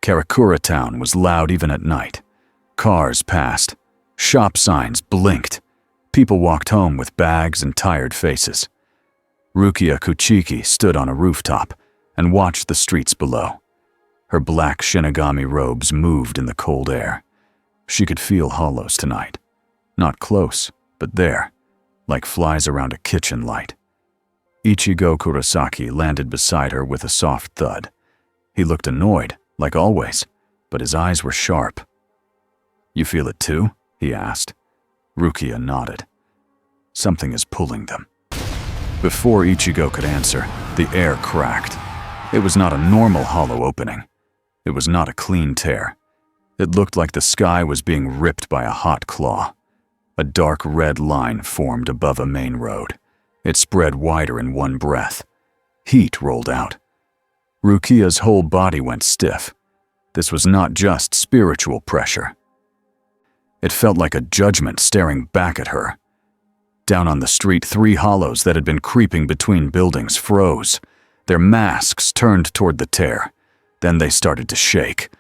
Karakura town was loud even at night. Cars passed. Shop signs blinked. People walked home with bags and tired faces. Rukia Kuchiki stood on a rooftop and watched the streets below. Her black Shinigami robes moved in the cold air. She could feel hollows tonight. Not close, but there, like flies around a kitchen light. Ichigo Kurosaki landed beside her with a soft thud. He looked annoyed, like always, but his eyes were sharp. "You feel it too?" he asked. Rukia nodded. "Something is pulling them." Before Ichigo could answer, the air cracked. It was not a normal hollow opening. It was not a clean tear. It looked like the sky was being ripped by a hot claw. A dark red line formed above a main road. It spread wider in one breath. Heat rolled out. Rukia's whole body went stiff. This was not just spiritual pressure. It felt like a judgment staring back at her. Down on the street, 3 hollows that had been creeping between buildings froze. Their masks turned toward the tear. Then they started to shake.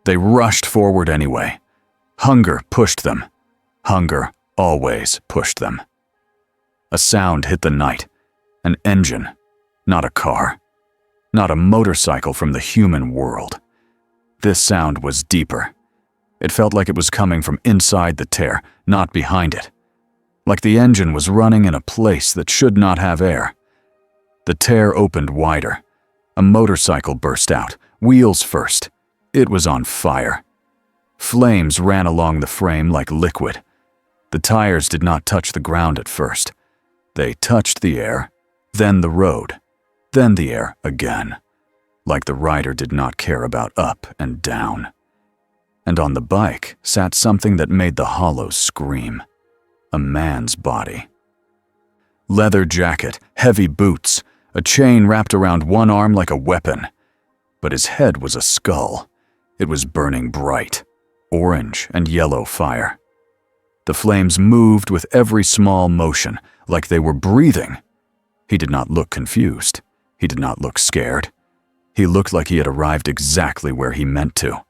They rushed forward anyway. Hunger pushed them. Hunger always pushed them. A sound hit the night. An engine, not a car. Not a motorcycle from the human world. This sound was deeper. It felt like it was coming from inside the tear, not behind it. Like the engine was running in a place that should not have air. The tear opened wider. A motorcycle burst out, wheels first. It was on fire. Flames ran along the frame like liquid. The tires did not touch the ground at first. They touched the air, then the road, then the air again, like the rider did not care about up and down. And on the bike sat something that made the hollows scream. A man's body. Leather jacket, heavy boots, a chain wrapped around one arm like a weapon. But his head was a skull. It was burning bright, orange and yellow fire. The flames moved with every small motion, like they were breathing. He did not look confused. He did not look scared. He looked like he had arrived exactly where he meant to.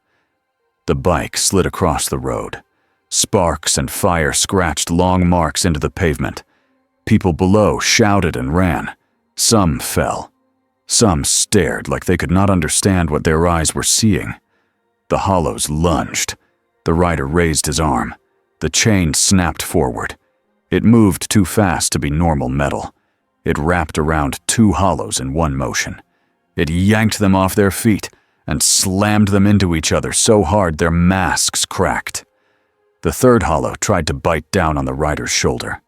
The bike slid across the road. Sparks and fire scratched long marks into the pavement. People below shouted and ran. Some fell. Some stared like they could not understand what their eyes were seeing. The hollows lunged. The rider raised his arm. The chain snapped forward. It moved too fast to be normal metal. It wrapped around 2 hollows in one motion. It yanked them off their feet and slammed them into each other so hard their masks cracked. The third hollow tried to bite down on the rider's shoulder.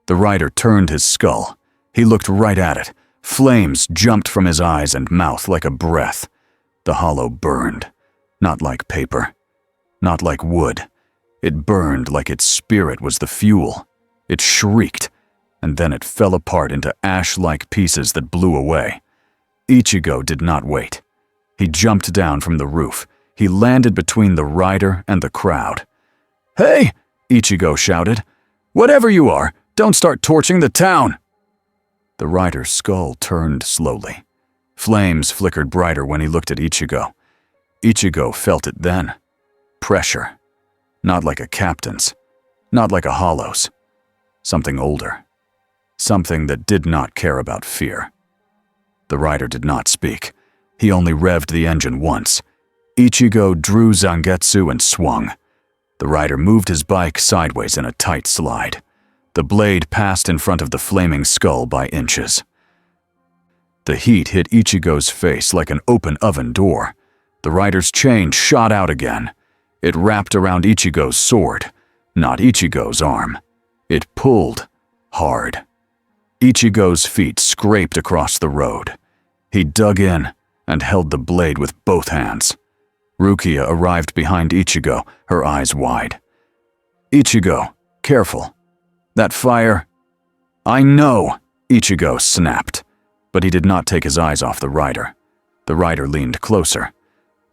The rider turned his skull. He looked right at it. Flames jumped from his eyes and mouth like a breath. The hollow burned, not like paper, not like wood. It burned like its spirit was the fuel. It shrieked, and then it fell apart into ash-like pieces that blew away. Ichigo did not wait. He jumped down from the roof. He landed between the rider and the crowd. "Hey!" Ichigo shouted. "Whatever you are, don't start torching the town!" The rider's skull turned slowly. Flames flickered brighter when he looked at Ichigo. Ichigo felt it then. Pressure. Not like a captain's. Not like a hollow's. Something older. Something that did not care about fear. The rider did not speak. He only revved the engine once. Ichigo drew Zangetsu and swung. The rider moved his bike sideways in a tight slide. The blade passed in front of the flaming skull by inches. The heat hit Ichigo's face like an open oven door. The rider's chain shot out again. It wrapped around Ichigo's sword, not Ichigo's arm. It pulled hard. Ichigo's feet scraped across the road. He dug in and held the blade with both hands. Rukia arrived behind Ichigo, her eyes wide. "Ichigo, careful. That fire—" "I know," Ichigo snapped. But he did not take his eyes off the rider. The rider leaned closer.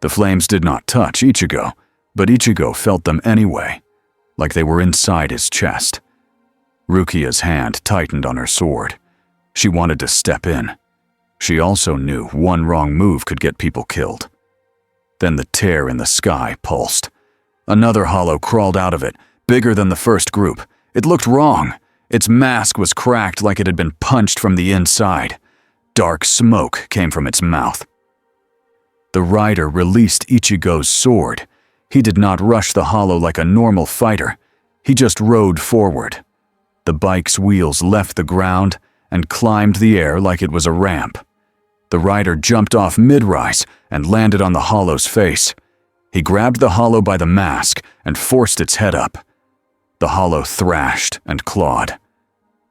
The flames did not touch Ichigo, but Ichigo felt them anyway, like they were inside his chest. Rukia's hand tightened on her sword. She wanted to step in. She also knew one wrong move could get people killed. Then the tear in the sky pulsed. Another hollow crawled out of it, bigger than the first group. It looked wrong. Its mask was cracked like it had been punched from the inside. Dark smoke came from its mouth. The rider released Ichigo's sword. He did not rush the hollow like a normal fighter. He just rode forward. The bike's wheels left the ground and climbed the air like it was a ramp. The rider jumped off mid-rise and landed on the hollow's face. He grabbed the hollow by the mask and forced its head up. The hollow thrashed and clawed.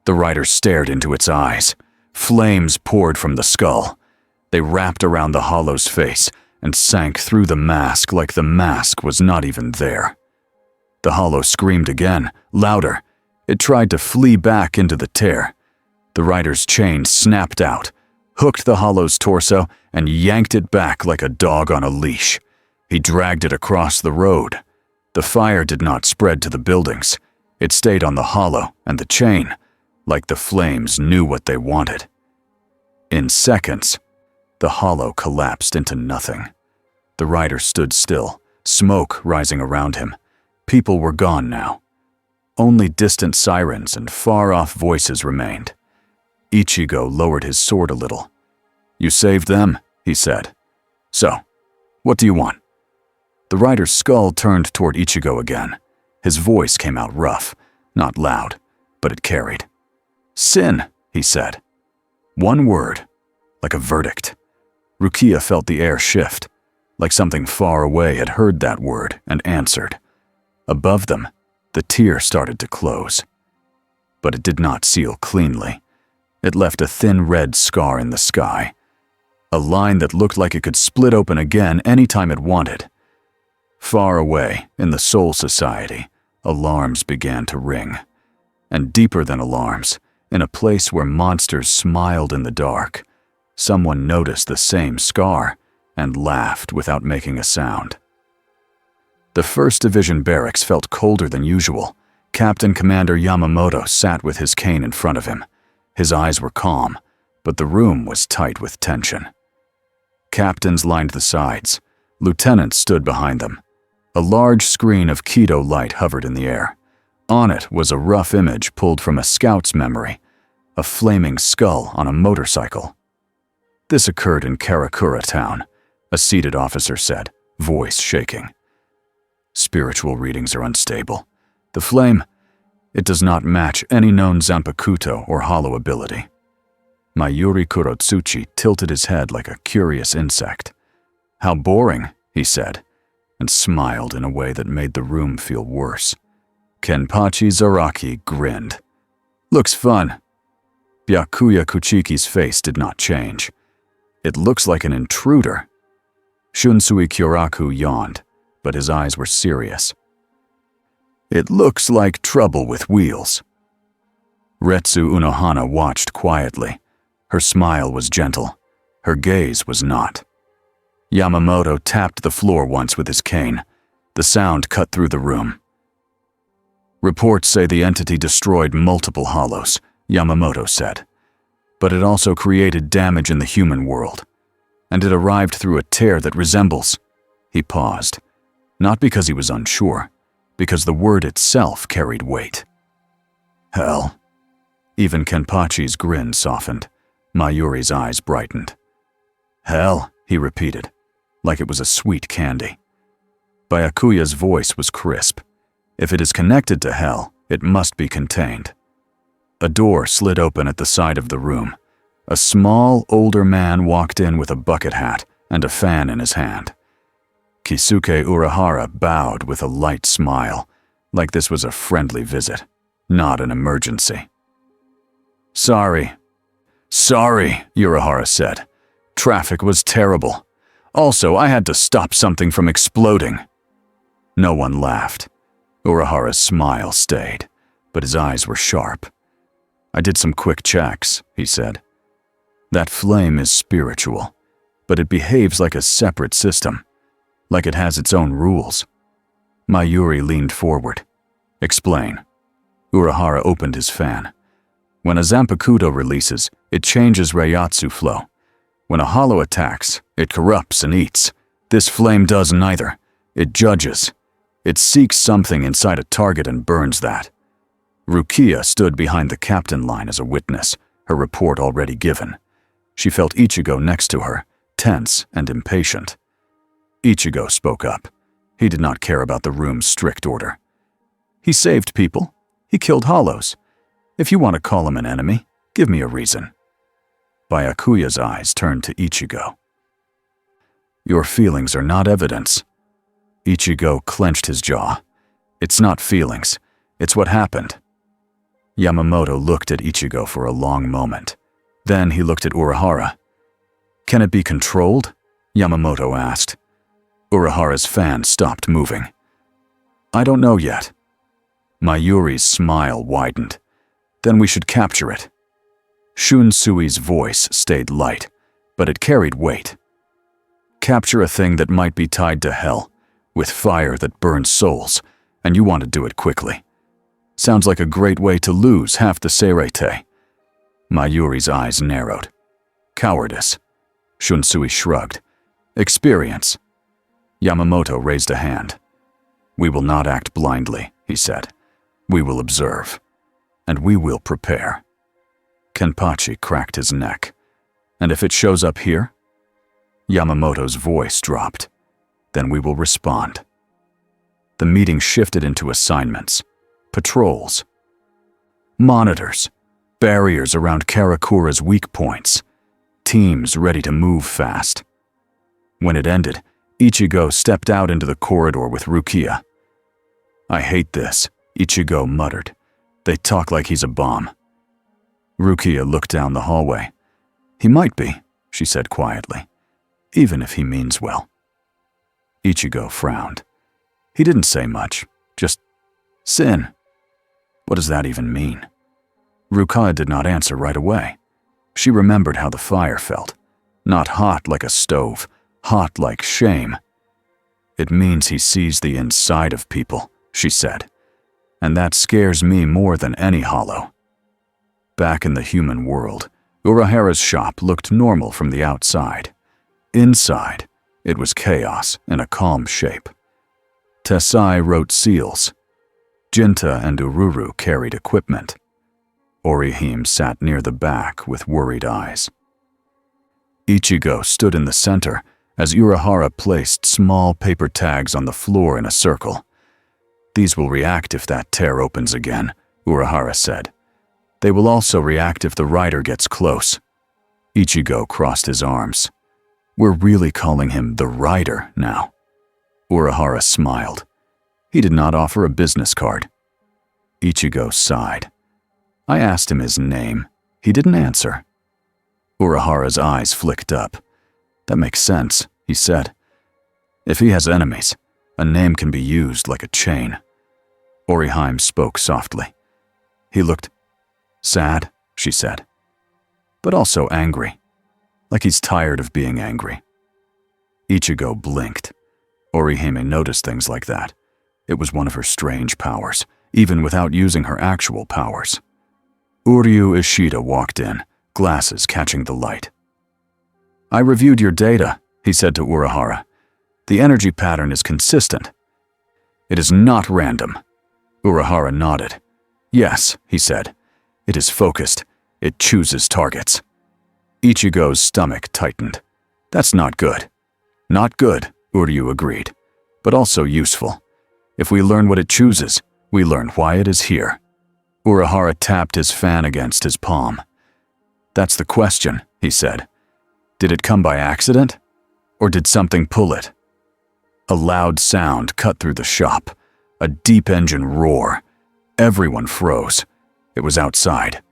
The rider stared into its eyes. Flames poured from the skull. They wrapped around the hollow's face and sank through the mask like the mask was not even there. The hollow screamed again, louder. It tried to flee back into the tear. The rider's chain snapped out, hooked the hollow's torso, and yanked it back like a dog on a leash. He dragged it across the road. The fire did not spread to the buildings. It stayed on the hollow and the chain, like the flames knew what they wanted. In seconds, the hollow collapsed into nothing. The rider stood still, smoke rising around him. People were gone now. Only distant sirens and far-off voices remained. Ichigo lowered his sword a little. "You saved them," he said. "So, what do you want?" The rider's skull turned toward Ichigo again. His voice came out rough, not loud, but it carried. "Sin," he said. One word, like a verdict. Rukia felt the air shift, like something far away had heard that word and answered. Above them, the tear started to close. But it did not seal cleanly. It left a thin red scar in the sky, a line that looked like it could split open again any time it wanted. Far away, in the Soul Society, alarms began to ring. And deeper than alarms, in a place where monsters smiled in the dark, someone noticed the same scar and laughed without making a sound. The 1st Division barracks felt colder than usual. Captain Commander Yamamoto sat with his cane in front of him. His eyes were calm, but the room was tight with tension. Captains lined the sides. Lieutenants stood behind them. A large screen of Kido light hovered in the air. On it was a rough image pulled from a scout's memory, a flaming skull on a motorcycle. This occurred in Karakura town, a seated officer said, voice shaking. Spiritual readings are unstable. The flame, it does not match any known Zanpakuto or hollow ability. Mayuri Kurotsuchi tilted his head like a curious insect. "How boring," he said, and smiled in a way that made the room feel worse. Kenpachi Zaraki grinned. "Looks fun." Byakuya Kuchiki's face did not change. "It looks like an intruder." Shunsui Kyoraku yawned, but his eyes were serious. "It looks like trouble with wheels." Retsu Unohana watched quietly. Her smile was gentle. Her gaze was not. Yamamoto tapped the floor once with his cane. The sound cut through the room. "Reports say the entity destroyed multiple hollows," Yamamoto said. "But it also created damage in the human world. And it arrived through a tear that resembles..." He paused. Not because he was unsure, because the word itself carried weight. "Hell." Even Kenpachi's grin softened. Mayuri's eyes brightened. "Hell," he repeated, like it was a sweet candy. Byakuya's voice was crisp. "If it is connected to hell, it must be contained." A door slid open at the side of the room. A small, older man walked in with a bucket hat and a fan in his hand. Kisuke Urahara bowed with a light smile, like this was a friendly visit, not an emergency. Sorry, Urahara said. "Traffic was terrible. Also, I had to stop something from exploding." No one laughed. Urahara's smile stayed, but his eyes were sharp. "I did some quick checks," he said. "That flame is spiritual, but it behaves like a separate system, like it has its own rules." Mayuri leaned forward. "Explain." Urahara opened his fan. "When a Zanpakuto releases, it changes Reiatsu flow. When a hollow attacks, it corrupts and eats, This flame does neither. It judges. It seeks something inside a target and burns that. Rukia stood behind the captain line as a witness, her report already given. She felt Ichigo next to her, tense and impatient. Ichigo spoke up. He did not care about the room's strict order. He saved people. He killed hollows. If you want to call him an enemy, give me a reason. Byakuya's eyes turned to Ichigo. Your feelings are not evidence. Ichigo clenched his jaw. It's not feelings. It's what happened. Yamamoto looked at Ichigo for a long moment. Then he looked at Urahara. Can it be controlled? Yamamoto asked. Urahara's fan stopped moving. I don't know yet. Mayuri's smile widened. Then we should capture it. Shunsui's voice stayed light, but it carried weight. Capture a thing that might be tied to hell, with fire that burns souls, and you want to do it quickly. Sounds like a great way to lose half the Seirete. Mayuri's eyes narrowed. Cowardice. Shunsui shrugged. Experience. Yamamoto raised a hand. We will not act blindly, he said. We will observe. And we will prepare. Kenpachi cracked his neck. And if it shows up here? Yamamoto's voice dropped. Then we will respond. The meeting shifted into assignments. Patrols. Monitors. Barriers around Karakura's weak points. Teams ready to move fast. When it ended, Ichigo stepped out into the corridor with Rukia. I hate this, Ichigo muttered. They talk like he's a bomb. Rukia looked down the hallway. He might be, she said quietly, even if he means well. Ichigo frowned. He didn't say much, just sin. What does that even mean? Rukia did not answer right away. She remembered how the fire felt. Not hot like a stove, hot like shame. It means he sees the inside of people, she said. And that scares me more than any hollow. Back in the human world, Urahara's shop looked normal from the outside. Inside, it was chaos in a calm shape. Tessai wrote seals. Jinta and Ururu carried equipment. Orihime sat near the back with worried eyes. Ichigo stood in the center as Urahara placed small paper tags on the floor in a circle. These will react if that tear opens again, Urahara said. They will also react if the rider gets close. Ichigo crossed his arms. We're really calling him the rider now. Urahara smiled. He did not offer a business card. Ichigo sighed. I asked him his name. He didn't answer. Urahara's eyes flicked up. That makes sense, he said. If he has enemies, a name can be used like a chain. Orihime spoke softly. He looked sad, she said, but also angry, like he's tired of being angry. Ichigo blinked. Orihime noticed things like that. It was one of her strange powers, even without using her actual powers. Uryu Ishida walked in, glasses catching the light. I reviewed your data, he said to Urahara. The energy pattern is consistent. It is not random. Urahara nodded. Yes, he said. It is focused. It chooses targets. Ichigo's stomach tightened. That's not good. Not good, Uryu agreed, but also useful. If we learn what it chooses, we learn why it is here. Urahara tapped his fan against his palm. That's the question, he said. Did it come by accident? Or did something pull it? A loud sound cut through the shop. A deep engine roar. Everyone froze. It was outside.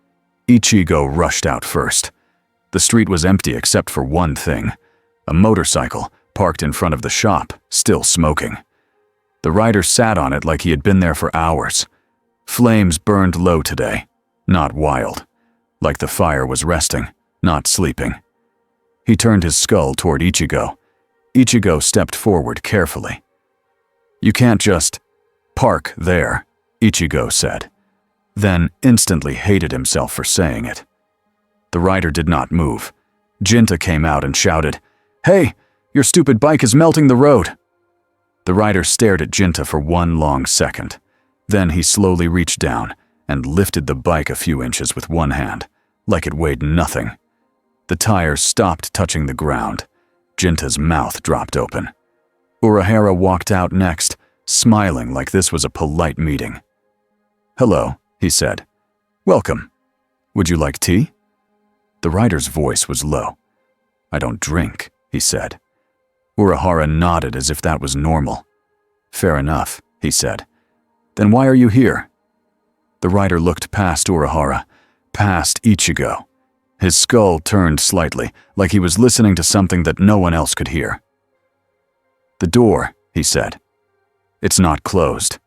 Ichigo rushed out first. The street was empty except for one thing. A motorcycle parked in front of the shop, still smoking. The rider sat on it like he had been there for hours. Flames burned low today, not wild. Like the fire was resting, not sleeping. He turned his skull toward Ichigo. Ichigo stepped forward carefully. You can't just park there, Ichigo said, then instantly hated himself for saying it. The rider did not move. Jinta came out and shouted, Hey, Your stupid bike is melting the road." The rider stared at Jinta for one long second. Then he slowly reached down and lifted the bike a few inches with one hand, like it weighed nothing. The tires stopped touching the ground. Jinta's mouth dropped open. Urahara walked out next, smiling like this was a polite meeting. "Hello," he said. "Welcome. Would you like tea?" The rider's voice was low. "I don't drink," he said. Urahara nodded as if that was normal. "Fair enough," he said. "Then why are you here?" The rider looked past Urahara, past Ichigo. His skull turned slightly, like he was listening to something that no one else could hear. "The door," he said. "It's not closed."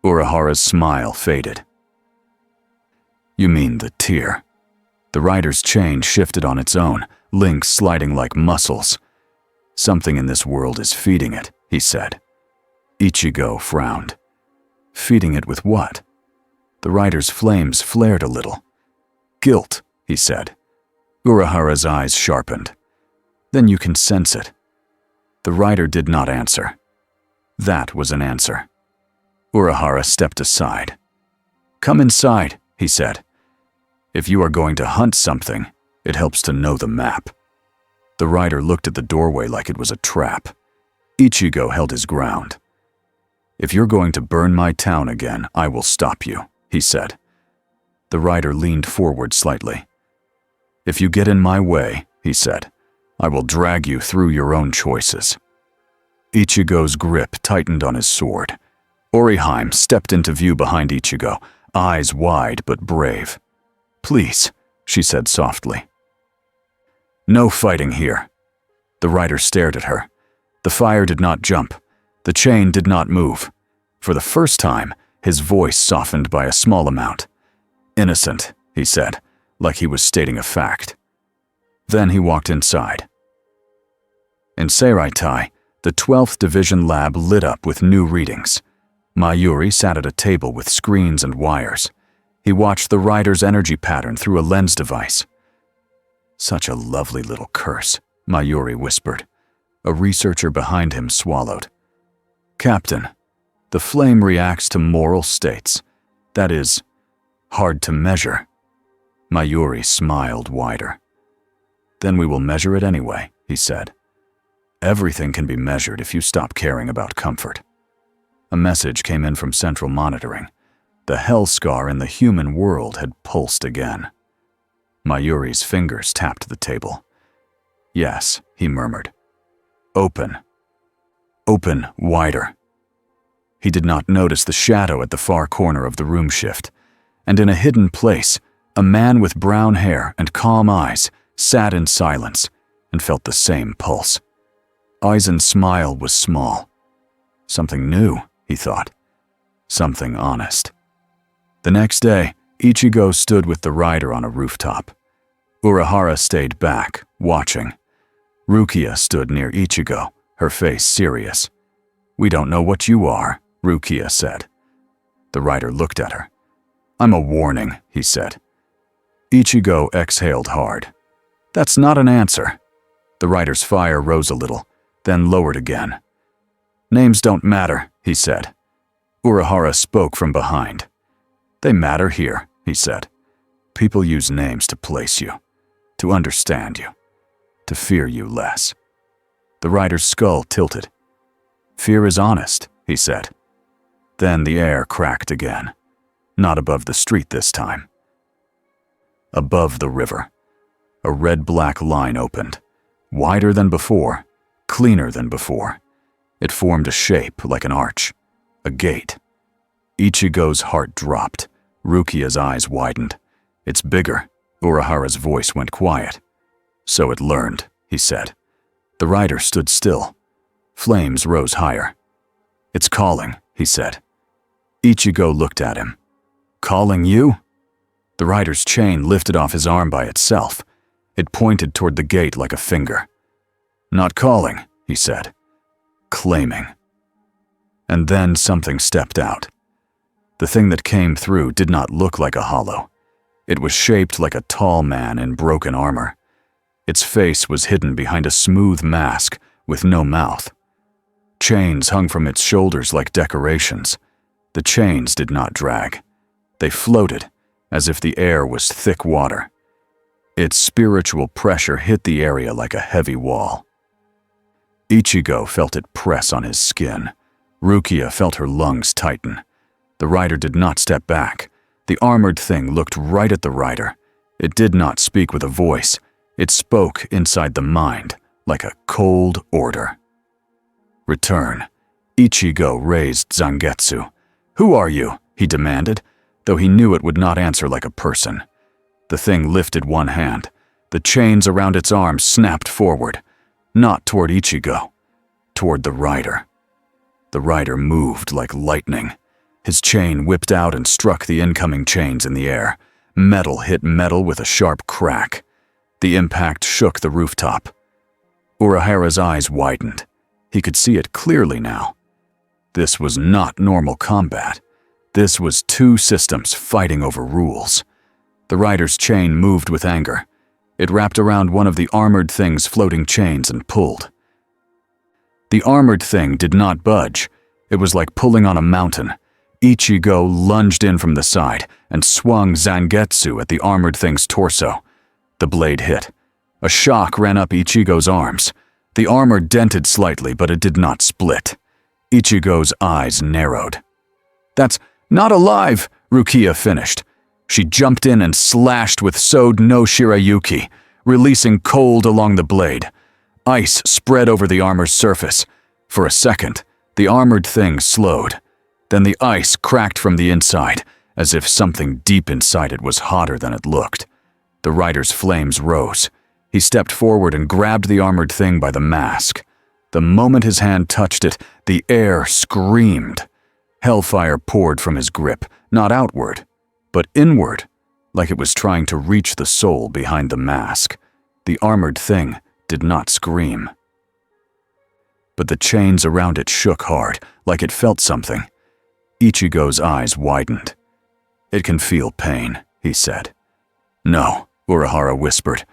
Urahara's smile faded. "You mean the tear." The rider's chain shifted on its own, links sliding like muscles. "Something in this world is feeding it," he said. Ichigo frowned. "Feeding it with what?" The rider's flames flared a little. "Guilt," he said. Urahara's eyes sharpened. "Then you can sense it." The rider did not answer. That was an answer. Urahara stepped aside. "Come inside," he said. "If you are going to hunt something, it helps to know the map." The rider looked at the doorway like it was a trap. Ichigo held his ground. "If you're going to burn my town again, I will stop you," he said. The rider leaned forward slightly. "If you get in my way," he said, "I will drag you through your own choices." Ichigo's grip tightened on his sword. Oriheim stepped into view behind Ichigo, eyes wide but brave. "Please," she said softly. "No fighting here." The rider stared at her. The fire did not jump. The chain did not move. For the first time, his voice softened by a small amount. "Innocent," he said, like he was stating a fact. Then he walked inside. In Seiraitai, the 12th Division lab lit up with new readings. Mayuri sat at a table with screens and wires. He watched the rider's energy pattern through a lens device. "Such a lovely little curse," Mayuri whispered. A researcher behind him swallowed. "Captain, the flame reacts to moral states. That is, hard to measure." Mayuri smiled wider. "Then we will measure it anyway," he said. "Everything can be measured if you stop caring about comfort." A message came in from Central Monitoring. The hell scar in the human world had pulsed again. Mayuri's fingers tapped the table. "Yes," he murmured. "Open. Open wider." He did not notice the shadow at the far corner of the room shift, and in a hidden place, a man with brown hair and calm eyes sat in silence and felt the same pulse. Aizen's smile was small. Something new, he thought. Something honest. The next day, Ichigo stood with the rider on a rooftop. Urahara stayed back, watching. Rukia stood near Ichigo, her face serious. "We don't know what you are," Rukia said. The rider looked at her. "I'm a warning," he said. Ichigo exhaled hard. "That's not an answer." The rider's fire rose a little, then lowered again. "Names don't matter," he said. Urahara spoke from behind. "They matter here," he said. "People use names to place you, to understand you, to fear you less." The rider's skull tilted. "Fear is honest," he said. Then the air cracked again. Not above the street this time. Above the river, a red-black line opened, wider than before, cleaner than before. It formed a shape like an arch, a gate. Ichigo's heart dropped. Rukia's eyes widened. "It's bigger." Urahara's voice went quiet. "So it learned," he said. The rider stood still. Flames rose higher. "It's calling," he said. Ichigo looked at him. "Calling you?" The rider's chain lifted off his arm by itself. It pointed toward the gate like a finger. "Not calling," he said. "Claiming." And then something stepped out. The thing that came through did not look like a hollow. It was shaped like a tall man in broken armor. Its face was hidden behind a smooth mask with no mouth. Chains hung from its shoulders like decorations. The chains did not drag. They floated, as if the air was thick water. Its spiritual pressure hit the area like a heavy wall. Ichigo felt it press on his skin. Rukia felt her lungs tighten. The rider did not step back. The armored thing looked right at the rider. It did not speak with a voice. It spoke inside the mind, like a cold order. Return. Ichigo raised Zangetsu. "Who are you?" he demanded, though he knew it would not answer like a person. The thing lifted one hand. The chains around its arms snapped forward, not toward Ichigo, toward the rider. The rider moved like lightning. His chain whipped out and struck the incoming chains in the air. Metal hit metal with a sharp crack. The impact shook the rooftop. Urahara's eyes widened. He could see it clearly now. This was not normal combat. This was two systems fighting over rules. The rider's chain moved with anger. It wrapped around one of the armored thing's floating chains and pulled. The armored thing did not budge. It was like pulling on a mountain. Ichigo lunged in from the side and swung Zangetsu at the armored thing's torso. The blade hit. A shock ran up Ichigo's arms. The armor dented slightly, but it did not split. Ichigo's eyes narrowed. "That's not alive," Rukia finished. She jumped in and slashed with Sode no Shirayuki, releasing cold along the blade. Ice spread over the armor's surface. For a second, the armored thing slowed. Then the ice cracked from the inside, as if something deep inside it was hotter than it looked. The rider's flames rose. He stepped forward and grabbed the armored thing by the mask. The moment his hand touched it, the air screamed. Hellfire poured from his grip, not outward, but inward, like it was trying to reach the soul behind the mask. The armored thing did not scream. But the chains around it shook hard, like it felt something. Ichigo's eyes widened. "It can feel pain," he said. "No," Urahara whispered.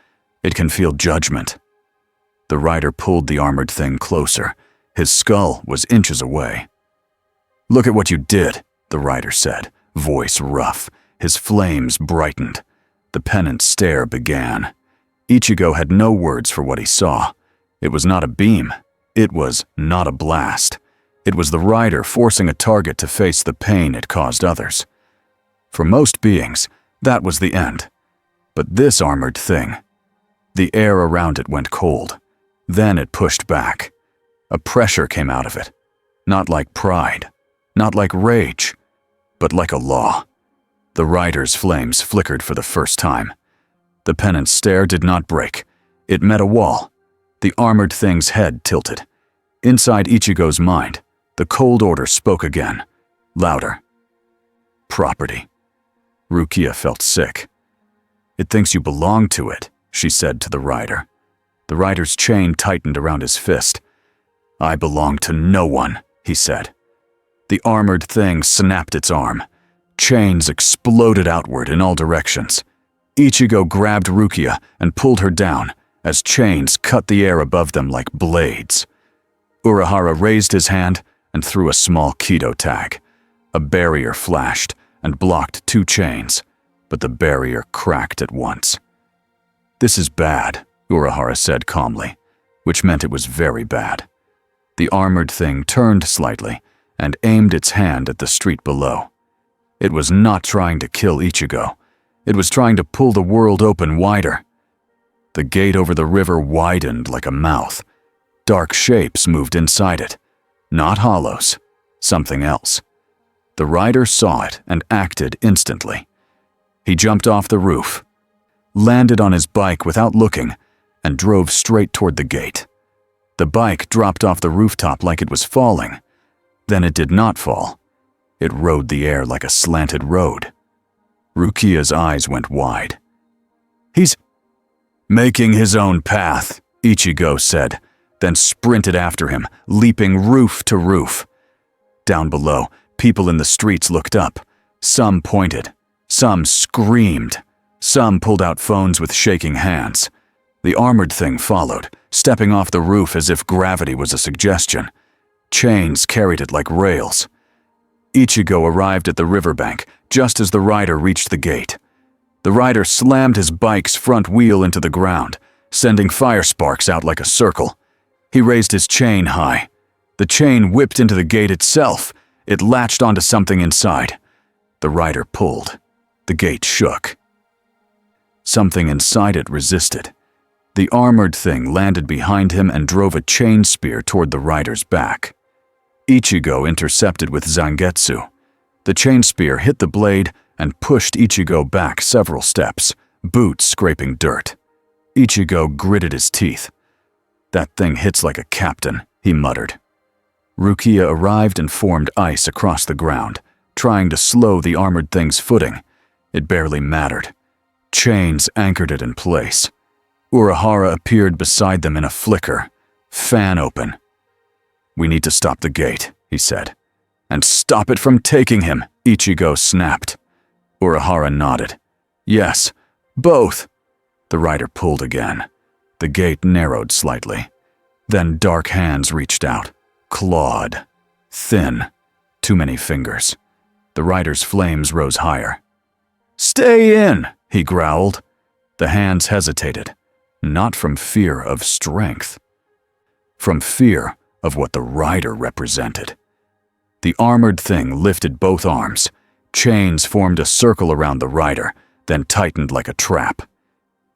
"It can feel judgment." The rider pulled the armored thing closer. His skull was inches away. "Look at what you did," the rider said, voice rough. His flames brightened. The pennant stare began. Ichigo had no words for what he saw. It was not a beam. It was not a blast. It was the rider forcing a target to face the pain it caused others. For most beings, that was the end. But this armored thing, the air around it went cold. Then it pushed back. A pressure came out of it. Not like pride, not like rage, but like a law. The rider's flames flickered for the first time. The pennant's stare did not break. It met a wall. The armored thing's head tilted. Inside Ichigo's mind, the cold order spoke again, louder. "Property." Rukia felt sick. "It thinks you belong to it," she said to the rider. The rider's chain tightened around his fist. "I belong to no one," he said. The armored thing snapped its arm. Chains exploded outward in all directions. Ichigo grabbed Rukia and pulled her down as chains cut the air above them like blades. Urahara raised his hand and threw a small Kido tag. A barrier flashed and blocked two chains, but the barrier cracked at once. "This is bad," Urahara said calmly, which meant it was very bad. The armored thing turned slightly and aimed its hand at the street below. It was not trying to kill Ichigo. It was trying to pull the world open wider. The gate over the river widened like a mouth. Dark shapes moved inside it. Not hollows, something else. The rider saw it and acted instantly. He jumped off the roof, landed on his bike without looking, and drove straight toward the gate. The bike dropped off the rooftop like it was falling. Then it did not fall. It rode the air like a slanted road. Rukia's eyes went wide. "He's making his own path," Ichigo said, then sprinted after him, leaping roof to roof. Down below, people in the streets looked up. Some pointed. Some screamed. Some pulled out phones with shaking hands. The armored thing followed, stepping off the roof as if gravity was a suggestion. Chains carried it like rails. Ichigo arrived at the riverbank just as the rider reached the gate. The rider slammed his bike's front wheel into the ground, sending fire sparks out like a circle. He raised his chain high. The chain whipped into the gate itself. It latched onto something inside. The rider pulled. The gate shook. Something inside it resisted. The armored thing landed behind him and drove a chain spear toward the rider's back. Ichigo intercepted with Zangetsu. The chain spear hit the blade and pushed Ichigo back several steps, boots scraping dirt. Ichigo gritted his teeth. "That thing hits like a captain," he muttered. Rukia arrived and formed ice across the ground, trying to slow the armored thing's footing. It barely mattered. Chains anchored it in place. Urahara appeared beside them in a flicker, fan open. "We need to stop the gate," he said. "And stop it from taking him," Ichigo snapped. Urahara nodded. "Yes, both." The rider pulled again. The gate narrowed slightly. Then dark hands reached out, clawed, thin, too many fingers. The rider's flames rose higher. "Stay in," he growled. The hands hesitated, not from fear of strength, from fear of what the rider represented. The armored thing lifted both arms. Chains formed a circle around the rider, then tightened like a trap.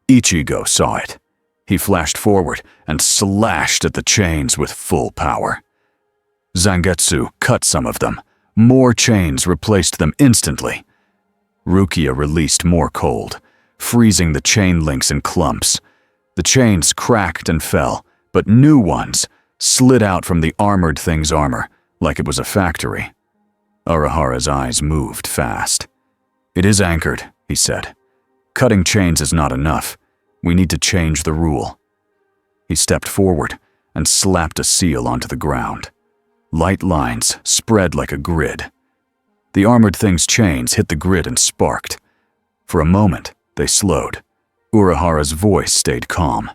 Ichigo saw it. He flashed forward and slashed at the chains with full power. Zangetsu cut some of them. More chains replaced them instantly. Rukia released more cold, freezing the chain links in clumps. The chains cracked and fell, but new ones slid out from the armored thing's armor, like it was a factory. Urahara's eyes moved fast. "It is anchored," he said. "Cutting chains is not enough. We need to change the rule." He stepped forward and slapped a seal onto the ground. Light lines spread like a grid. The armored thing's chains hit the grid and sparked. For a moment, they slowed. Urahara's voice stayed calm.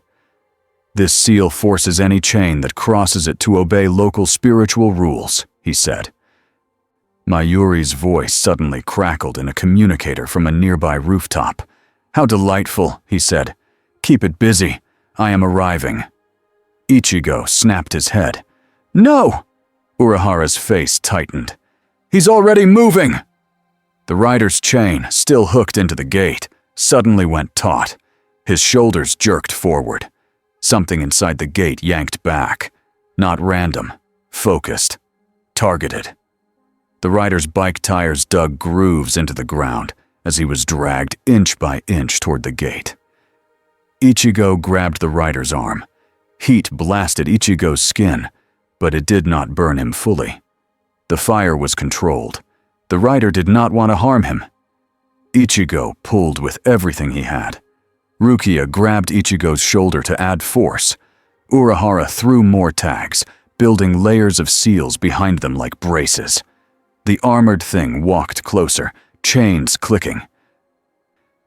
"This seal forces any chain that crosses it to obey local spiritual rules," he said. Mayuri's voice suddenly crackled in a communicator from a nearby rooftop. "How delightful," he said. "Keep it busy. I am arriving." Ichigo snapped his head. "No!" Urahara's face tightened. "He's already moving!" The rider's chain, still hooked into the gate, suddenly went taut. His shoulders jerked forward. Something inside the gate yanked back. Not random, focused, targeted. The rider's bike tires dug grooves into the ground as he was dragged inch by inch toward the gate. Ichigo grabbed the rider's arm. Heat blasted Ichigo's skin, but it did not burn him fully. The fire was controlled. The rider did not want to harm him. Ichigo pulled with everything he had. Rukia grabbed Ichigo's shoulder to add force. Urahara threw more tags, building layers of seals behind them like braces. The armored thing walked closer, chains clicking.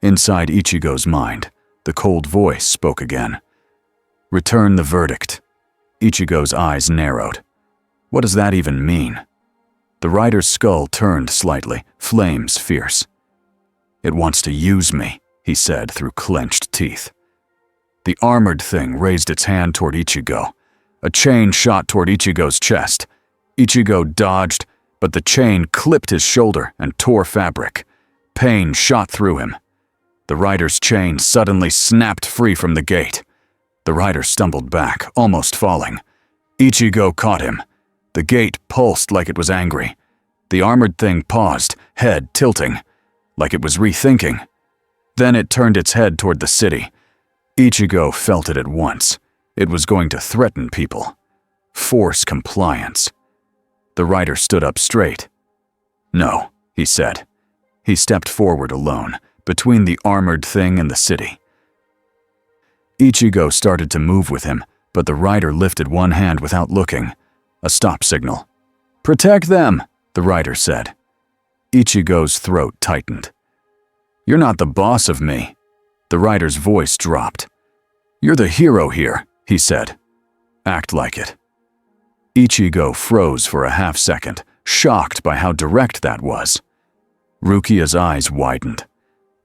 Inside Ichigo's mind, the cold voice spoke again. "Return the verdict." Ichigo's eyes narrowed. What does that even mean? The rider's skull turned slightly, flames fierce. "It wants to use me," he said through clenched teeth. The armored thing raised its hand toward Ichigo. A chain shot toward Ichigo's chest. Ichigo dodged, but the chain clipped his shoulder and tore fabric. Pain shot through him. The rider's chain suddenly snapped free from the gate. The rider stumbled back, almost falling. Ichigo caught him. The gate pulsed like it was angry. The armored thing paused, head tilting, like it was rethinking. Then it turned its head toward the city. Ichigo felt it at once. It was going to threaten people. Force compliance. The rider stood up straight. "No," he said. He stepped forward alone, between the armored thing and the city. Ichigo started to move with him, but the rider lifted one hand without looking. A stop signal. "Protect them," the rider said. Ichigo's throat tightened. "You're not the boss of me." The rider's voice dropped. "You're the hero here," he said. "Act like it." Ichigo froze for a half second, shocked by how direct that was. Rukia's eyes widened.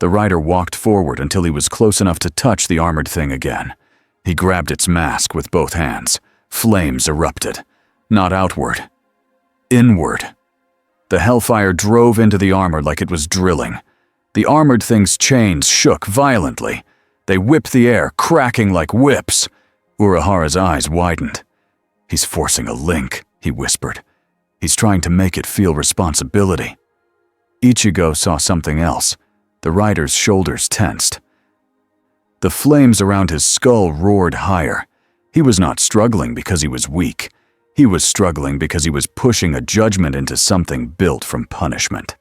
The rider walked forward until he was close enough to touch the armored thing again. He grabbed its mask with both hands. Flames erupted. Not outward. Inward. The hellfire drove into the armor like it was drilling. The armored thing's chains shook violently. They whipped the air, cracking like whips. Urahara's eyes widened. "He's forcing a link," he whispered. "He's trying to make it feel responsibility." Ichigo saw something else. The rider's shoulders tensed. The flames around his skull roared higher. He was not struggling because he was weak. He was struggling because he was pushing a judgment into something built from punishment.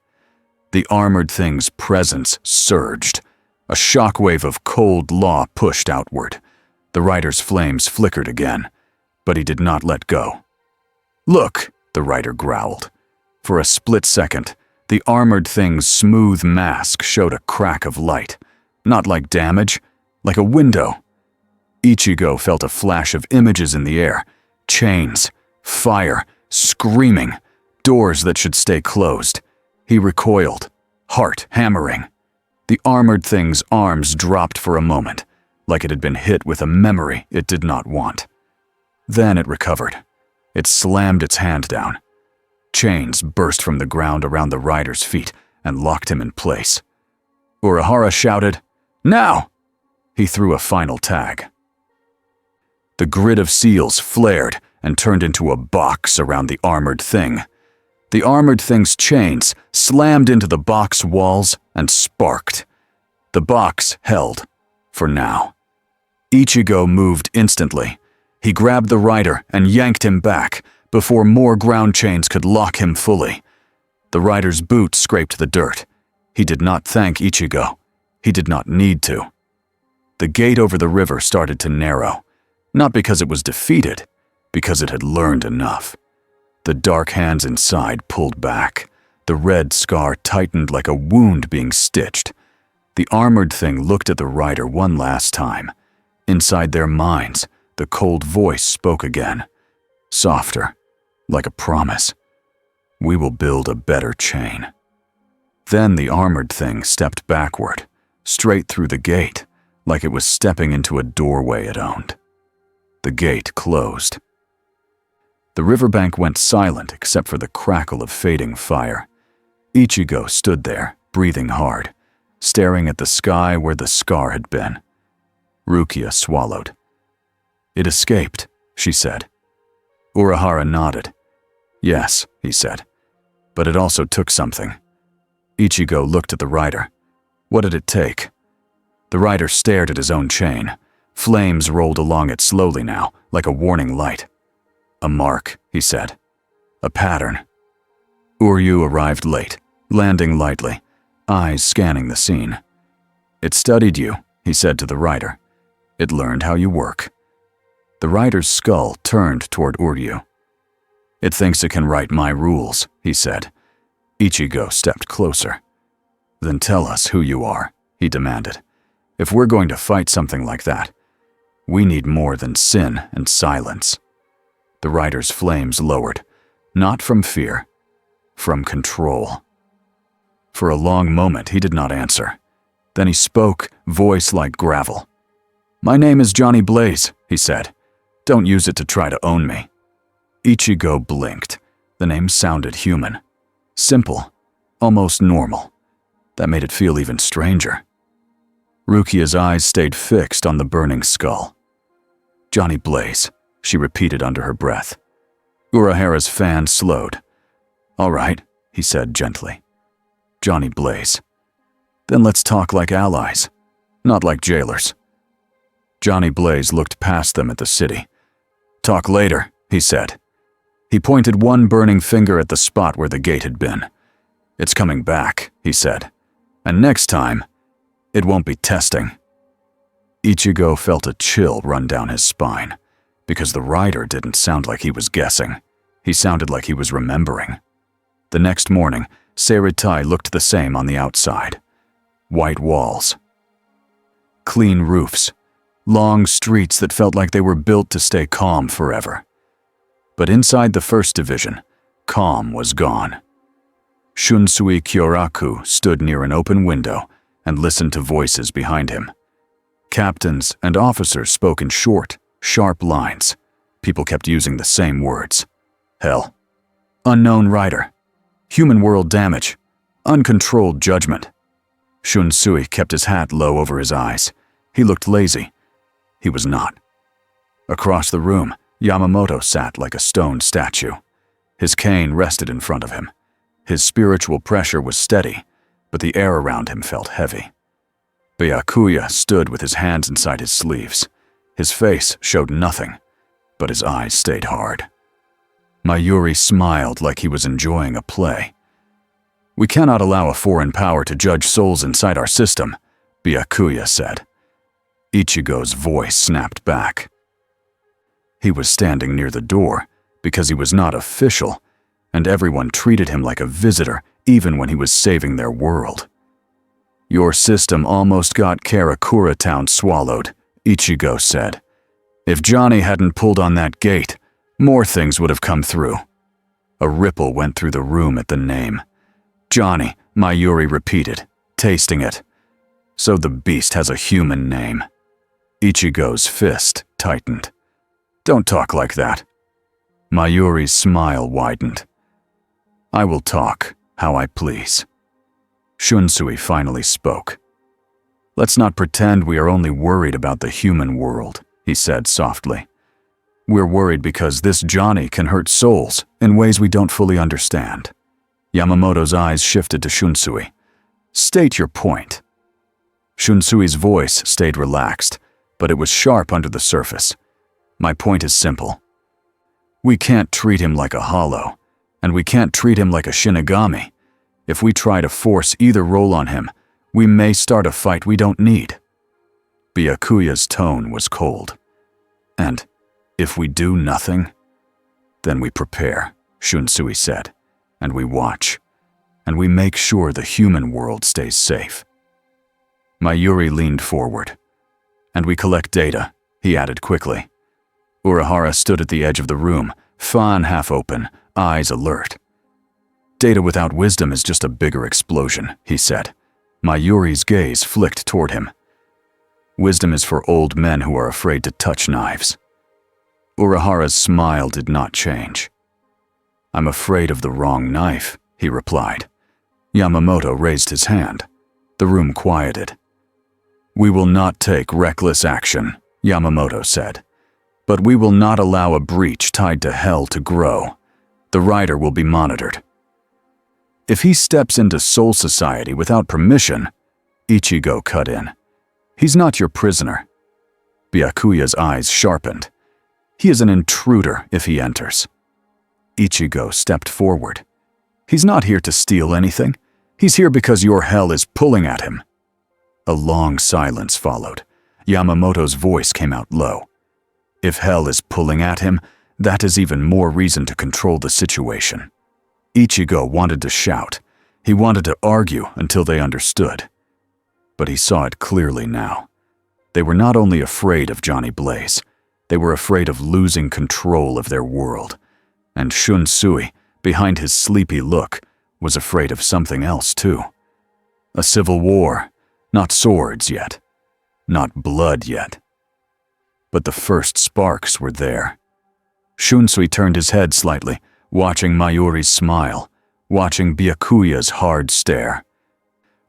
The armored thing's presence surged. A shockwave of cold law pushed outward. The rider's flames flickered again, but he did not let go. "Look," the rider growled. For a split second, the armored thing's smooth mask showed a crack of light. Not like damage, like a window. Ichigo felt a flash of images in the air. Chains, fire, screaming, doors that should stay closed. He recoiled, heart hammering. The armored thing's arms dropped for a moment, like it had been hit with a memory it did not want. Then it recovered. It slammed its hand down. Chains burst from the ground around the rider's feet and locked him in place. Urahara shouted, "Now!" He threw a final tag. The grid of seals flared and turned into a box around the armored thing. The armored thing's chains slammed into the box walls and sparked. The box held, for now. Ichigo moved instantly. He grabbed the rider and yanked him back before more ground chains could lock him fully. The rider's boot scraped the dirt. He did not thank Ichigo. He did not need to. The gate over the river started to narrow, not because it was defeated, because it had learned enough. The dark hands inside pulled back. The red scar tightened like a wound being stitched. The armored thing looked at the rider one last time. Inside their minds, the cold voice spoke again. Softer, like a promise. "We will build a better chain." Then the armored thing stepped backward, straight through the gate, like it was stepping into a doorway it owned. The gate closed. The riverbank went silent except for the crackle of fading fire. Ichigo stood there, breathing hard, staring at the sky where the scar had been. Rukia swallowed. "It escaped," she said. Urahara nodded. "Yes," he said, "but it also took something." Ichigo looked at the rider. What did it take? The rider stared at his own chain. Flames rolled along it slowly now, like a warning light. "A mark," he said. "A pattern." Uryu arrived late, landing lightly, eyes scanning the scene. "It studied you," he said to the rider. "It learned how you work." The rider's skull turned toward Uryu. "It thinks it can write my rules," he said. Ichigo stepped closer. "Then tell us who you are," he demanded. "If we're going to fight something like that, we need more than sin and silence." The rider's flames lowered, not from fear, from control. For a long moment he did not answer. Then he spoke, voice like gravel. "My name is Johnny Blaze," he said. "Don't use it to try to own me." Ichigo blinked. The name sounded human. Simple, almost normal. That made it feel even stranger. Rukia's eyes stayed fixed on the burning skull. "Johnny Blaze," she repeated under her breath. Urahara's fan slowed. "All right," he said gently. "Johnny Blaze. Then let's talk like allies, not like jailers." Johnny Blaze looked past them at the city. "Talk later," he said. He pointed one burning finger at the spot where the gate had been. "It's coming back," he said. "And next time, it won't be testing." Ichigo felt a chill run down his spine, because the rider didn't sound like he was guessing. He sounded like he was remembering. The next morning, Seiritai looked the same on the outside. White walls. Clean roofs. long streets that felt like they were built to stay calm forever. But inside the first division, calm was gone. Shunsui Kyoraku stood near an open window and listened to voices behind him. Captains and officers spoke in short, sharp lines. People kept using the same words. Hell. Unknown rider. Human world damage. Uncontrolled judgment. Shunsui kept his hat low over his eyes. He looked lazy. He was not. Across the room, Yamamoto sat like a stone statue. His cane rested in front of him. His spiritual pressure was steady, but the air around him felt heavy. Byakuya stood with his hands inside his sleeves. His face showed nothing, but his eyes stayed hard. Mayuri smiled like he was enjoying a play. We cannot allow a foreign power to judge souls inside our system, Byakuya said. Ichigo's voice snapped back. He was standing near the door because he was not official, and everyone treated him like a visitor even when he was saving their world. Your system almost got Karakura Town swallowed, Ichigo said. If Johnny hadn't pulled on that gate, more things would have come through. A ripple went through the room at the name. Johnny, Mayuri repeated, tasting it. So the beast has a human name. Ichigo's fist tightened. Don't talk like that. Mayuri's smile widened. I will talk how I please. Shunsui finally spoke. Let's not pretend we are only worried about the human world, he said softly. We're worried because this Johnny can hurt souls in ways we don't fully understand. Yamamoto's eyes shifted to Shunsui. State your point. Shunsui's voice stayed relaxed, but it was sharp under the surface. My point is simple. We can't treat him like a hollow, and we can't treat him like a Shinigami. If we try to force either role on him, we may start a fight we don't need. Byakuya's tone was cold. And if we do nothing, then we prepare, Shunsui said, and we watch, and we make sure the human world stays safe. Mayuri leaned forward. And we collect data, he added quickly. Urahara stood at the edge of the room, fan half open, eyes alert. Data without wisdom is just a bigger explosion, he said. Mayuri's gaze flicked toward him. Wisdom is for old men who are afraid to touch knives. Urahara's smile did not change. I'm afraid of the wrong knife, he replied. Yamamoto raised his hand. The room quieted. We will not take reckless action, Yamamoto said. But we will not allow a breach tied to hell to grow. The rider will be monitored. If he steps into Soul Society without permission, Ichigo cut in. He's not your prisoner. Byakuya's eyes sharpened. He is an intruder if he enters. Ichigo stepped forward. He's not here to steal anything. He's here because your hell is pulling at him. A long silence followed. Yamamoto's voice came out low. If hell is pulling at him, that is even more reason to control the situation. Ichigo wanted to shout. He wanted to argue until they understood. But he saw it clearly now. They were not only afraid of Johnny Blaze, they were afraid of losing control of their world. And Shunsui, behind his sleepy look, was afraid of something else too. A civil war, not swords yet, not blood yet. But the first sparks were there. Shunsui turned his head slightly, watching Mayuri's smile, watching Byakuya's hard stare,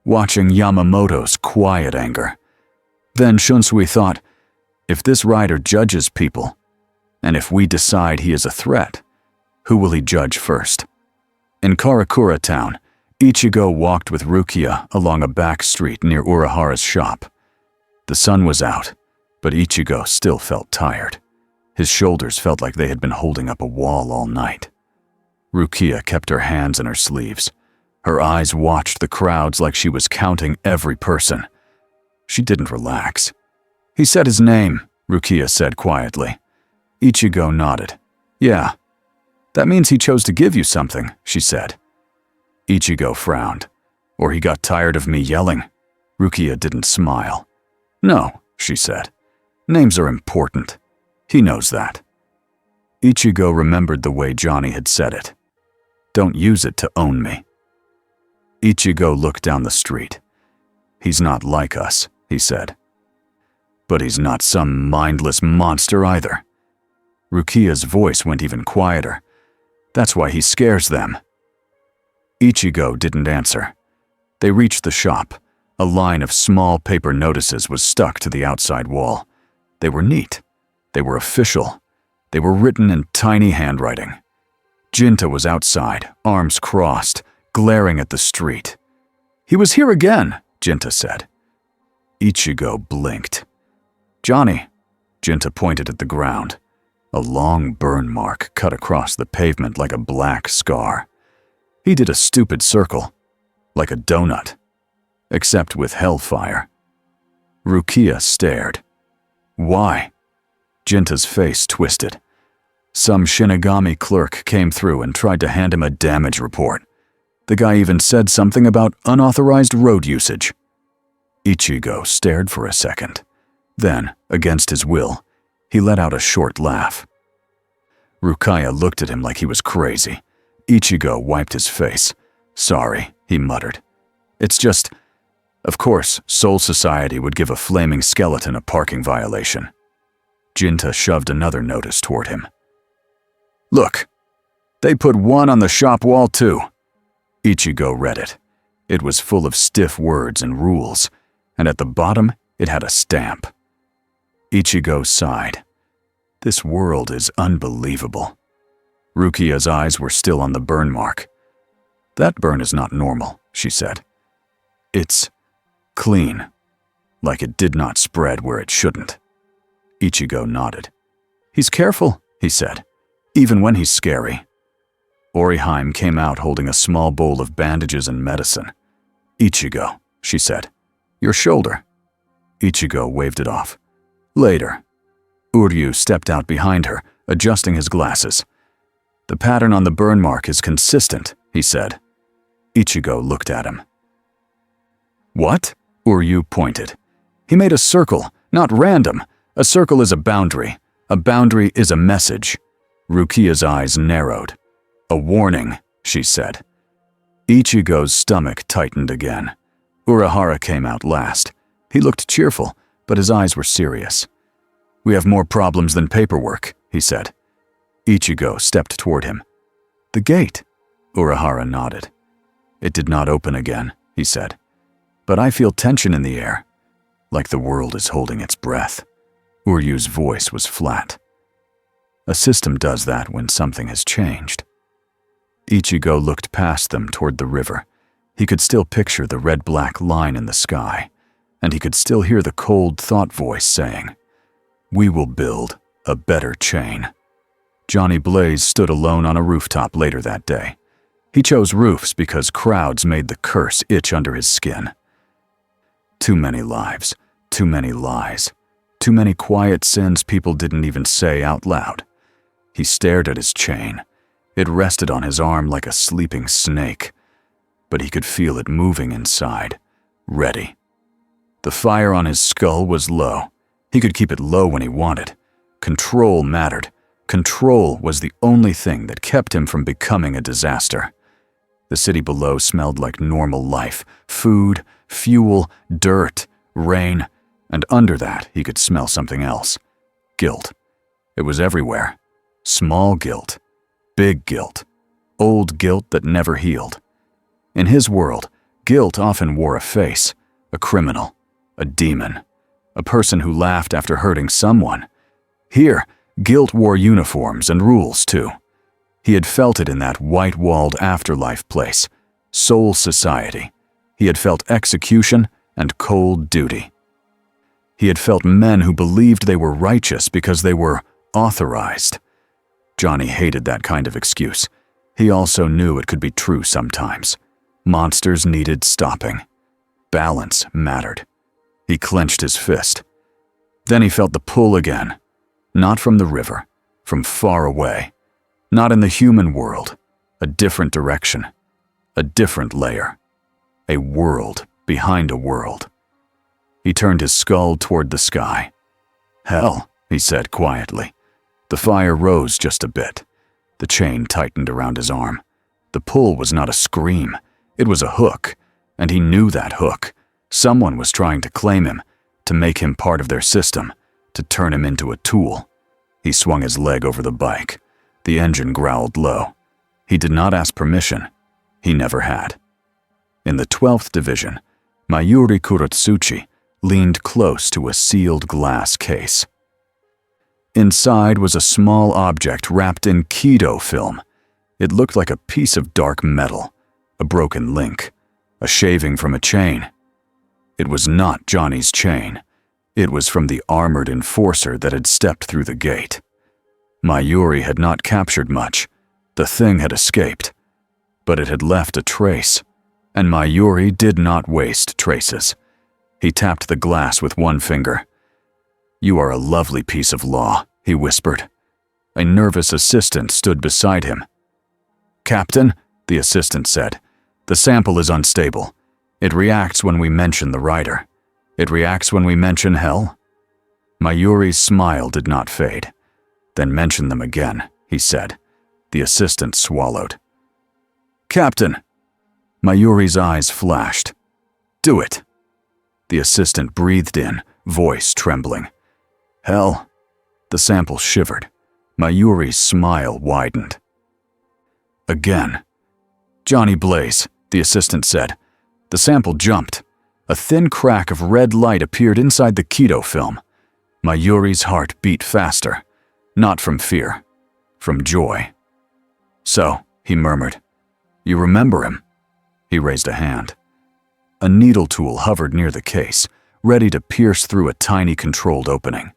watching Yamamoto's quiet anger. Then Shunsui thought, if this rider judges people, and if we decide he is a threat, who will he judge first? In Karakura Town, Ichigo walked with Rukia along a back street near Urahara's shop. The sun was out, but Ichigo still felt tired. His shoulders felt like they had been holding up a wall all night. Rukia kept her hands in her sleeves. Her eyes watched the crowds like she was counting every person. She didn't relax. He said his name, Rukia said quietly. Ichigo nodded. Yeah. That means he chose to give you something, she said. Ichigo frowned. Or he got tired of me yelling. Rukia didn't smile. No, she said. Names are important. He knows that. Ichigo remembered the way Johnny had said it. Don't use it to own me. Ichigo looked down the street. He's not like us, he said. But he's not some mindless monster either. Rukia's voice went even quieter. That's why he scares them. Ichigo didn't answer. They reached the shop. A line of small paper notices was stuck to the outside wall. They were neat. They were official. They were written in tiny handwriting. Jinta was outside, arms crossed, glaring at the street. He was here again, Jinta said. Ichigo blinked. Johnny, Jinta pointed at the ground. A long burn mark cut across the pavement like a black scar. He did a stupid circle, like a donut, except with hellfire. Rukia stared. Why? Jinta's face twisted. Some Shinigami clerk came through and tried to hand him a damage report. The guy even said something about unauthorized road usage. Ichigo stared for a second. Then, against his will, he let out a short laugh. Rukia looked at him like he was crazy. Ichigo wiped his face. Sorry, he muttered. It's just, of course, Soul Society would give a flaming skeleton a parking violation. Jinta shoved another notice toward him. Look, they put one on the shop wall too. Ichigo read it. It was full of stiff words and rules, and at the bottom it had a stamp. Ichigo sighed. This world is unbelievable. Rukia's eyes were still on the burn mark. That burn is not normal, she said. It's clean, like it did not spread where it shouldn't. Ichigo nodded. He's careful, he said, even when he's scary. Oriheim came out holding a small bowl of bandages and medicine. Ichigo, she said. Your shoulder. Ichigo waved it off. Later. Uryu stepped out behind her, adjusting his glasses. The pattern on the burn mark is consistent, he said. Ichigo looked at him. What? Uryu pointed. He made a circle, not random. A circle is a boundary. A boundary is a message. Rukia's eyes narrowed. A warning, she said. Ichigo's stomach tightened again. Urahara came out last. He looked cheerful, but his eyes were serious. We have more problems than paperwork, he said. Ichigo stepped toward him. The gate, Urahara nodded. It did not open again, he said. But I feel tension in the air, like the world is holding its breath. Uryu's voice was flat. A system does that when something has changed. Ichigo looked past them toward the river. He could still picture the red-black line in the sky, and he could still hear the cold thought voice saying, We will build a better chain. Johnny Blaze stood alone on a rooftop later that day. He chose roofs because crowds made the curse itch under his skin. Too many lives, too many lies, too many quiet sins people didn't even say out loud. He stared at his chain. It rested on his arm like a sleeping snake, but he could feel it moving inside, ready. The fire on his skull was low. He could keep it low when he wanted. Control mattered. Control was the only thing that kept him from becoming a disaster. The city below smelled like normal life, food, fuel, dirt, rain, and under that he could smell something else. Guilt. It was everywhere. Small guilt. Big guilt. Old guilt that never healed. In his world, guilt often wore a face, a criminal, a demon, a person who laughed after hurting someone. Here, guilt wore uniforms and rules too. He had felt it in that white-walled afterlife place, Soul Society. He had felt execution and cold duty. He had felt men who believed they were righteous because they were authorized. Johnny hated that kind of excuse. He also knew it could be true sometimes. Monsters needed stopping. Balance mattered. He clenched his fist. Then he felt the pull again. Not from the river, from far away. Not in the human world. A different direction. A different layer. A world behind a world. He turned his skull toward the sky. Hell, he said quietly. The fire rose just a bit. The chain tightened around his arm. The pull was not a scream. It was a hook, and he knew that hook. Someone was trying to claim him, to make him part of their system, to turn him into a tool. He swung his leg over the bike. The engine growled low. He did not ask permission. He never had. In the 12th Division, Mayuri Kurotsuchi leaned close to a sealed glass case. Inside was a small object wrapped in keto film. It looked like a piece of dark metal, a broken link, a shaving from a chain. It was not Johnny's chain. It was from the armored enforcer that had stepped through the gate. Mayuri had not captured much. The thing had escaped. But it had left a trace, and Mayuri did not waste traces. He tapped the glass with one finger. "You are a lovely piece of law," he whispered. A nervous assistant stood beside him. "Captain," the assistant said, "the sample is unstable. It reacts when we mention the rider. It reacts when we mention hell." Mayuri's smile did not fade. "Then mention them again," he said. The assistant swallowed. "Captain!" Mayuri's eyes flashed. "Do it." The assistant breathed in, voice trembling. "Hell." The sample shivered. Mayuri's smile widened. Again. "Johnny Blaze," the assistant said. The sample jumped. A thin crack of red light appeared inside the keto film. Mayuri's heart beat faster. Not from fear. From joy. "So," he murmured. "You remember him?" He raised a hand. A needle tool hovered near the case, ready to pierce through a tiny controlled opening.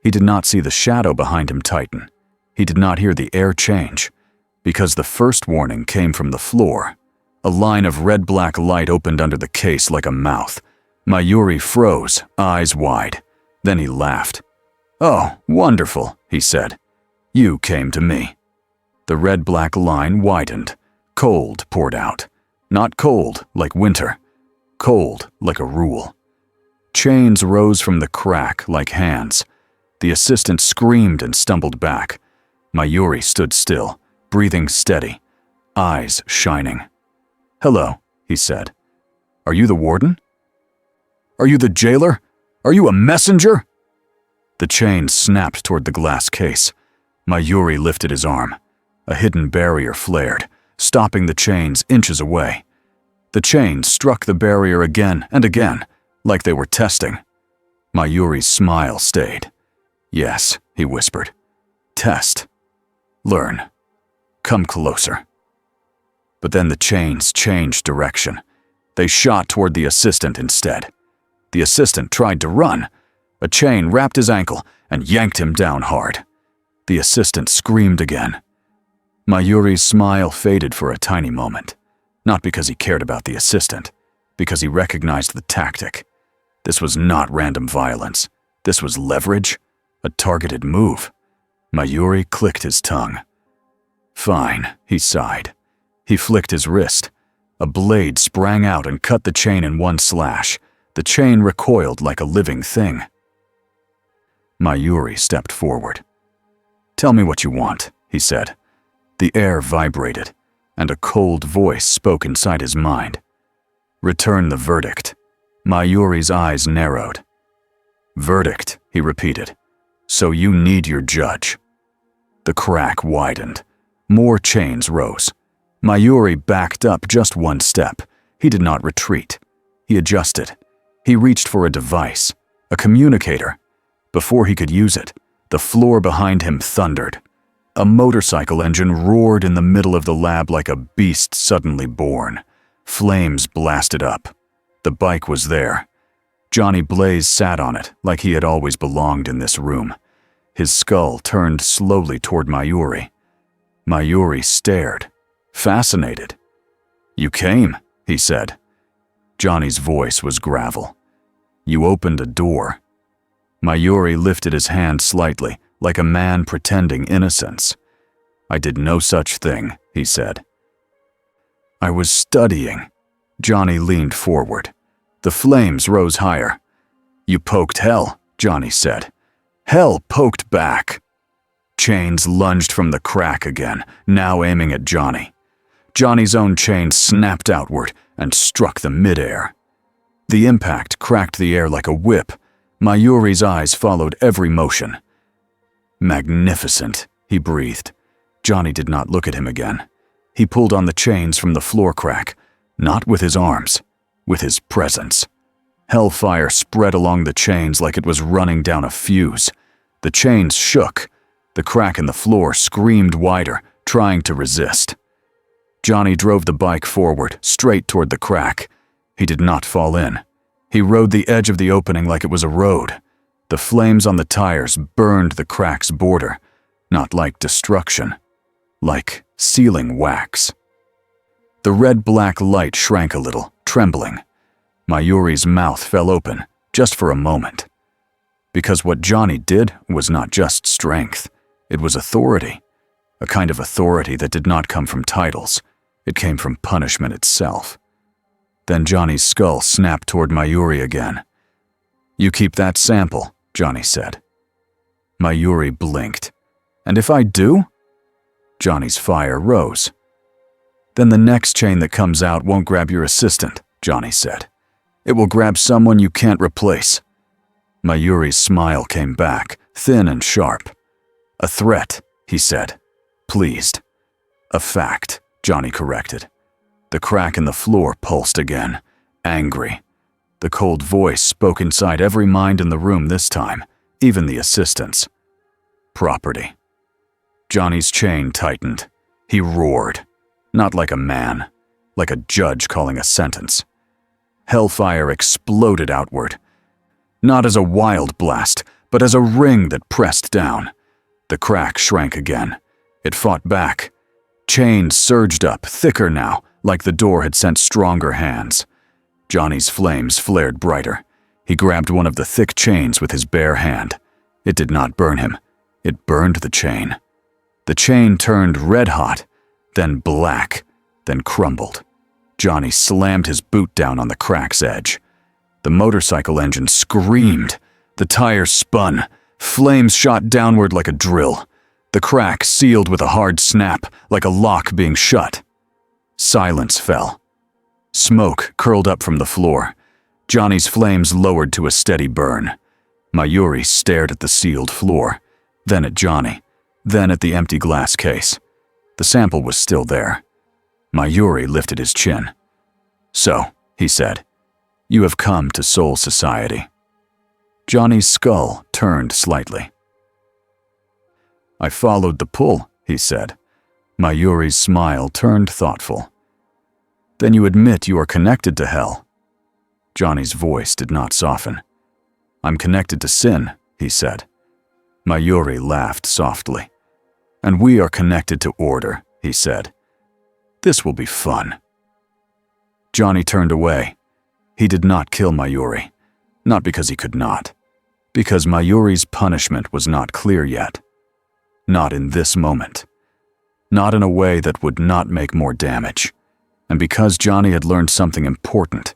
He did not see the shadow behind him tighten. He did not hear the air change, because the first warning came from the floor. A line of red-black light opened under the case like a mouth. Mayuri froze, eyes wide. Then he laughed. "Oh, wonderful," he said. "You came to me." The red-black line widened. Cold poured out. Not cold like winter. Cold like a rule. Chains rose from the crack like hands. The assistant screamed and stumbled back. Mayuri stood still, breathing steady, eyes shining. "Hello," he said. "Are you the warden? Are you the jailer? Are you a messenger?" The chain snapped toward the glass case. Mayuri lifted his arm. A hidden barrier flared, stopping the chains inches away. The chains struck the barrier again and again, like they were testing. Mayuri's smile stayed. "Yes," he whispered. "Test. Learn. Come closer." But then the chains changed direction. They shot toward the assistant instead. The assistant tried to run. A chain wrapped his ankle and yanked him down hard. The assistant screamed again. Mayuri's smile faded for a tiny moment, not because he cared about the assistant, because he recognized the tactic. This was not random violence. This was leverage, a targeted move. Mayuri clicked his tongue. "Fine," he sighed. He flicked his wrist. A blade sprang out and cut the chain in one slash. The chain recoiled like a living thing. Mayuri stepped forward. "Tell me what you want," he said. The air vibrated, and a cold voice spoke inside his mind. "Return the verdict." Mayuri's eyes narrowed. "Verdict," he repeated. "So you need your judge." The crack widened. More chains rose. Mayuri backed up just one step. He did not retreat. He adjusted. He reached for a device, a communicator. Before he could use it, the floor behind him thundered. A motorcycle engine roared in the middle of the lab like a beast suddenly born. Flames blasted up. The bike was there. Johnny Blaze sat on it like he had always belonged in this room. His skull turned slowly toward Mayuri. Mayuri stared, fascinated. "You came," he said. Johnny's voice was gravel. "You opened a door." Mayuri lifted his hand slightly, like a man pretending innocence. "I did no such thing," he said. "I was studying." Johnny leaned forward. The flames rose higher. "You poked hell," Johnny said. Hell poked back. Chains lunged from the crack again, now aiming at Johnny. Johnny's own chain snapped outward and struck the midair. The impact cracked the air like a whip. Mayuri's eyes followed every motion. Magnificent, he breathed. Johnny did not look at him again. He pulled on the chains from the floor crack, not with his arms, with his presence. Hellfire spread along the chains like it was running down a fuse. The chains shook. The crack in the floor screamed wider, trying to resist. Johnny drove the bike forward, straight toward the crack. He did not fall in. He rode the edge of the opening like it was a road. The flames on the tires burned the crack's border, not like destruction, like sealing wax. The red-black light shrank a little, trembling. Mayuri's mouth fell open, just for a moment. Because what Johnny did was not just strength. It was authority, a kind of authority that did not come from titles. It came from punishment itself. Then Johnny's skull snapped toward Mayuri again. "You keep that sample," Johnny said. Mayuri blinked. "And if I do?" Johnny's fire rose. "Then the next chain that comes out won't grab your assistant," Johnny said. "It will grab someone you can't replace." Mayuri's smile came back, thin and sharp. "A threat," he said, pleased. "A fact," Johnny corrected. The crack in the floor pulsed again, angry. The cold voice spoke inside every mind in the room this time, even the assistant's. Property. Johnny's chain tightened. He roared, not like a man, like a judge calling a sentence. Hellfire exploded outward, not as a wild blast, but as a ring that pressed down. The crack shrank again. It fought back. Chains surged up, thicker now, like the door had sent stronger hands. Johnny's flames flared brighter. He grabbed one of the thick chains with his bare hand. It did not burn him. It burned the chain. The chain turned red-hot, then black, then crumbled. Johnny slammed his boot down on the crack's edge. The motorcycle engine screamed. The tires spun. Flames shot downward like a drill. The crack sealed with a hard snap, like a lock being shut. Silence fell. Smoke curled up from the floor. Johnny's flames lowered to a steady burn. Mayuri stared at the sealed floor, then at Johnny, then at the empty glass case. The sample was still there. Mayuri lifted his chin. "So," he said, "you have come to Soul Society." Johnny's skull turned slightly. "I followed the pull," he said. Mayuri's smile turned thoughtful. "Then you admit you are connected to hell." Johnny's voice did not soften. "I'm connected to sin," he said. Mayuri laughed softly. "And we are connected to order," he said. "This will be fun." Johnny turned away. He did not kill Mayuri, not because he could not, because Mayuri's punishment was not clear yet. Not in this moment. Not in a way that would not make more damage. And because Johnny had learned something important,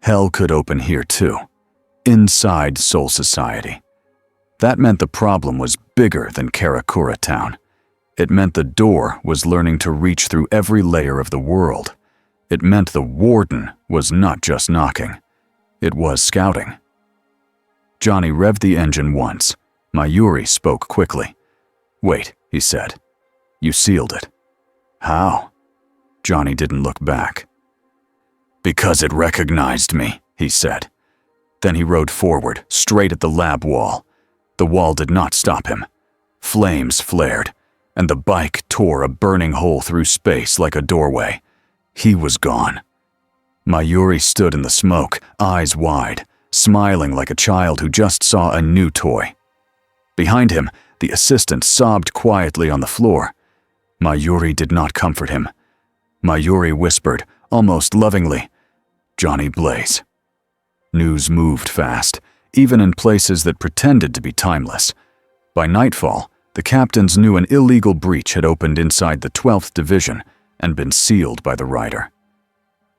hell could open here too, inside Soul Society. That meant the problem was bigger than Karakura Town. It meant the door was learning to reach through every layer of the world. It meant the warden was not just knocking. It was scouting. Johnny revved the engine once. Mayuri spoke quickly. "Wait," he said. "You sealed it." "How?" Johnny didn't look back. "Because it recognized me," he said. Then he rode forward, straight at the lab wall. The wall did not stop him. Flames flared, and the bike tore a burning hole through space like a doorway. He was gone. Mayuri stood in the smoke, eyes wide, smiling like a child who just saw a new toy. Behind him, the assistant sobbed quietly on the floor. Mayuri did not comfort him. Mayuri whispered, almost lovingly, "Johnny Blaze." News moved fast, even in places that pretended to be timeless. By nightfall, the captains knew an illegal breach had opened inside the 12th Division and been sealed by the rider.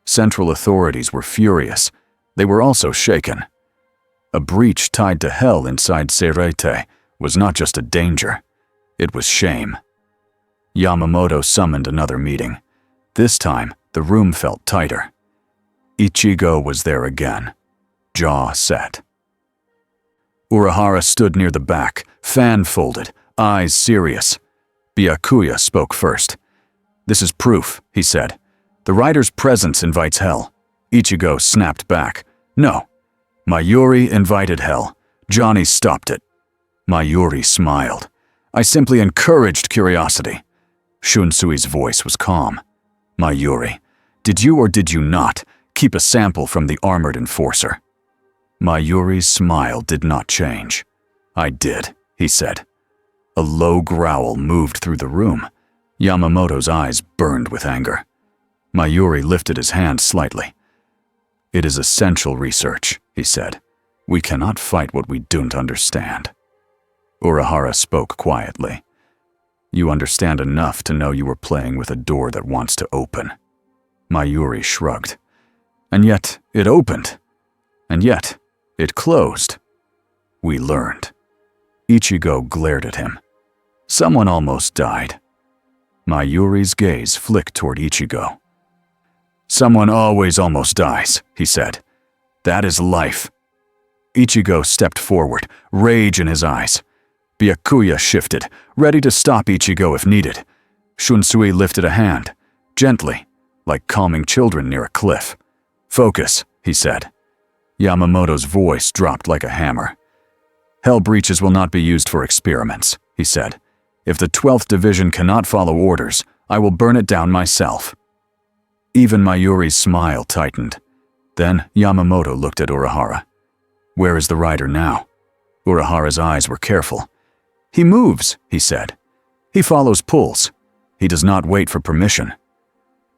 Central authorities were furious. They were also shaken. A breach tied to hell inside Serete was not just a danger, it was shame. Yamamoto summoned another meeting. This time, the room felt tighter. Ichigo was there again, jaw set. Urahara stood near the back, fan folded, eyes serious. Byakuya spoke first. "This is proof," he said. "The rider's presence invites hell." Ichigo snapped back. "No. Mayuri invited hell. Johnny stopped it." Mayuri smiled. "I simply encouraged curiosity." Shunsui's voice was calm. "Mayuri, did you or did you not keep a sample from the armored enforcer?" Mayuri's smile did not change. "I did," he said. A low growl moved through the room. Yamamoto's eyes burned with anger. Mayuri lifted his hand slightly. "It is essential research," he said. "We cannot fight what we don't understand." Urahara spoke quietly. "You understand enough to know you were playing with a door that wants to open." Mayuri shrugged. "And yet it opened. And yet it closed." "We learned." Ichigo glared at him. "Someone almost died." Mayuri's gaze flicked toward Ichigo. "Someone always almost dies," he said. "That is life." Ichigo stepped forward, rage in his eyes. Byakuya shifted, ready to stop Ichigo if needed. Shunsui lifted a hand, gently, like calming children near a cliff. "Focus," he said. Yamamoto's voice dropped like a hammer. "Hell breaches will not be used for experiments," he said. "If the 12th Division cannot follow orders, I will burn it down myself." Even Mayuri's smile tightened. Then Yamamoto looked at Urahara. "Where is the rider now?" Urahara's eyes were careful. "He moves," he said. "He follows pulls. He does not wait for permission."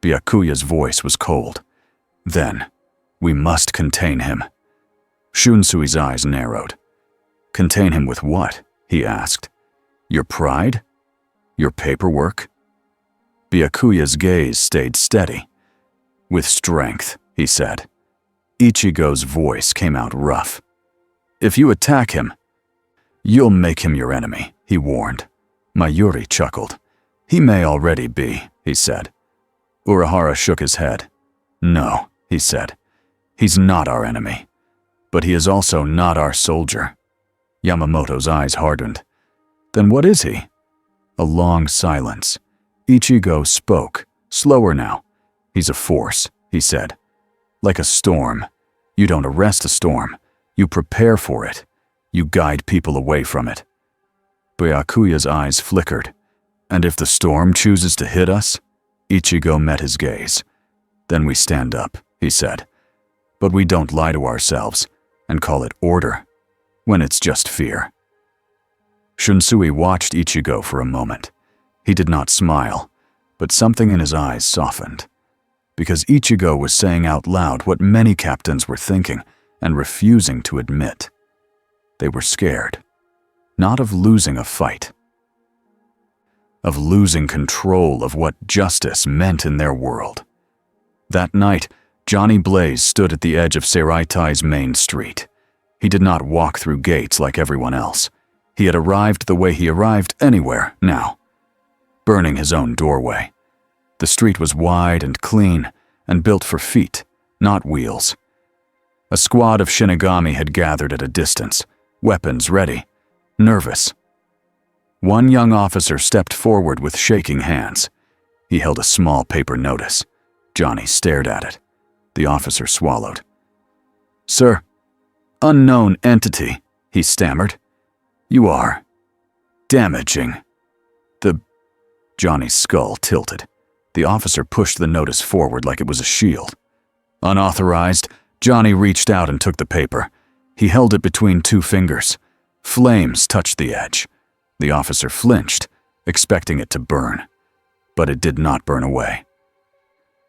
Byakuya's voice was cold. "Then, we must contain him." Shunsui's eyes narrowed. "Contain him with what?" he asked. "Your pride? Your paperwork?" Byakuya's gaze stayed steady. "With strength," he said. Ichigo's voice came out rough. "If you attack him, you'll make him your enemy," he warned. Mayuri chuckled. "He may already be," he said. Urahara shook his head. "No," he said. "He's not our enemy. But he is also not our soldier." Yamamoto's eyes hardened. "Then what is he?" A long silence. Ichigo spoke, slower now. "He's a force," he said. "Like a storm. You don't arrest a storm. You prepare for it. You guide people away from it." Byakuya's eyes flickered. "And if the storm chooses to hit us?" Ichigo met his gaze. "Then we stand up," he said. "But we don't lie to ourselves and call it order when it's just fear." Shunsui watched Ichigo for a moment. He did not smile, but something in his eyes softened. Because Ichigo was saying out loud what many captains were thinking and refusing to admit. They were scared, not of losing a fight, of losing control of what justice meant in their world. That night, Johnny Blaze stood at the edge of Seraitai's main street. He did not walk through gates like everyone else. He had arrived the way he arrived anywhere now, burning his own doorway. The street was wide and clean and built for feet, not wheels. A squad of Shinigami had gathered at a distance, weapons ready, nervous. One young officer stepped forward with shaking hands. He held a small paper notice. Johnny stared at it. The officer swallowed. "Sir, unknown entity," he stammered. "You are damaging the—" Johnny's skull tilted. The officer pushed the notice forward like it was a shield. Unauthorized, Johnny reached out and took the paper. He held it between two fingers. Flames touched the edge. The officer flinched, expecting it to burn. But it did not burn away.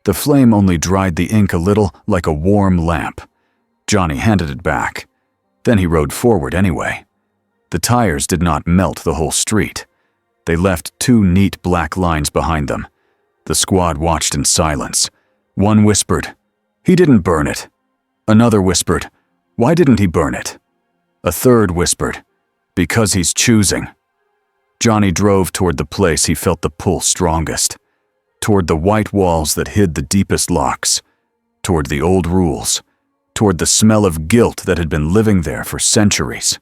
The flame only dried the ink a little, like a warm lamp. Johnny handed it back. Then he rode forward anyway. The tires did not melt the whole street. They left two neat black lines behind them. The squad watched in silence. One whispered, "He didn't burn it." Another whispered, "Why didn't he burn it?" A third whispered, Because he's choosing. Johnny drove toward the place he felt the pull strongest, toward the white walls that hid the deepest locks, toward the old rules, toward the smell of guilt that had been living there for centuries.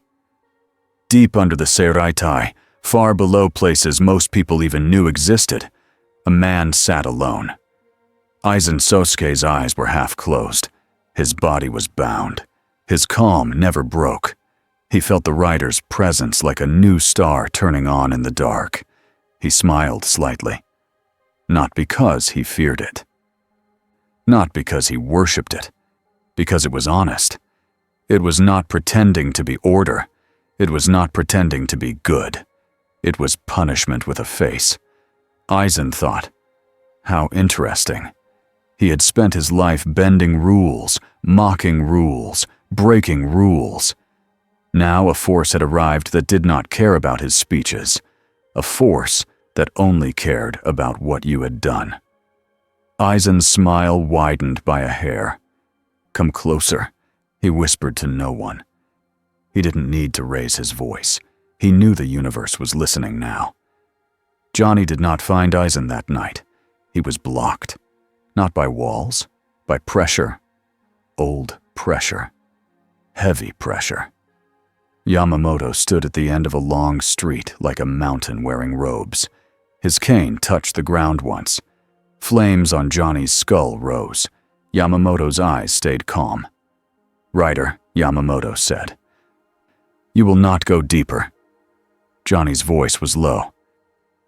Deep under the Seraitai, far below places most people even knew existed, a man sat alone. Aizen Sosuke's eyes were half closed. His body was bound. His calm never broke. He felt the rider's presence like a new star turning on in the dark. He smiled slightly. Not because he feared it. Not because he worshipped it. Because it was honest. It was not pretending to be order. It was not pretending to be good. It was punishment with a face. Aizen thought, how interesting. He had spent his life bending rules, mocking rules, breaking rules. Now a force had arrived that did not care about his speeches, a force that only cared about what you had done. Aizen's smile widened by a hair. Come closer, he whispered to no one. He didn't need to raise his voice. He knew the universe was listening now. Johnny did not find Aizen that night. He was blocked. Not by walls, by pressure. Old pressure. Heavy pressure. Yamamoto stood at the end of a long street like a mountain wearing robes. His cane touched the ground once. Flames on Johnny's skull rose. Yamamoto's eyes stayed calm. Rider, Yamamoto said. You will not go deeper. Johnny's voice was low.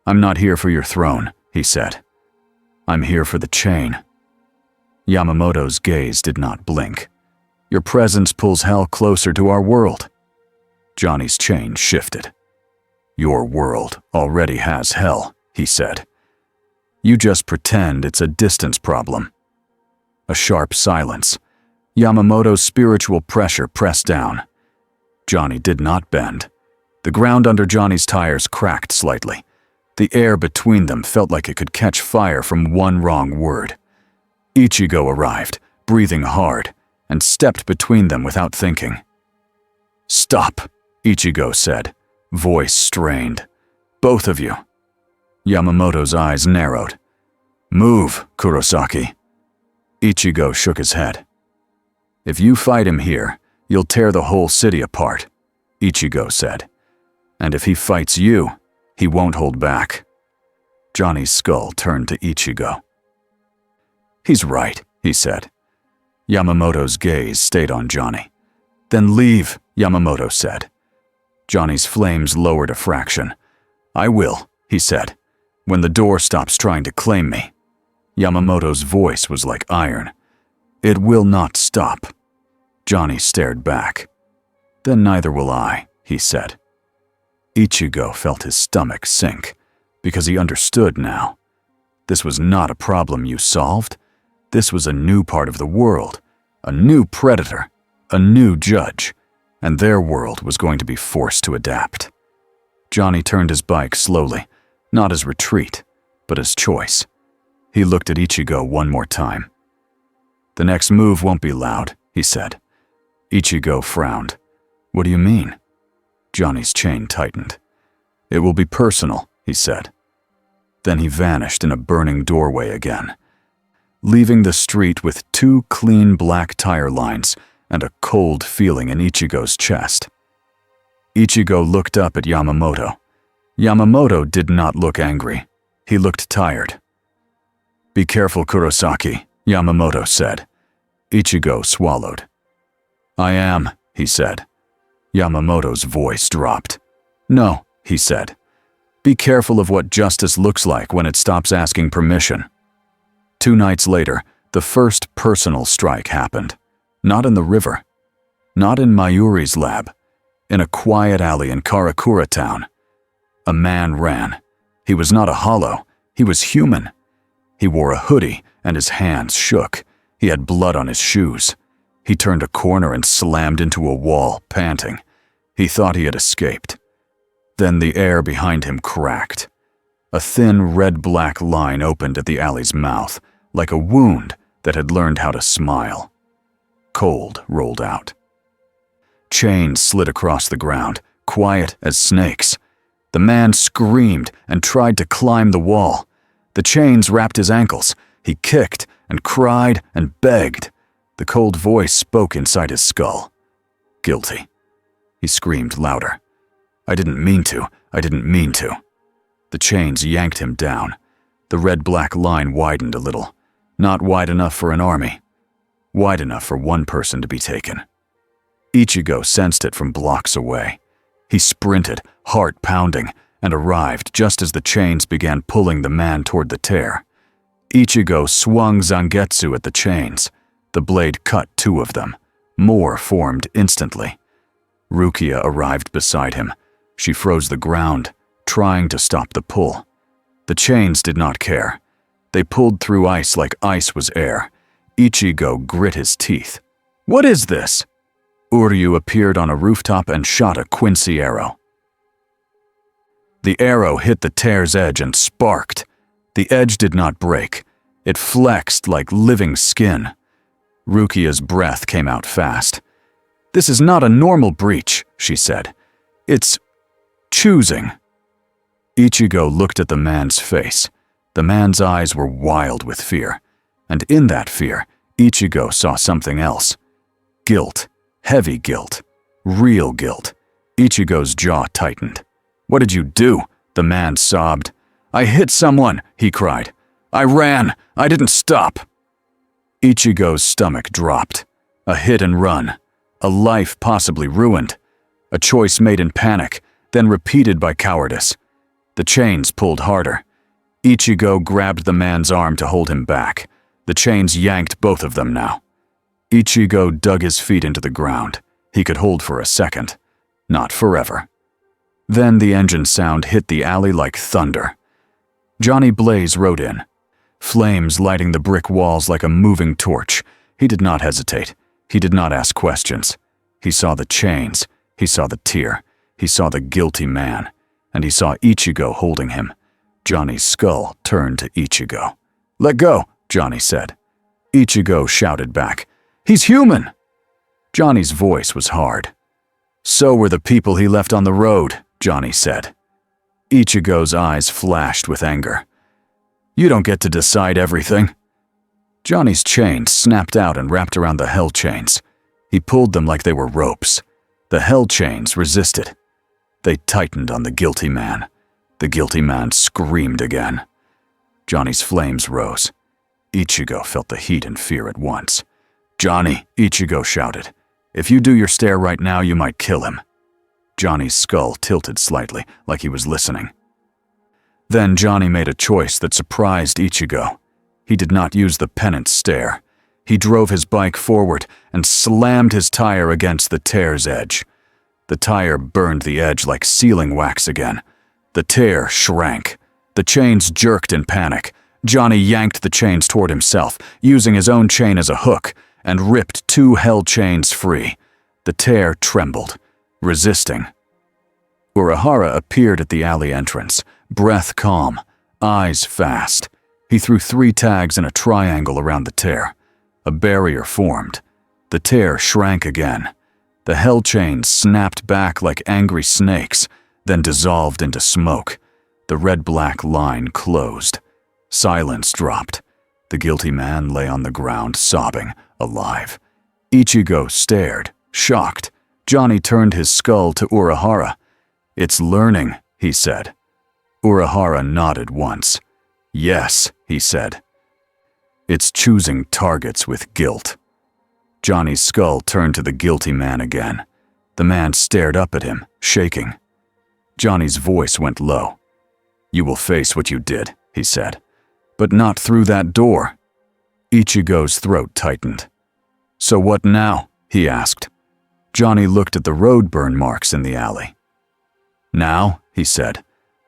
I'm not here for your throne, he said. I'm here for the chain. Yamamoto's gaze did not blink. Your presence pulls hell closer to our world. Johnny's chain shifted. Your world already has hell, he said. You just pretend it's a distance problem. A sharp silence. Yamamoto's spiritual pressure pressed down. Johnny did not bend. The ground under Johnny's tires cracked slightly. The air between them felt like it could catch fire from one wrong word. Ichigo arrived, breathing hard, and stepped between them without thinking. Stop, Ichigo said, voice strained. Both of you. Yamamoto's eyes narrowed. Move, Kurosaki. Ichigo shook his head. If you fight him here, you'll tear the whole city apart, Ichigo said. And if he fights you, he won't hold back. Johnny's skull turned to Ichigo. He's right, he said. Yamamoto's gaze stayed on Johnny. Then leave, Yamamoto said. Johnny's flames lowered a fraction. I will, he said, when the door stops trying to claim me. Yamamoto's voice was like iron. It will not stop. Johnny stared back. Then neither will I, he said. Ichigo felt his stomach sink, because he understood now. This was not a problem you solved. This was a new part of the world, a new predator, a new judge, and their world was going to be forced to adapt. Johnny turned his bike slowly, not as retreat, but as choice. He looked at Ichigo one more time. The next move won't be loud, he said. Ichigo frowned. What do you mean? Johnny's chain tightened. It will be personal, he said. Then he vanished in a burning doorway again, leaving the street with 2 clean black tire lines and a cold feeling in Ichigo's chest. Ichigo looked up at Yamamoto. Yamamoto did not look angry. He looked tired. Be careful, Kurosaki, Yamamoto said. Ichigo swallowed. I am, he said. Yamamoto's voice dropped. No, he said. Be careful of what justice looks like when it stops asking permission. 2 nights later, the first personal strike happened. Not in the river. Not in Mayuri's lab. In a quiet alley in Karakura town. A man ran. He was not a hollow. He was human. He wore a hoodie and his hands shook. He had blood on his shoes. He turned a corner and slammed into a wall, panting. He thought he had escaped. Then the air behind him cracked. A thin red-black line opened at the alley's mouth, like a wound that had learned how to smile. Cold rolled out. Chains slid across the ground, quiet as snakes. The man screamed and tried to climb the wall. The chains wrapped his ankles. He kicked and cried and begged. The cold voice spoke inside his skull. Guilty. He screamed louder. I didn't mean to. I didn't mean to. The chains yanked him down. The red-black line widened a little. Not wide enough for an army. Wide enough for one person to be taken. Ichigo sensed it from blocks away. He sprinted, heart pounding, and arrived just as the chains began pulling the man toward the tear. Ichigo swung Zangetsu at the chains. The blade cut 2 of them. More formed instantly. Rukia arrived beside him. She froze the ground, trying to stop the pull. The chains did not care. They pulled through ice like ice was air. Ichigo grit his teeth. What is this? Uryu appeared on a rooftop and shot a Quincy arrow. The arrow hit the tear's edge and sparked. The edge did not break. It flexed like living skin. Rukia's breath came out fast. This is not a normal breach, she said. It's choosing. Ichigo looked at the man's face. The man's eyes were wild with fear. And in that fear, Ichigo saw something else. Guilt. Heavy guilt. Real guilt. Ichigo's jaw tightened. What did you do? The man sobbed. I hit someone, he cried. I ran. I didn't stop. Ichigo's stomach dropped. A hit and run. A life possibly ruined. A choice made in panic, then repeated by cowardice. The chains pulled harder. Ichigo grabbed the man's arm to hold him back. The chains yanked both of them now. Ichigo dug his feet into the ground. He could hold for a second. Not forever. Then the engine sound hit the alley like thunder. Johnny Blaze rode in. Flames lighting the brick walls like a moving torch. He did not hesitate. He did not ask questions. He saw the chains. He saw the tear. He saw the guilty man. And he saw Ichigo holding him. Johnny's skull turned to Ichigo. Let go, Johnny said. Ichigo shouted back. He's human! Johnny's voice was hard. So were the people he left on the road, Johnny said. Ichigo's eyes flashed with anger. You don't get to decide everything. Johnny's chains snapped out and wrapped around the hell chains. He pulled them like they were ropes. The hell chains resisted. They tightened on the guilty man. The guilty man screamed again. Johnny's flames rose. Ichigo felt the heat and fear at once. Johnny, Ichigo shouted. If you do your stare right now, you might kill him. Johnny's skull tilted slightly, like he was listening. Then Johnny made a choice that surprised Ichigo. He did not use the penance stare. He drove his bike forward and slammed his tire against the tear's edge. The tire burned the edge like sealing wax again. The tear shrank. The chains jerked in panic. Johnny yanked the chains toward himself, using his own chain as a hook, and ripped 2 hell chains free. The tear trembled, resisting. Urahara appeared at the alley entrance, breath calm, eyes fast. He threw 3 tags in a triangle around the tear. A barrier formed. The tear shrank again. The hell chains snapped back like angry snakes, then dissolved into smoke. The red-black line closed. Silence dropped. The guilty man lay on the ground, sobbing, alive. Ichigo stared, shocked. Johnny turned his skull to Urahara. It's learning, he said. Urahara nodded once. Yes, he said. It's choosing targets with guilt. Johnny's skull turned to the guilty man again. The man stared up at him, shaking. Johnny's voice went low. You will face what you did, he said. But not through that door. Ichigo's throat tightened. So what now? He asked. Johnny looked at the road burn marks in the alley. Now, he said,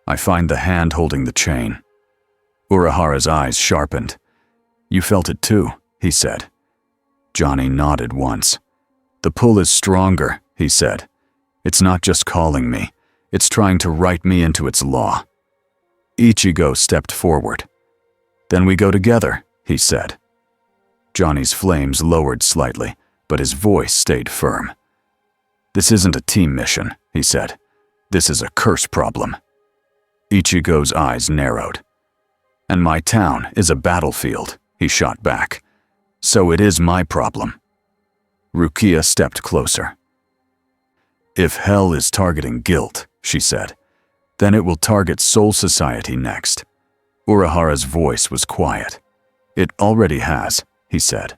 I find the hand holding the chain. Urahara's eyes sharpened. You felt it too, he said. Johnny nodded once. The pull is stronger, he said. It's not just calling me. It's trying to write me into its law. Ichigo stepped forward. Then we go together, he said. Johnny's flames lowered slightly, but his voice stayed firm. This isn't a team mission, he said. This is a curse problem. Ichigo's eyes narrowed. And my town is a battlefield, he shot back. So it is my problem. Rukia stepped closer. If hell is targeting guilt, she said, then it will target Soul Society next. Urahara's voice was quiet. It already has, he said.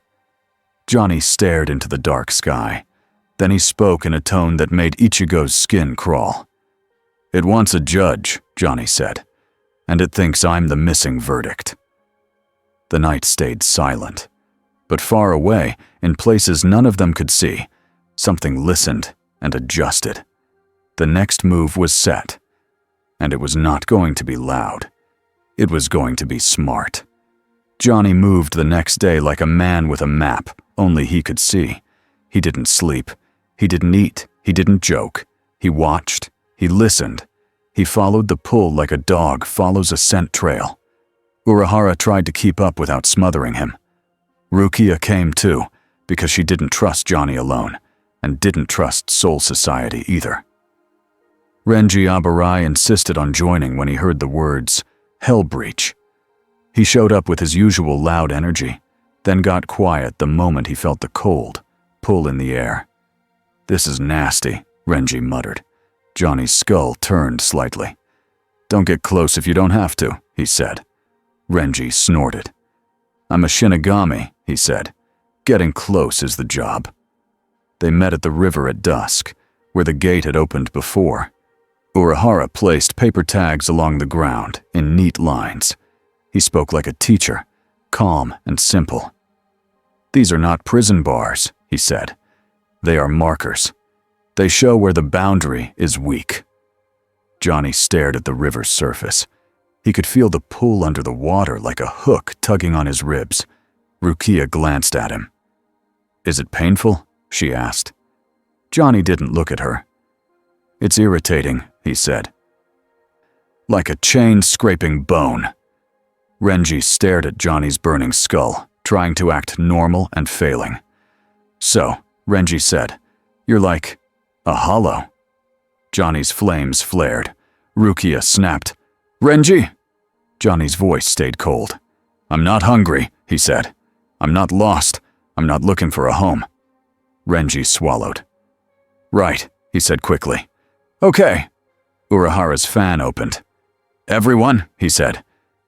Johnny stared into the dark sky. Then he spoke in a tone that made Ichigo's skin crawl. It wants a judge, Johnny said, and it thinks I'm the missing verdict. The night stayed silent. But far away, in places none of them could see, something listened and adjusted. The next move was set. And it was not going to be loud. It was going to be smart. Johnny moved the next day like a man with a map only he could see. He didn't sleep. He didn't eat. He didn't joke. He watched. He listened. He followed the pull like a dog follows a scent trail. Urahara tried to keep up without smothering him. Rukia came too, because she didn't trust Johnny alone, and didn't trust Soul Society either. Renji Abarai insisted on joining when he heard the words, Hell Breach. He showed up with his usual loud energy, then got quiet the moment he felt the cold pull in the air. This is nasty, Renji muttered. Johnny's skull turned slightly. Don't get close if you don't have to, he said. Renji snorted. I'm a Shinigami, he said. Getting close is the job. They met at the river at dusk, where the gate had opened before. Urahara placed paper tags along the ground in neat lines. He spoke like a teacher, calm and simple. These are not prison bars, he said. They are markers. They show where the boundary is weak. Johnny stared at the river's surface. He could feel the pull under the water like a hook tugging on his ribs. Rukia glanced at him. Is it painful? She asked. Johnny didn't look at her. It's irritating, he said. Like a chain scraping bone. Renji stared at Johnny's burning skull, trying to act normal and failing. So, Renji said, you're like a hollow. Johnny's flames flared. Rukia snapped. Renji! Johnny's voice stayed cold. I'm not hungry, he said. I'm not lost. I'm not looking for a home. Renji swallowed. Right, he said quickly. Okay. Urahara's fan opened. Everyone, he said.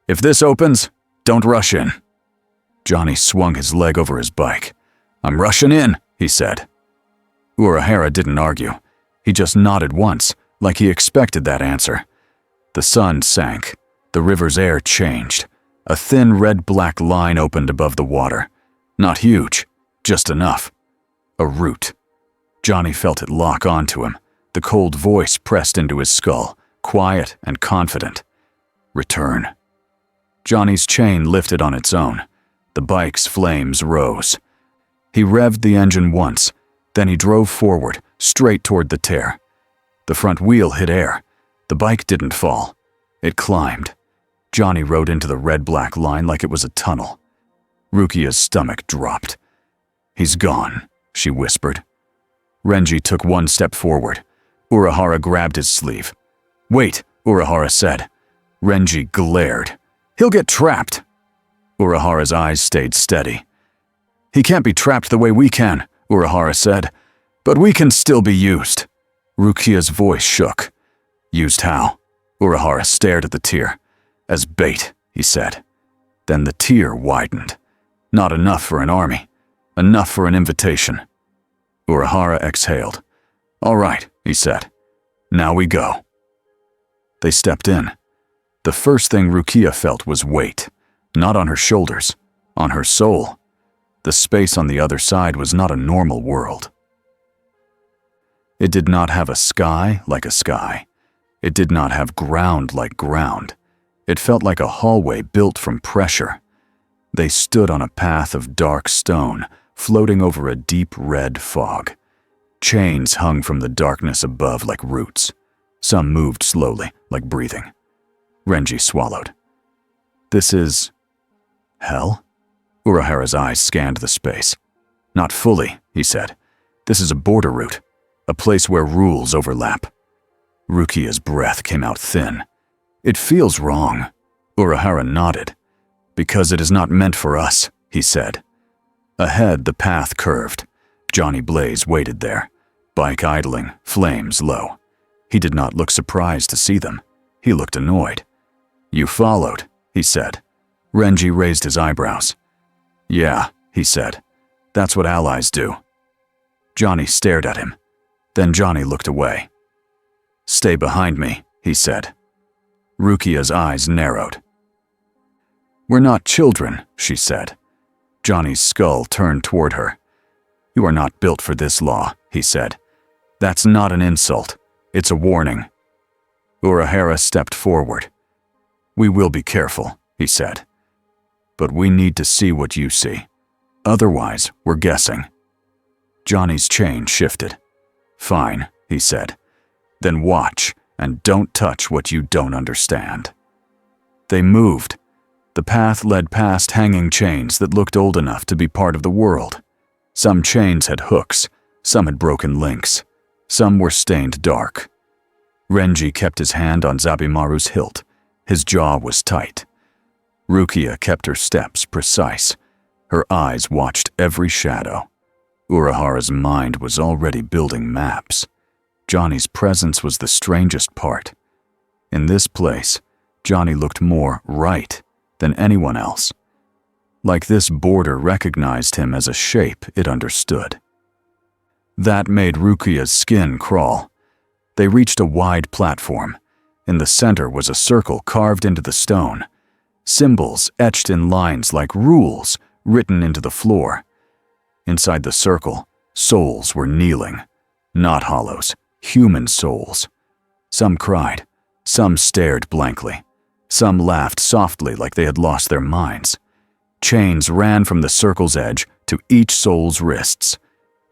If this opens, don't rush in. Johnny swung his leg over his bike. I'm rushing in, he said. Urahara didn't argue. He just nodded once, like he expected that answer. The sun sank. The river's air changed. A thin red-black line opened above the water. Not huge, just enough. A root. Johnny felt it lock onto him. The cold voice pressed into his skull, quiet and confident. Return. Johnny's chain lifted on its own. The bike's flames rose. He revved the engine once, then he drove forward, straight toward the tear. The front wheel hit air. The bike didn't fall. It climbed. Johnny rode into the red-black line like it was a tunnel. Rukia's stomach dropped. He's gone, she whispered. Renji took one step forward. Urahara grabbed his sleeve. Wait, Urahara said. Renji glared. He'll get trapped. Urahara's eyes stayed steady. He can't be trapped the way we can, Urahara said. But we can still be used. Rukia's voice shook. Used how? Urahara stared at the tear. As bait, he said. Then the tear widened. Not enough for an army. Enough for an invitation. Urahara exhaled. All right, he said. Now we go. They stepped in. The first thing Rukia felt was weight. Not on her shoulders, on her soul. The space on the other side was not a normal world. It did not have a sky like a sky. It did not have ground like ground. It felt like a hallway built from pressure. They stood on a path of dark stone, floating over a deep red fog. Chains hung from the darkness above like roots. Some moved slowly, like breathing. Renji swallowed. This is hell? Urahara's eyes scanned the space. Not fully, he said. This is a border route, a place where rules overlap. Rukia's breath came out thin. It feels wrong. Urahara nodded. Because it is not meant for us, he said. Ahead, the path curved. Johnny Blaze waited there, bike idling, flames low. He did not look surprised to see them. He looked annoyed. You followed, he said. Renji raised his eyebrows. Yeah, he said. That's what allies do. Johnny stared at him. Then Johnny looked away. Stay behind me, he said. Rukia's eyes narrowed. We're not children, she said. Johnny's skull turned toward her. You are not built for this law, he said. That's not an insult. It's a warning. Urahara stepped forward. We will be careful, he said. But we need to see what you see. Otherwise, we're guessing. Johnny's chain shifted. Fine, he said. Then watch, and don't touch what you don't understand. They moved. The path led past hanging chains that looked old enough to be part of the world. Some chains had hooks, some had broken links, some were stained dark. Renji kept his hand on Zabimaru's hilt. His jaw was tight. Rukia kept her steps precise. Her eyes watched every shadow. Urahara's mind was already building maps. Johnny's presence was the strangest part. In this place, Johnny looked more right than anyone else. Like this border recognized him as a shape it understood. That made Rukia's skin crawl. They reached a wide platform. In the center was a circle carved into the stone. Symbols etched in lines like rules written into the floor. Inside the circle, souls were kneeling. Not hollows, human souls. Some cried, some stared blankly. Some laughed softly like they had lost their minds. Chains ran from the circle's edge to each soul's wrists.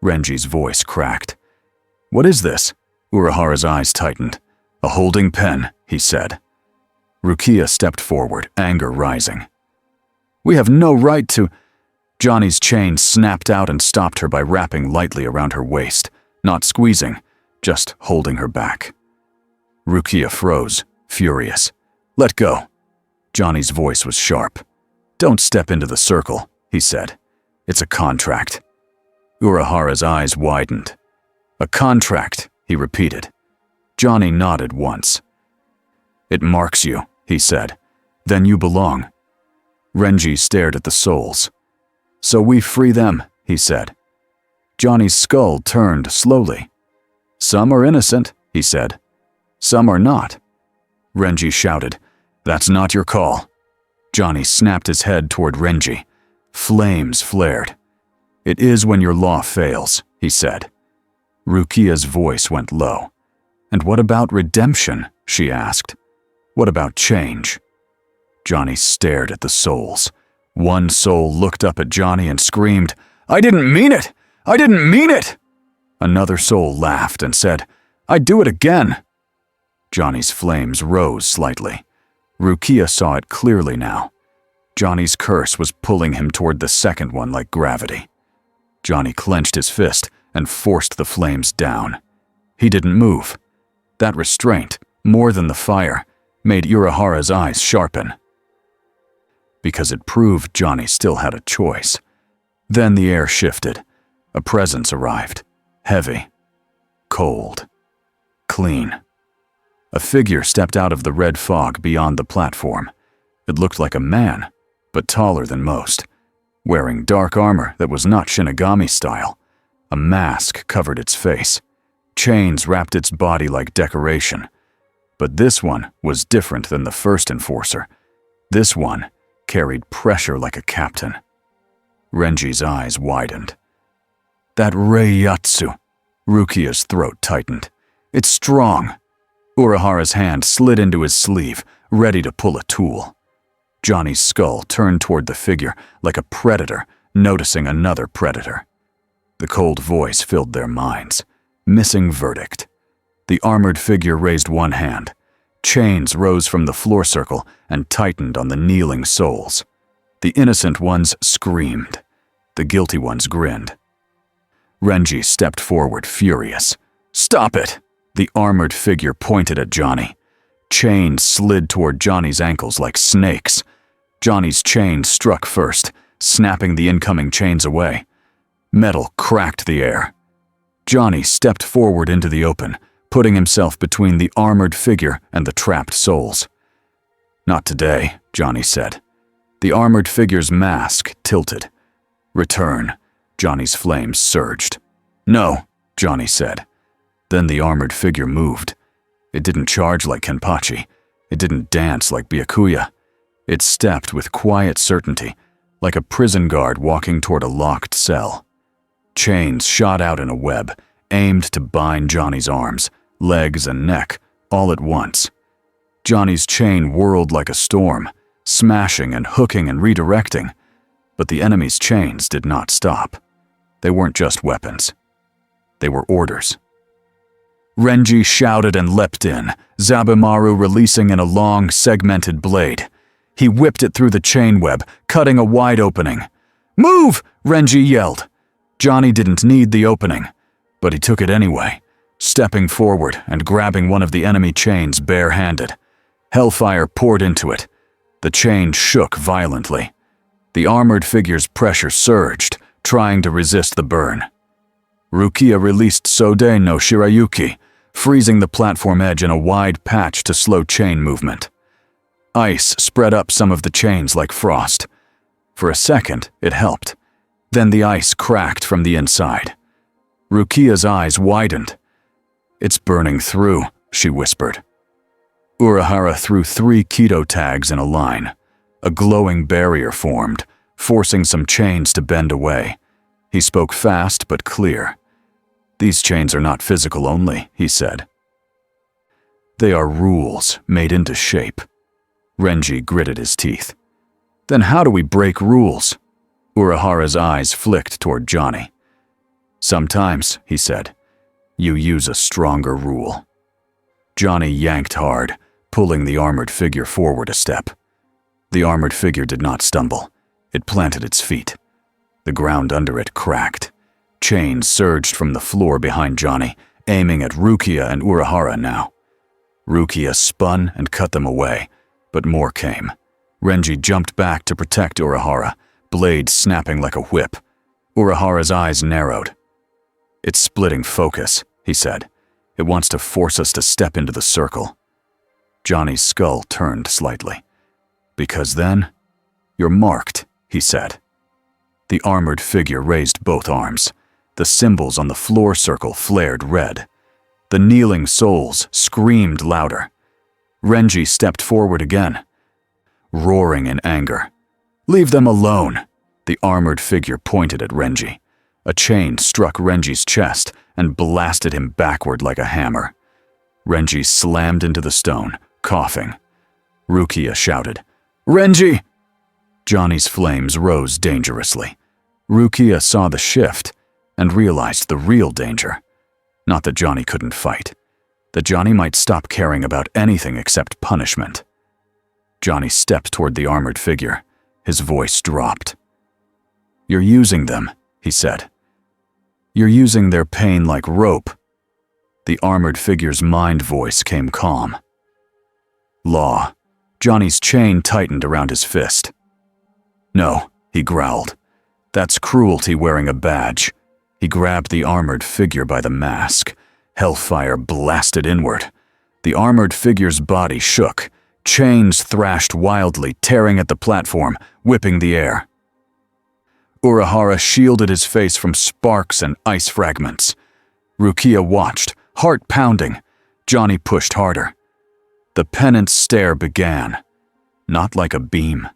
Renji's voice cracked. What is this? Urahara's eyes tightened. A holding pen, he said. Rukia stepped forward, anger rising. We have no right to… Johnny's chain snapped out and stopped her by wrapping lightly around her waist, not squeezing, just holding her back. Rukia froze, furious. Let go. Johnny's voice was sharp. Don't step into the circle, he said. It's a contract. Urahara's eyes widened. A contract, he repeated. Johnny nodded once. It marks you, he said. Then you belong. Renji stared at the souls. So we free them, he said. Johnny's skull turned slowly. Some are innocent, he said. Some are not. Renji shouted, That's not your call. Johnny snapped his head toward Renji. Flames flared. It is when your law fails, he said. Rukia's voice went low. And what about redemption? She asked. What about change? Johnny stared at the souls. One soul looked up at Johnny and screamed, I didn't mean it! I didn't mean it! Another soul laughed and said, I'd do it again. Johnny's flames rose slightly. Rukia saw it clearly now. Johnny's curse was pulling him toward the second one like gravity. Johnny clenched his fist and forced the flames down. He didn't move. That restraint, more than the fire, made Urahara's eyes sharpen. Because it proved Johnny still had a choice. Then the air shifted. A presence arrived. Heavy. Cold. Clean. A figure stepped out of the red fog beyond the platform. It looked like a man, but taller than most, wearing dark armor that was not Shinigami style. A mask covered its face. Chains wrapped its body like decoration. But this one was different than the first enforcer. This one carried pressure like a captain. Renji's eyes widened. That Reiyatsu. Rukia's throat tightened. It's strong. Urahara's hand slid into his sleeve, ready to pull a tool. Johnny's skull turned toward the figure like a predator noticing another predator. The cold voice filled their minds. Missing verdict. The armored figure raised one hand. Chains rose from the floor circle and tightened on the kneeling souls. The innocent ones screamed. The guilty ones grinned. Renji stepped forward, furious. Stop it! The armored figure pointed at Johnny. Chains slid toward Johnny's ankles like snakes. Johnny's chain struck first, snapping the incoming chains away. Metal cracked the air. Johnny stepped forward into the open, putting himself between the armored figure and the trapped souls. "Not today," Johnny said. The armored figure's mask tilted. "Return." Johnny's flames surged. "No," Johnny said. Then the armored figure moved. It didn't charge like Kenpachi. It didn't dance like Byakuya. It stepped with quiet certainty, like a prison guard walking toward a locked cell. Chains shot out in a web, aimed to bind Johnny's arms, legs, and neck, all at once. Johnny's chain whirled like a storm, smashing and hooking and redirecting. But the enemy's chains did not stop. They weren't just weapons. They were orders. Renji shouted and leapt in, Zabumaru releasing in a long, segmented blade. He whipped it through the chain web, cutting a wide opening. "Move!" Renji yelled. Johnny didn't need the opening, but he took it anyway, stepping forward and grabbing one of the enemy chains bare-handed. Hellfire poured into it. The chain shook violently. The armored figure's pressure surged, trying to resist the burn. Rukia released Sode no Shirayuki, freezing the platform edge in a wide patch to slow chain movement. Ice spread up some of the chains like frost. For a second, it helped. Then the ice cracked from the inside. Rukia's eyes widened. "It's burning through," she whispered. Urahara threw 3 keto tags in a line. A glowing barrier formed, forcing some chains to bend away. He spoke fast but clear. "These chains are not physical only," he said. "They are rules made into shape." Renji gritted his teeth. "Then how do we break rules?" Urahara's eyes flicked toward Johnny. "Sometimes," he said, "you use a stronger rule." Johnny yanked hard, pulling the armored figure forward a step. The armored figure did not stumble. It planted its feet. The ground under it cracked. Chains surged from the floor behind Johnny, aiming at Rukia and Urahara now. Rukia spun and cut them away, but more came. Renji jumped back to protect Urahara, blade snapping like a whip. Urahara's eyes narrowed. "It's splitting focus," he said. "It wants to force us to step into the circle." Johnny's skull turned slightly. "Because then, you're marked," he said. The armored figure raised both arms. The symbols on the floor circle flared red. The kneeling souls screamed louder. Renji stepped forward again, roaring in anger. "Leave them alone!" The armored figure pointed at Renji. A chain struck Renji's chest and blasted him backward like a hammer. Renji slammed into the stone, coughing. Rukia shouted, "Renji!" Johnny's flames rose dangerously. Rukia saw the shift and realized the real danger. Not that Johnny couldn't fight. That Johnny might stop caring about anything except punishment. Johnny stepped toward the armored figure. His voice dropped. "You're using them," he said. "You're using their pain like rope." The armored figure's mind voice came calm. "Law." Johnny's chain tightened around his fist. "No," he growled. "That's cruelty wearing a badge." He grabbed the armored figure by the mask. Hellfire blasted inward. The armored figure's body shook. Chains thrashed wildly, tearing at the platform, whipping the air. Urahara shielded his face from sparks and ice fragments. Rukia watched, heart pounding. Johnny pushed harder. The penance stare began. Not like a beam,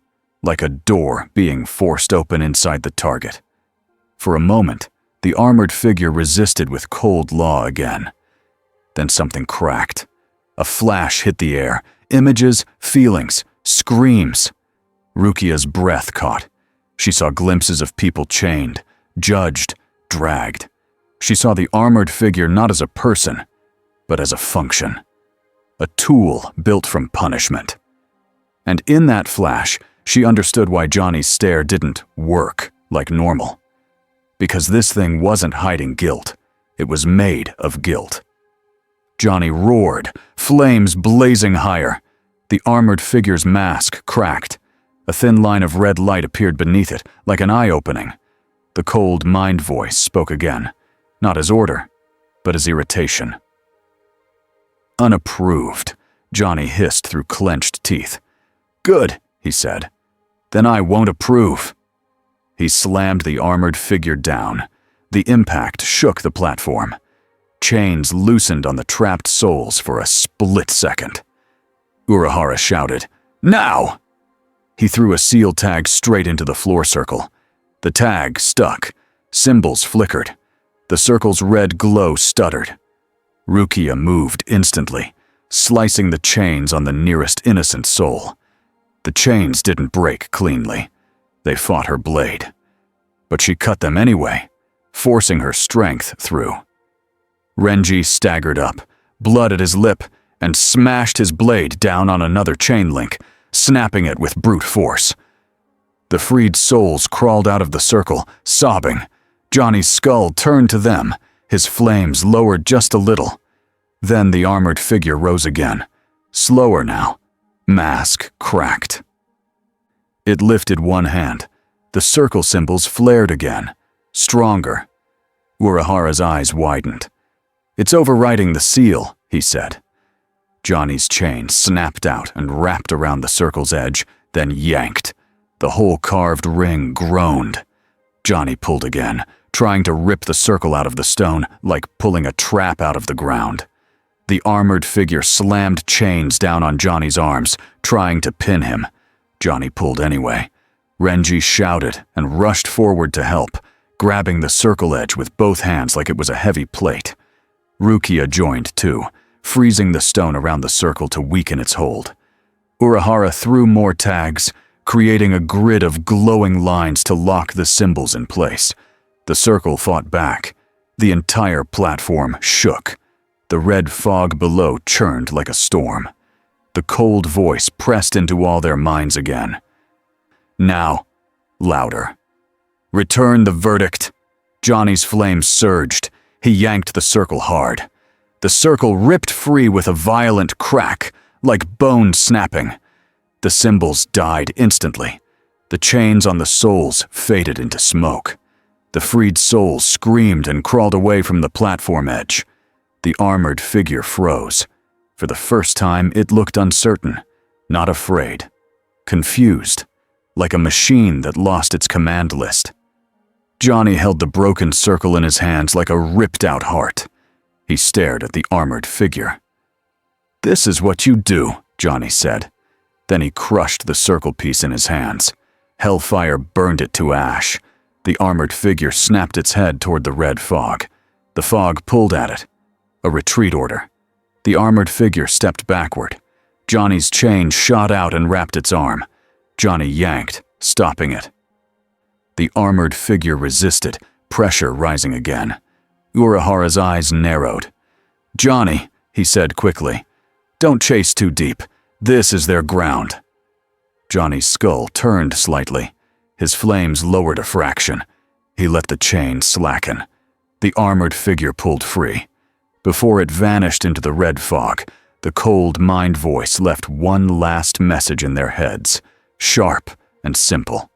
like a door being forced open inside the target. For a moment, the armored figure resisted with cold law again. Then something cracked. A flash hit the air. Images, feelings, screams. Rukia's breath caught. She saw glimpses of people chained, judged, dragged. She saw the armored figure not as a person, but as a function. A tool built from punishment. And in that flash, she understood why Johnny's stare didn't work like normal. Because this thing wasn't hiding guilt. It was made of guilt. Johnny roared, flames blazing higher. The armored figure's mask cracked. A thin line of red light appeared beneath it, like an eye opening. The cold mind voice spoke again, not as order, but as irritation. Unapproved, Johnny hissed through clenched teeth. Good, he said. Then I won't approve. He slammed the armored figure down. The impact shook the platform. Chains loosened on the trapped souls for a split second. Urahara shouted, "Now!" He threw a seal tag straight into the floor circle. The tag stuck. Symbols flickered. The circle's red glow stuttered. Rukia moved instantly, slicing the chains on the nearest innocent soul. The chains didn't break cleanly. They fought her blade. But she cut them anyway, forcing her strength through. Renji staggered up, blood at his lip, and smashed his blade down on another chain link, snapping it with brute force. The freed souls crawled out of the circle, sobbing. Johnny's skull turned to them, his flames lowered just a little. Then the armored figure rose again, slower now. Mask cracked. It lifted one hand. The circle symbols flared again, stronger. Urahara's eyes widened. "It's overriding the seal," he said. Johnny's chain snapped out and wrapped around the circle's edge, then yanked. The whole carved ring groaned. Johnny pulled again, trying to rip the circle out of the stone, like pulling a trap out of the ground. The armored figure slammed chains down on Johnny's arms, trying to pin him. Johnny pulled anyway. Renji shouted and rushed forward to help, grabbing the circle edge with both hands like it was a heavy plate. Rukia joined too, freezing the stone around the circle to weaken its hold. Urahara threw more tags, creating a grid of glowing lines to lock the symbols in place. The circle fought back. The entire platform shook. The red fog below churned like a storm. The cold voice pressed into all their minds again. "Now," louder. "Return the verdict." Johnny's flames surged. He yanked the circle hard. The circle ripped free with a violent crack, like bone snapping. The symbols died instantly. The chains on the souls faded into smoke. The freed souls screamed and crawled away from the platform edge. The armored figure froze. For the first time, it looked uncertain, not afraid, confused, like a machine that lost its command list. Johnny held the broken circle in his hands like a ripped-out heart. He stared at the armored figure. "This is what you do," Johnny said. Then he crushed the circle piece in his hands. Hellfire burned it to ash. The armored figure snapped its head toward the red fog. The fog pulled at it. A retreat order. The armored figure stepped backward. Johnny's chain shot out and wrapped its arm. Johnny yanked, stopping it. The armored figure resisted, pressure rising again. Urahara's eyes narrowed. "Johnny," he said quickly, "don't chase too deep. This is their ground." Johnny's skull turned slightly. His flames lowered a fraction. He let the chain slacken. The armored figure pulled free. Before it vanished into the red fog, the cold mind voice left one last message in their heads, sharp and simple.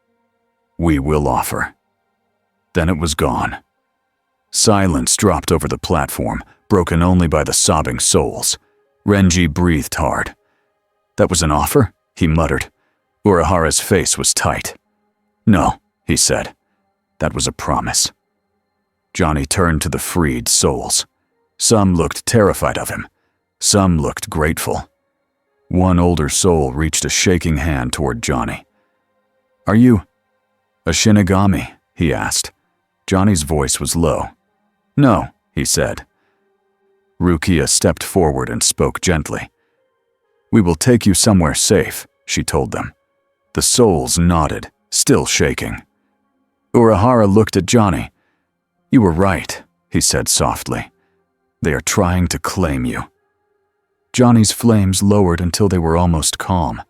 "We will offer." Then it was gone. Silence dropped over the platform, broken only by the sobbing souls. Renji breathed hard. "That was an offer?" he muttered. Urahara's face was tight. "No," he said. "That was a promise." Johnny turned to the freed souls. Some looked terrified of him. Some looked grateful. One older soul reached a shaking hand toward Johnny. "Are you a Shinigami?" he asked. Johnny's voice was low. "No," he said. Rukia stepped forward and spoke gently. "We will take you somewhere safe," she told them. The souls nodded, still shaking. Urahara looked at Johnny. "You were right," he said softly. "They are trying to claim you." Johnny's flames lowered until they were almost calm.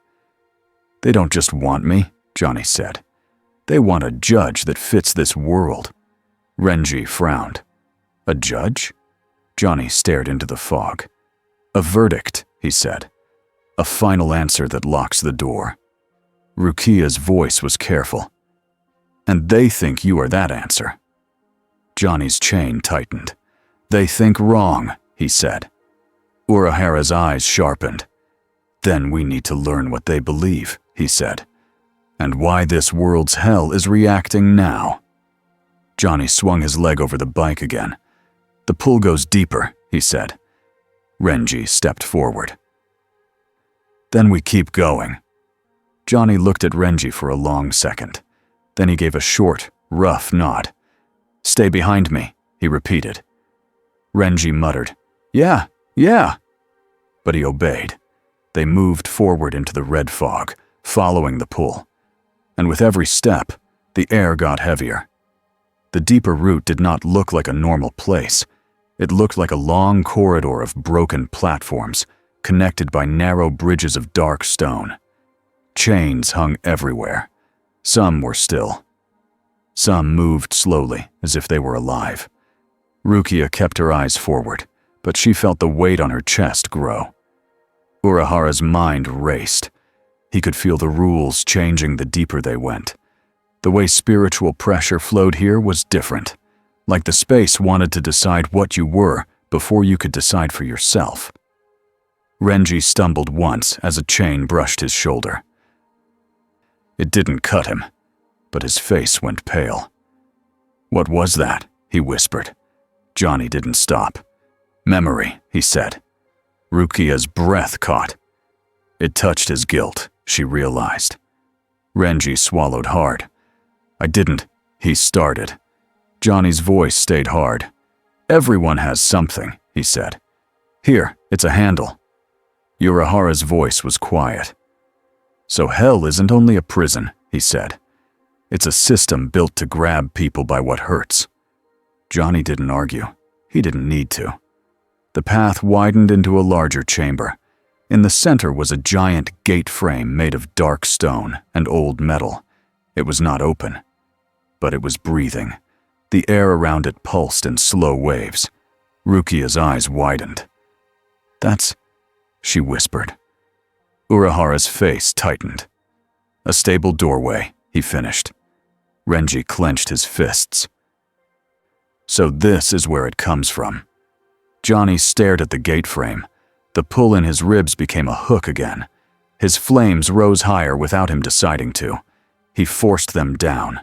"They don't just want me," Johnny said. "They want a judge that fits this world." Renji frowned. "A judge?" Johnny stared into the fog. A verdict, he said. A final answer that locks the door. Rukia's voice was careful. And they think you are that answer. Johnny's chain tightened. They think wrong, he said. Urahara's eyes sharpened. Then we need to learn what they believe, he said. And why this world's hell is reacting now. Johnny swung his leg over the bike again. The pull goes deeper, he said. Renji stepped forward. Then we keep going. Johnny looked at Renji for a long second. Then he gave a short, rough nod. Stay behind me, he repeated. Renji muttered, Yeah. But he obeyed. They moved forward into the red fog, following the pull. And with every step, the air got heavier. The deeper route did not look like a normal place. It looked like a long corridor of broken platforms, connected by narrow bridges of dark stone. Chains hung everywhere. Some were still. Some moved slowly, as if they were alive. Rukia kept her eyes forward, but she felt the weight on her chest grow. Urahara's mind raced. He could feel the rules changing the deeper they went. The way spiritual pressure flowed here was different, like the space wanted to decide what you were before you could decide for yourself. Renji stumbled once as a chain brushed his shoulder. It didn't cut him, but his face went pale. What was that? He whispered. Johnny didn't stop. Memory, he said. Rukia's breath caught. It touched his guilt, she realized. Renji swallowed hard. I didn't, he started. Johnny's voice stayed hard. Everyone has something, he said. Here, it's a handle. Urahara's voice was quiet. So hell isn't only a prison, he said. It's a system built to grab people by what hurts. Johnny didn't argue. He didn't need to. The path widened into a larger chamber. In the center was a giant gate frame made of dark stone and old metal. It was not open, but it was breathing. The air around it pulsed in slow waves. Rukia's eyes widened. That's, she whispered. Urahara's face tightened. A stable doorway, he finished. Renji clenched his fists. So this is where it comes from. Johnny stared at the gate frame. The pull in his ribs became a hook again. His flames rose higher without him deciding to. He forced them down.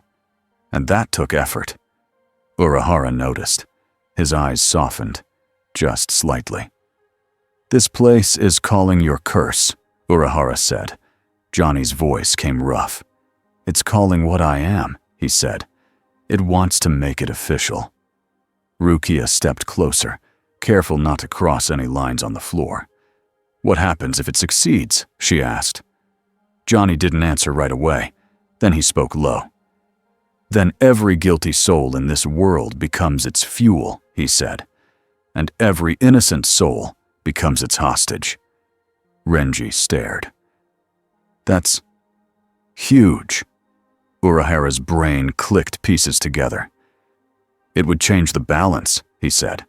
And that took effort. Urahara noticed. His eyes softened, just slightly. This place is calling your curse, Urahara said. Johnny's voice came rough. It's calling what I am, he said. It wants to make it official. Rukia stepped closer, careful not to cross any lines on the floor. What happens if it succeeds? She asked. Johnny didn't answer right away. Then he spoke low. Then every guilty soul in this world becomes its fuel, he said. And every innocent soul becomes its hostage. Renji stared. That's huge. Urahara's brain clicked pieces together. It would change the balance, he said.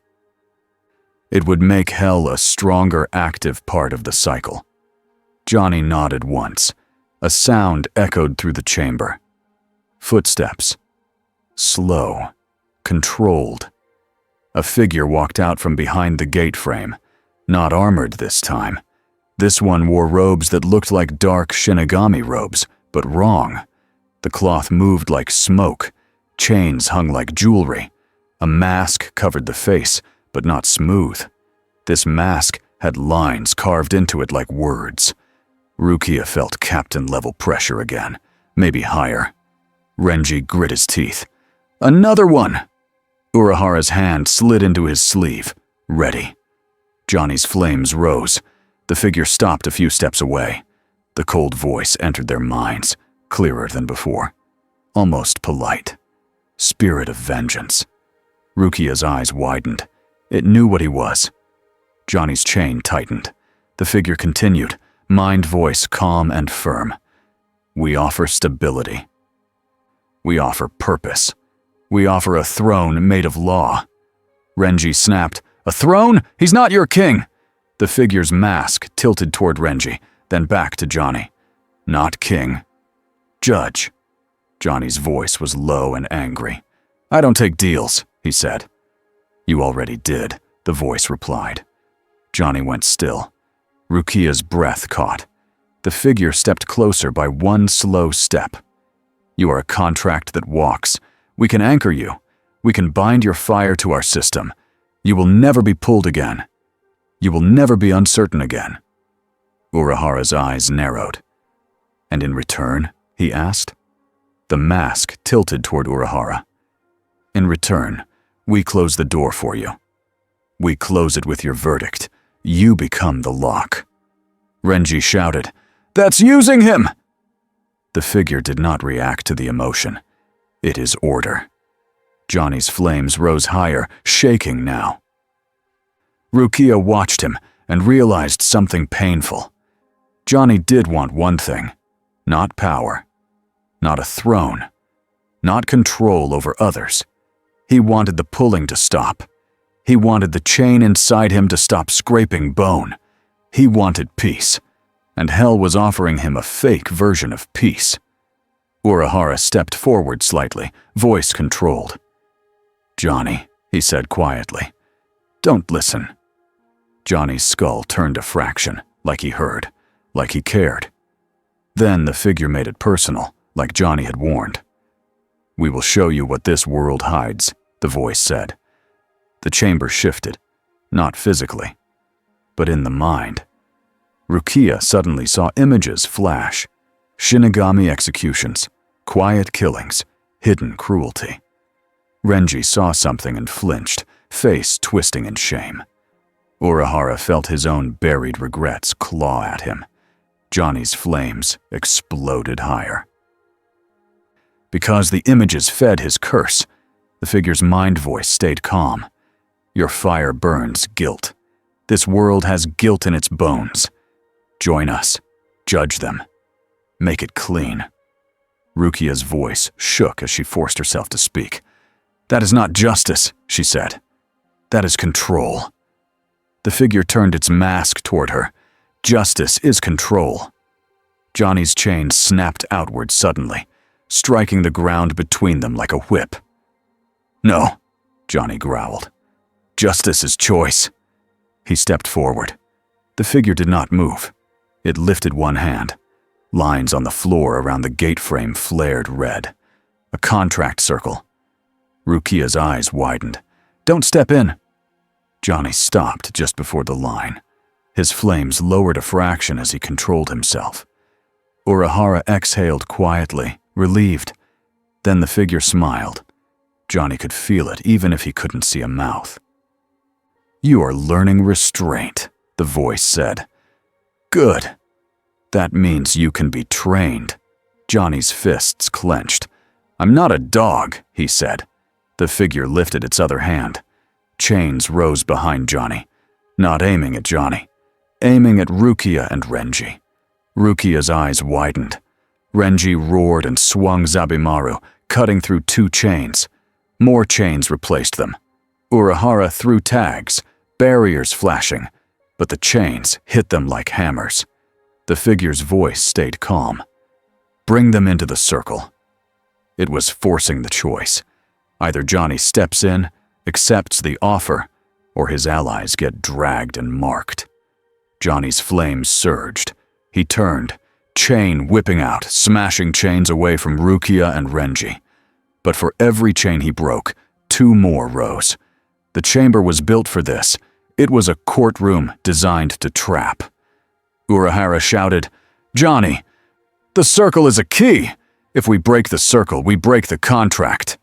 It would make hell a stronger, active part of the cycle. Johnny nodded once. A sound echoed through the chamber. Footsteps. Slow. Controlled. A figure walked out from behind the gate frame. Not armored this time. This one wore robes that looked like dark Shinigami robes, but wrong. The cloth moved like smoke. Chains hung like jewelry. A mask covered the face, but not smooth. This mask had lines carved into it like words. Rukia felt captain-level pressure again, maybe higher. Renji grit his teeth. Another one! Urahara's hand slid into his sleeve, ready. Johnny's flames rose. The figure stopped a few steps away. The cold voice entered their minds, clearer than before. Almost polite. Spirit of vengeance. Rukia's eyes widened. It knew what he was. Johnny's chain tightened. The figure continued, mind voice calm and firm. We offer stability. We offer purpose. We offer a throne made of law. Renji snapped, A throne? He's not your king. The figure's mask tilted toward Renji, then back to Johnny. Not king. Judge. Johnny's voice was low and angry. I don't take deals, he said. You already did, the voice replied. Johnny went still. Rukia's breath caught. The figure stepped closer by one slow step. You are a contract that walks. We can anchor you. We can bind your fire to our system. You will never be pulled again. You will never be uncertain again. Urahara's eyes narrowed. And in return, he asked. The mask tilted toward Urahara. In return, we close the door for you. We close it with your verdict. You become the lock. Renji shouted, That's using him! The figure did not react to the emotion. It is order. Johnny's flames rose higher, shaking now. Rukia watched him and realized something painful. Johnny did want one thing, not power, not a throne, not control over others. He wanted the pulling to stop. He wanted the chain inside him to stop scraping bone. He wanted peace, and hell was offering him a fake version of peace. Urahara stepped forward slightly, voice controlled. Johnny, he said quietly, don't listen. Johnny's skull turned a fraction, like he heard, like he cared. Then the figure made it personal, like Johnny had warned. We will show you what this world hides, the voice said. The chamber shifted, not physically, but in the mind. Rukia suddenly saw images flash, Shinigami executions, quiet killings, hidden cruelty. Renji saw something and flinched, face twisting in shame. Urahara felt his own buried regrets claw at him. Johnny's flames exploded higher. Because the images fed his curse, the figure's mind voice stayed calm. Your fire burns guilt. This world has guilt in its bones. Join us. Judge them. Make it clean. Rukia's voice shook as she forced herself to speak. That is not justice, she said. That is control. The figure turned its mask toward her. Justice is control. Johnny's chain snapped outward suddenly, striking the ground between them like a whip. No, Johnny growled. Justice is choice. He stepped forward. The figure did not move. It lifted one hand. Lines on the floor around the gate frame flared red. A contract circle. Rukia's eyes widened. Don't step in. Johnny stopped just before the line. His flames lowered a fraction as he controlled himself. Urahara exhaled quietly, relieved. Then the figure smiled. Johnny could feel it even if he couldn't see a mouth. You are learning restraint, the voice said. Good. That means you can be trained. Johnny's fists clenched. I'm not a dog, he said. The figure lifted its other hand. Chains rose behind Johnny, not aiming at Johnny, aiming at Rukia and Renji. Rukia's eyes widened. Renji roared and swung Zabimaru, cutting through two chains. More chains replaced them. Urahara threw tags, barriers flashing, but the chains hit them like hammers. The figure's voice stayed calm. Bring them into the circle. It was forcing the choice. Either Johnny steps in, accepts the offer, or his allies get dragged and marked. Johnny's flames surged. He turned, chain whipping out, smashing chains away from Rukia and Renji. But for every chain he broke, two more rose. The chamber was built for this. It was a courtroom designed to trap. Urahara shouted, Johnny, the circle is a key. If we break the circle, we break the contract.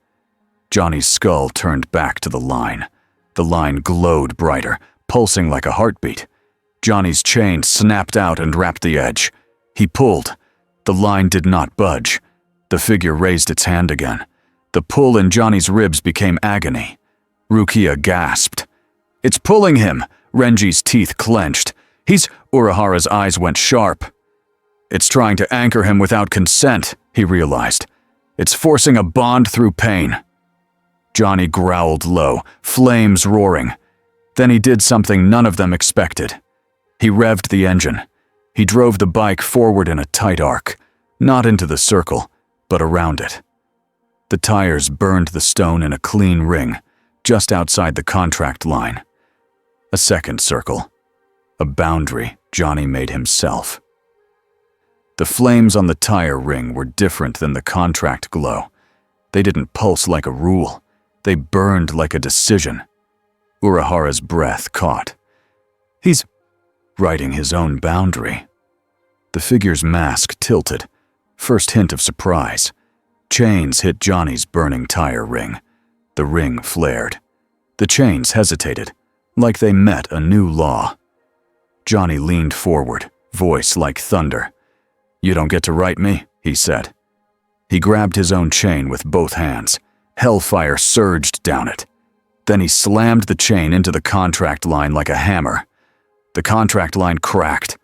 Johnny's skull turned back to the line. The line glowed brighter, pulsing like a heartbeat. Johnny's chain snapped out and wrapped the edge. He pulled. The line did not budge. The figure raised its hand again. The pull in Johnny's ribs became agony. Rukia gasped. It's pulling him. Renji's teeth clenched. Urahara's eyes went sharp. It's trying to anchor him without consent, he realized. It's forcing a bond through pain. Johnny growled low, flames roaring. Then he did something none of them expected. He revved the engine. He drove the bike forward in a tight arc, not into the circle, but around it. The tires burned the stone in a clean ring, just outside the contract line. A second circle. A boundary Johnny made himself. The flames on the tire ring were different than the contract glow. They didn't pulse like a rule. They burned like a decision. Urahara's breath caught. He's writing his own boundary. The figure's mask tilted. First hint of surprise. Chains hit Johnny's burning tire ring. The ring flared. The chains hesitated, like they met a new law. Johnny leaned forward, voice like thunder. "You don't get to write me," he said. He grabbed his own chain with both hands. Hellfire surged down it. Then he slammed the chain into the contract line like a hammer. The contract line cracked.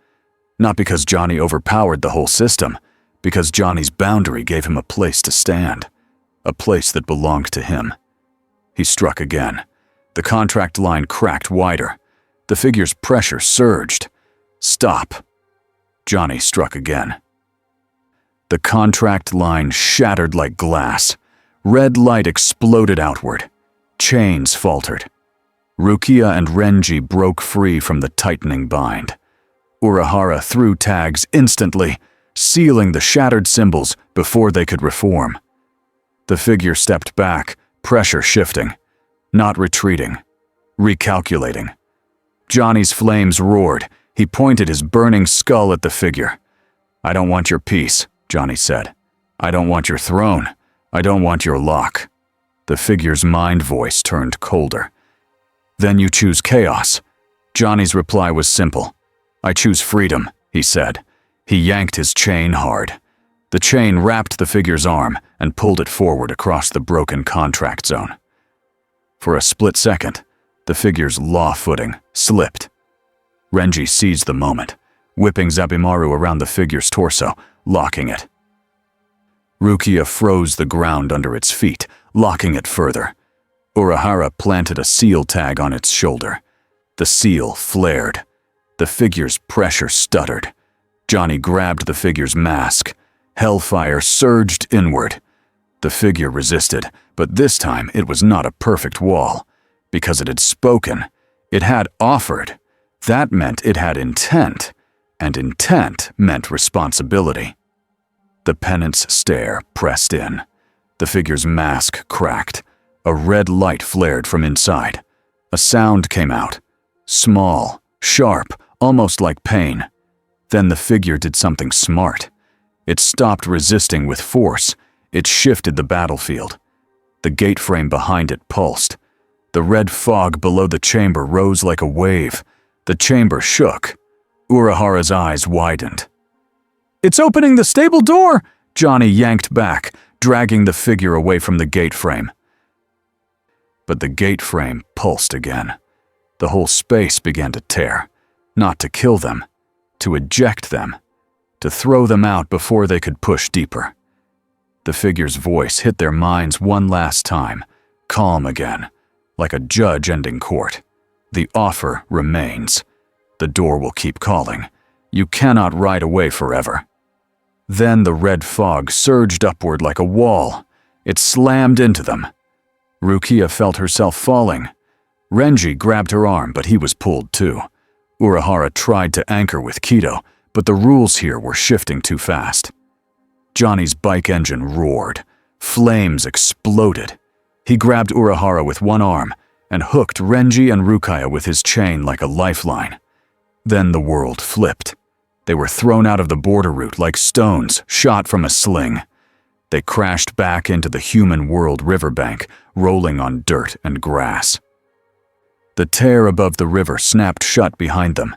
Not because Johnny overpowered the whole system, because Johnny's boundary gave him a place to stand. A place that belonged to him. He struck again. The contract line cracked wider. The figure's pressure surged. "Stop." Johnny struck again. The contract line shattered like glass. Red light exploded outward. Chains faltered. Rukia and Renji broke free from the tightening bind. Urahara threw tags instantly, sealing the shattered symbols before they could reform. The figure stepped back, pressure shifting. Not retreating. Recalculating. Johnny's flames roared. He pointed his burning skull at the figure. "I don't want your peace," Johnny said. "I don't want your throne. I don't want your lock." The figure's mind voice turned colder. "Then you choose chaos." Johnny's reply was simple. "I choose freedom," he said. He yanked his chain hard. The chain wrapped the figure's arm and pulled it forward across the broken contract zone. For a split second, the figure's law footing slipped. Renji seized the moment, whipping Zabimaru around the figure's torso, locking it. Rukia froze the ground under its feet, locking it further. Urahara planted a seal tag on its shoulder. The seal flared. The figure's pressure stuttered. Johnny grabbed the figure's mask. Hellfire surged inward. The figure resisted, but this time it was not a perfect wall. Because it had spoken, it had offered. That meant it had intent, and intent meant responsibility. The penance stare pressed in. The figure's mask cracked. A red light flared from inside. A sound came out. Small, sharp, almost like pain. Then the figure did something smart. It stopped resisting with force. It shifted the battlefield. The gate frame behind it pulsed. The red fog below the chamber rose like a wave. The chamber shook. Urahara's eyes widened. "It's opening the stable door!" Johnny yanked back, dragging the figure away from the gate frame. But the gate frame pulsed again. The whole space began to tear. Not to kill them, to eject them, to throw them out before they could push deeper. The figure's voice hit their minds one last time, calm again, like a judge ending court. The offer remains. The door will keep calling. You cannot ride away forever. Then the red fog surged upward like a wall. It slammed into them. Rukia felt herself falling. Renji grabbed her arm, but he was pulled too. Urahara tried to anchor with Kido, but the rules here were shifting too fast. Johnny's bike engine roared. Flames exploded. He grabbed Urahara with one arm and hooked Renji and Rukia with his chain like a lifeline. Then the world flipped. They were thrown out of the border route like stones shot from a sling. They crashed back into the human world riverbank, rolling on dirt and grass. The tear above the river snapped shut behind them.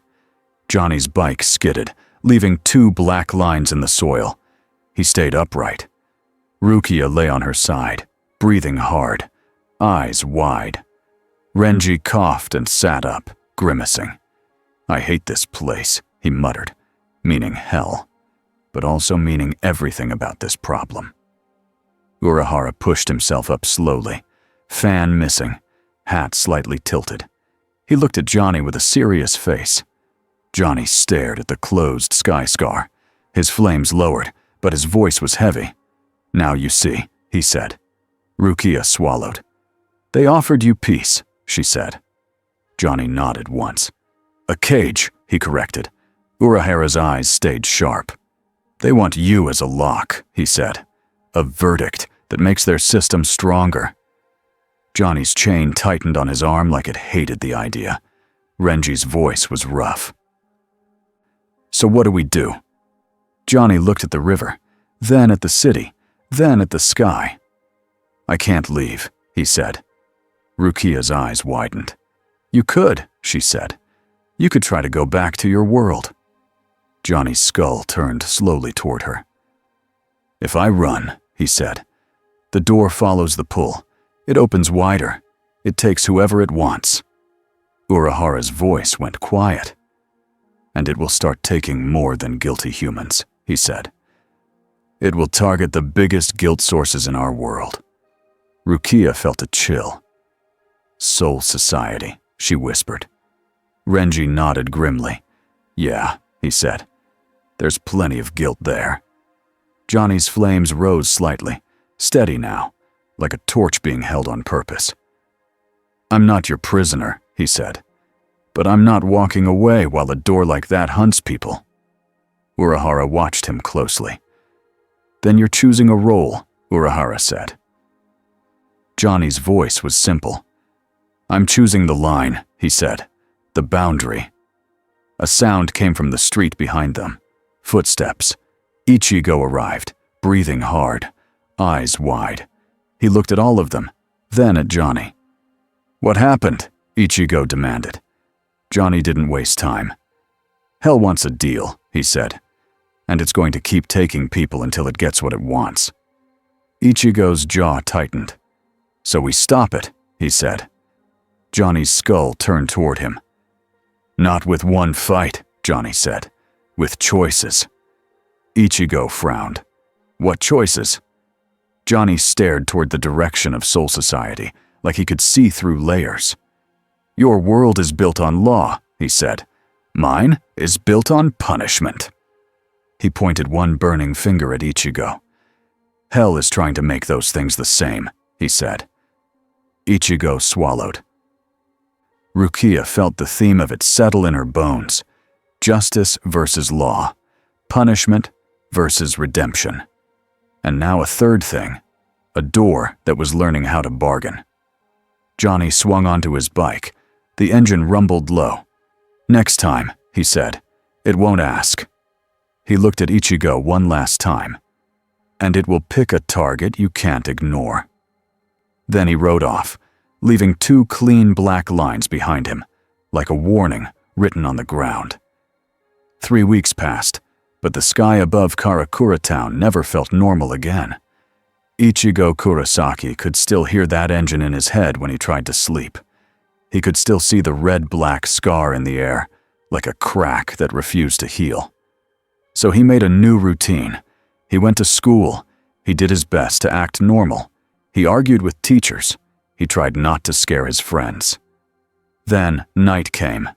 Johnny's bike skidded, leaving 2 black lines in the soil. He stayed upright. Rukia lay on her side, breathing hard, eyes wide. Renji coughed and sat up, grimacing. "I hate this place," he muttered, meaning hell, but also meaning everything about this problem. Urahara pushed himself up slowly, fan missing, hat slightly tilted. He looked at Johnny with a serious face. Johnny stared at the closed sky scar. His flames lowered, but his voice was heavy. "Now you see," he said. Rukia swallowed. "They offered you peace," she said. Johnny nodded once. "A cage," he corrected. Urahara's eyes stayed sharp. "They want you as a lock," he said. "A verdict that makes their system stronger." Johnny's chain tightened on his arm like it hated the idea. Renji's voice was rough. "So what do we do?" Johnny looked at the river, then at the city, then at the sky. "I can't leave," he said. Rukia's eyes widened. "You could," she said. "You could try to go back to your world." Johnny's skull turned slowly toward her. "If I run," he said, "the door follows the pull. It opens wider. It takes whoever it wants." Urahara's voice went quiet. "And it will start taking more than guilty humans," he said. "It will target the biggest guilt sources in our world." Rukia felt a chill. "Soul Society," she whispered. Renji nodded grimly. "Yeah," he said. "There's plenty of guilt there." Johnny's flames rose slightly, steady now, like a torch being held on purpose. "I'm not your prisoner," he said. "But I'm not walking away while a door like that hunts people." Urahara watched him closely. "Then you're choosing a role," Urahara said. Johnny's voice was simple. "I'm choosing the line," he said. "The boundary." A sound came from the street behind them. Footsteps. Ichigo arrived, breathing hard, eyes wide. He looked at all of them, then at Johnny. "What happened?" Ichigo demanded. Johnny didn't waste time. "Hell wants a deal," he said. "And it's going to keep taking people until it gets what it wants." Ichigo's jaw tightened. "So we stop it," he said. Johnny's skull turned toward him. "Not with one fight," Johnny said. "With choices." Ichigo frowned. "What choices?" Johnny stared toward the direction of Soul Society, like he could see through layers. "Your world is built on law," he said. "Mine is built on punishment." He pointed one burning finger at Ichigo. "Hell is trying to make those things the same," he said. Ichigo swallowed. Rukia felt the theme of it settle in her bones. Justice versus law. Punishment versus redemption. And now a third thing. A door that was learning how to bargain. Johnny swung onto his bike. The engine rumbled low. "Next time," he said. "It won't ask." He looked at Ichigo one last time. "And it will pick a target you can't ignore." Then he rode off, leaving 2 clean black lines behind him, like a warning written on the ground. 3 weeks passed, but the sky above Karakura town never felt normal again. Ichigo Kurosaki could still hear that engine in his head when he tried to sleep. He could still see the red-black scar in the air, like a crack that refused to heal. So he made a new routine. He went to school. He did his best to act normal. He argued with teachers. He tried not to scare his friends. Then night came.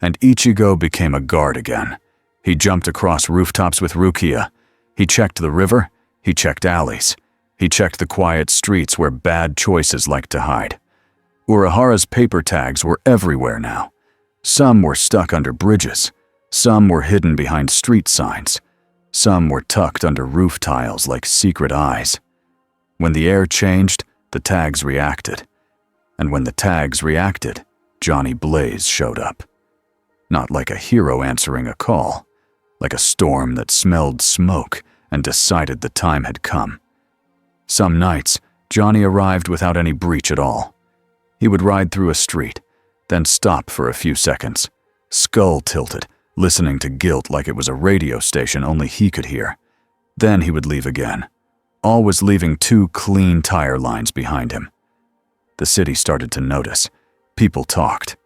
And Ichigo became a guard again. He jumped across rooftops with Rukia. He checked the river. He checked alleys. He checked the quiet streets where bad choices liked to hide. Urahara's paper tags were everywhere now. Some were stuck under bridges. Some were hidden behind street signs. Some were tucked under roof tiles like secret eyes. When the air changed, the tags reacted. And when the tags reacted, Johnny Blaze showed up. Not like a hero answering a call, like a storm that smelled smoke and decided the time had come. Some nights, Johnny arrived without any breach at all. He would ride through a street, then stop for a few seconds, skull tilted, listening to guilt like it was a radio station only he could hear. Then he would leave again, always leaving 2 clean tire lines behind him. The city started to notice. People talked.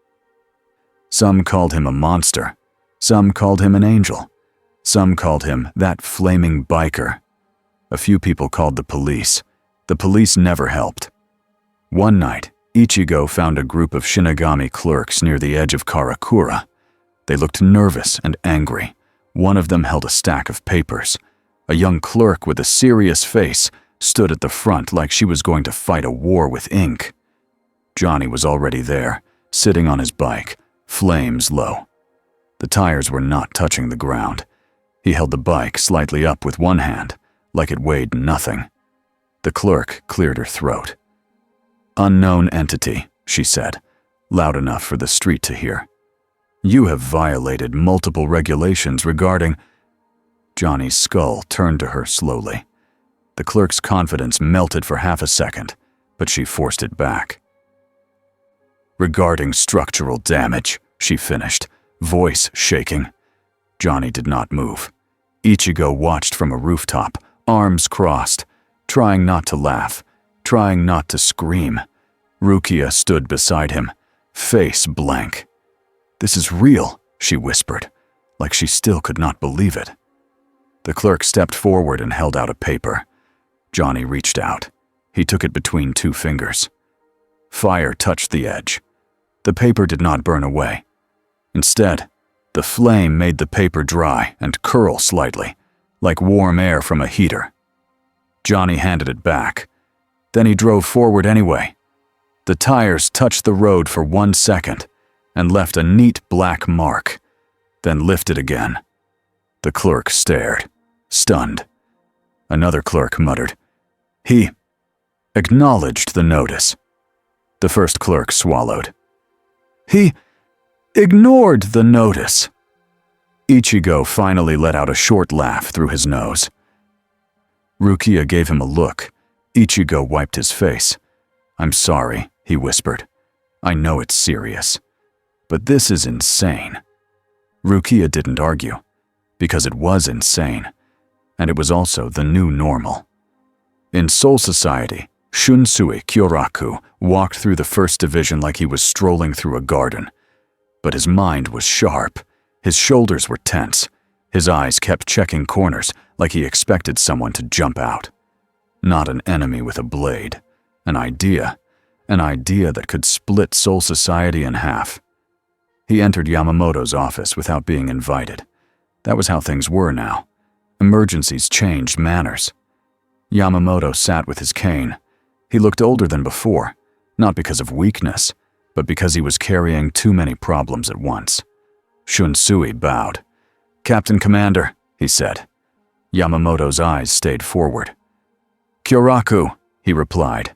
Some called him a monster. Some called him an angel. Some called him that flaming biker. A few people called the police. The police never helped. One night, Ichigo found a group of Shinigami clerks near the edge of Karakura. They looked nervous and angry. One of them held a stack of papers. A young clerk with a serious face stood at the front like she was going to fight a war with ink. Johnny was already there, sitting on his bike, flames low. The tires were not touching the ground. He held the bike slightly up with one hand, like it weighed nothing. The clerk cleared her throat. "Unknown entity," she said, loud enough for the street to hear. "You have violated multiple regulations regarding—" Johnny's skull turned to her slowly. The clerk's confidence melted for half a second, but she forced it back. "Regarding structural damage," she finished, voice shaking. Johnny did not move. Ichigo watched from a rooftop, arms crossed, trying not to laugh, trying not to scream. Rukia stood beside him, face blank. "This is real," she whispered, like she still could not believe it. The clerk stepped forward and held out a paper. Johnny reached out. He took it between two fingers. Fire touched the edge. The paper did not burn away. Instead, the flame made the paper dry and curl slightly, like warm air from a heater. Johnny handed it back. Then he drove forward anyway. The tires touched the road for 1 second and left a neat black mark, then lifted again. The clerk stared, stunned. Another clerk muttered. He acknowledged the notice. The first clerk swallowed. He ignored the notice. Ichigo finally let out a short laugh through his nose. Rukia gave him a look. Ichigo wiped his face. "I'm sorry," he whispered. "I know it's serious. But this is insane." Rukia didn't argue, because it was insane, and it was also the new normal. In Soul Society, Shunsui Kyoraku walked through the first division like he was strolling through a garden. But his mind was sharp, his shoulders were tense, his eyes kept checking corners like he expected someone to jump out. Not an enemy with a blade, an idea that could split Soul Society in half. He entered Yamamoto's office without being invited. That was how things were now. Emergencies changed manners. Yamamoto sat with his cane. He looked older than before, not because of weakness, but because he was carrying too many problems at once. Shunsui bowed. "Captain Commander," he said. Yamamoto's eyes stayed forward. "Kyoraku," he replied.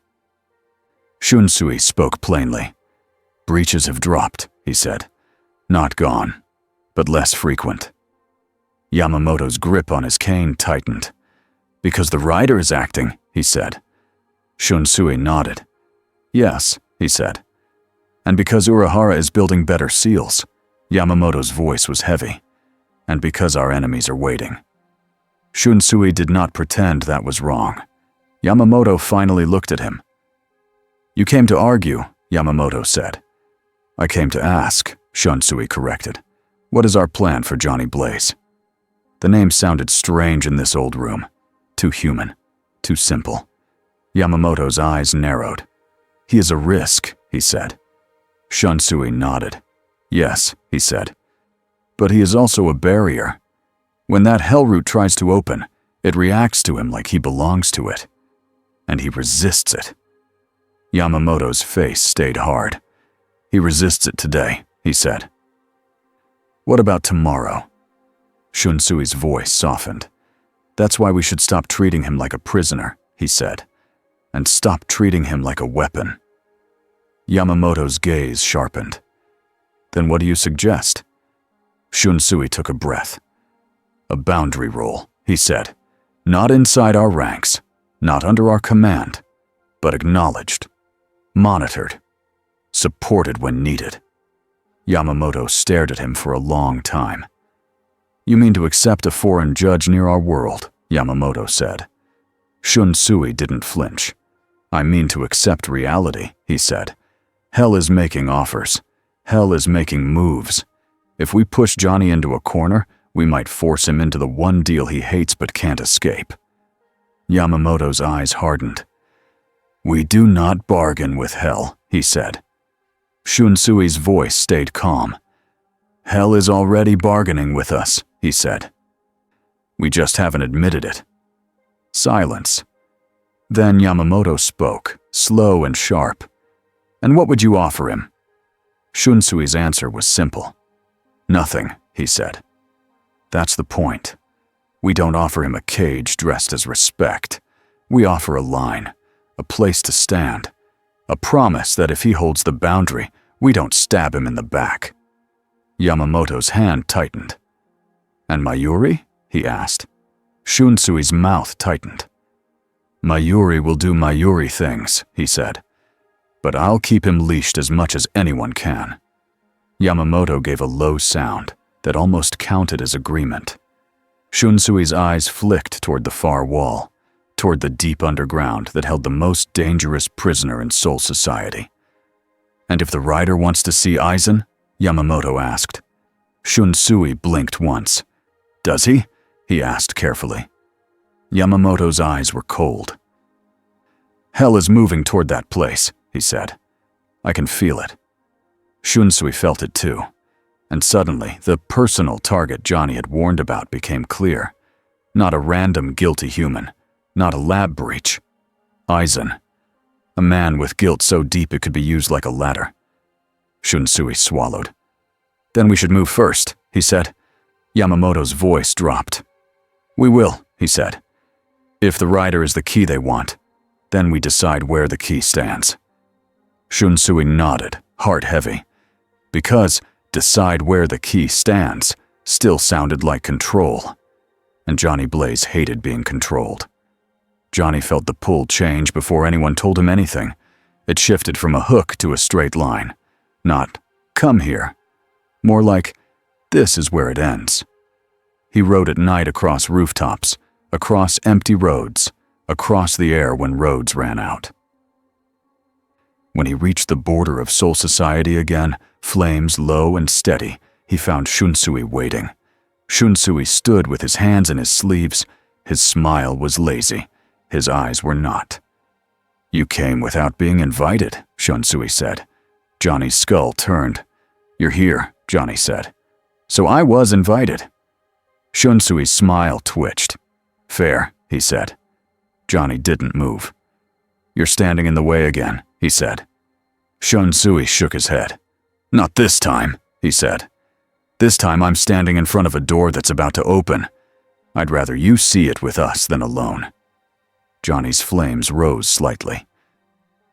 Shunsui spoke plainly. "Breaches have dropped," he said. "Not gone, but less frequent." Yamamoto's grip on his cane tightened. "Because the rider is acting," he said. Shunsui nodded. "Yes," he said. "And because Urahara is building better seals." Yamamoto's voice was heavy. "And because our enemies are waiting." Shunsui did not pretend that was wrong. Yamamoto finally looked at him. "You came to argue," Yamamoto said. "I came to ask," Shunsui corrected. "What is our plan for Johnny Blaze?" The name sounded strange in this old room. Too human. Too simple. Yamamoto's eyes narrowed. "He is a risk," he said. Shunsui nodded. "Yes," he said. "But he is also a barrier. When that hell route tries to open, it reacts to him like he belongs to it. And he resists it." Yamamoto's face stayed hard. "He resists it today," he said. "What about tomorrow?" Shunsui's voice softened. "That's why we should stop treating him like a prisoner," he said, "and stop treating him like a weapon." Yamamoto's gaze sharpened. "Then what do you suggest?" Shunsui took a breath. "A boundary role," he said. "Not inside our ranks, not under our command, but acknowledged, monitored, supported when needed." Yamamoto stared at him for a long time. "You mean to accept a foreign judge near our world," Yamamoto said. Shunsui didn't flinch. "I mean to accept reality," he said. "Hell is making offers. Hell is making moves. If we push Johnny into a corner, we might force him into the one deal he hates but can't escape." Yamamoto's eyes hardened. "We do not bargain with hell," he said. Shunsui's voice stayed calm. Hell is already bargaining with us, he said. We just haven't admitted it. Silence. Then Yamamoto spoke, slow and sharp. And what would you offer him? Shunsui's answer was simple. Nothing, he said. That's the point. We don't offer him a cage dressed as respect. We offer a line, a place to stand, a promise that if he holds the boundary, we don't stab him in the back. Yamamoto's hand tightened. And Mayuri? He asked. Shunsui's mouth tightened. Mayuri will do Mayuri things, he said. But I'll keep him leashed as much as anyone can. Yamamoto gave a low sound that almost counted as agreement. Shunsui's eyes flicked toward the far wall, toward the deep underground that held the most dangerous prisoner in Soul Society. And if the rider wants to see Aizen? Yamamoto asked. Shunsui blinked once. Does he? He asked carefully. Yamamoto's eyes were cold. Hell is moving toward that place, he said. I can feel it. Shunsui felt it too. And suddenly, the personal target Johnny had warned about became clear. Not a random guilty human. Not a lab breach. Aizen. A man with guilt so deep it could be used like a ladder. Shunsui swallowed. Then we should move first, he said. Yamamoto's voice dropped. We will, he said. If the rider is the key they want, then we decide where the key stands. Shunsui nodded, heart heavy. Because decide where the key stands still sounded like control. And Johnny Blaze hated being controlled. Johnny felt the pull change before anyone told him anything. It shifted from a hook to a straight line. Not, come here. More like, this is where it ends. He rode at night across rooftops, across empty roads, across the air when roads ran out. When he reached the border of Soul Society again, flames low and steady, he found Shunsui waiting. Shunsui stood with his hands in his sleeves. His smile was lazy. His eyes were not. You came without being invited, Shunsui said. Johnny's skull turned. You're here, Johnny said. So I was invited. Shunsui's smile twitched. Fair, he said. Johnny didn't move. You're standing in the way again, he said. Shunsui shook his head. Not this time, he said. This time I'm standing in front of a door that's about to open. I'd rather you see it with us than alone. Johnny's flames rose slightly.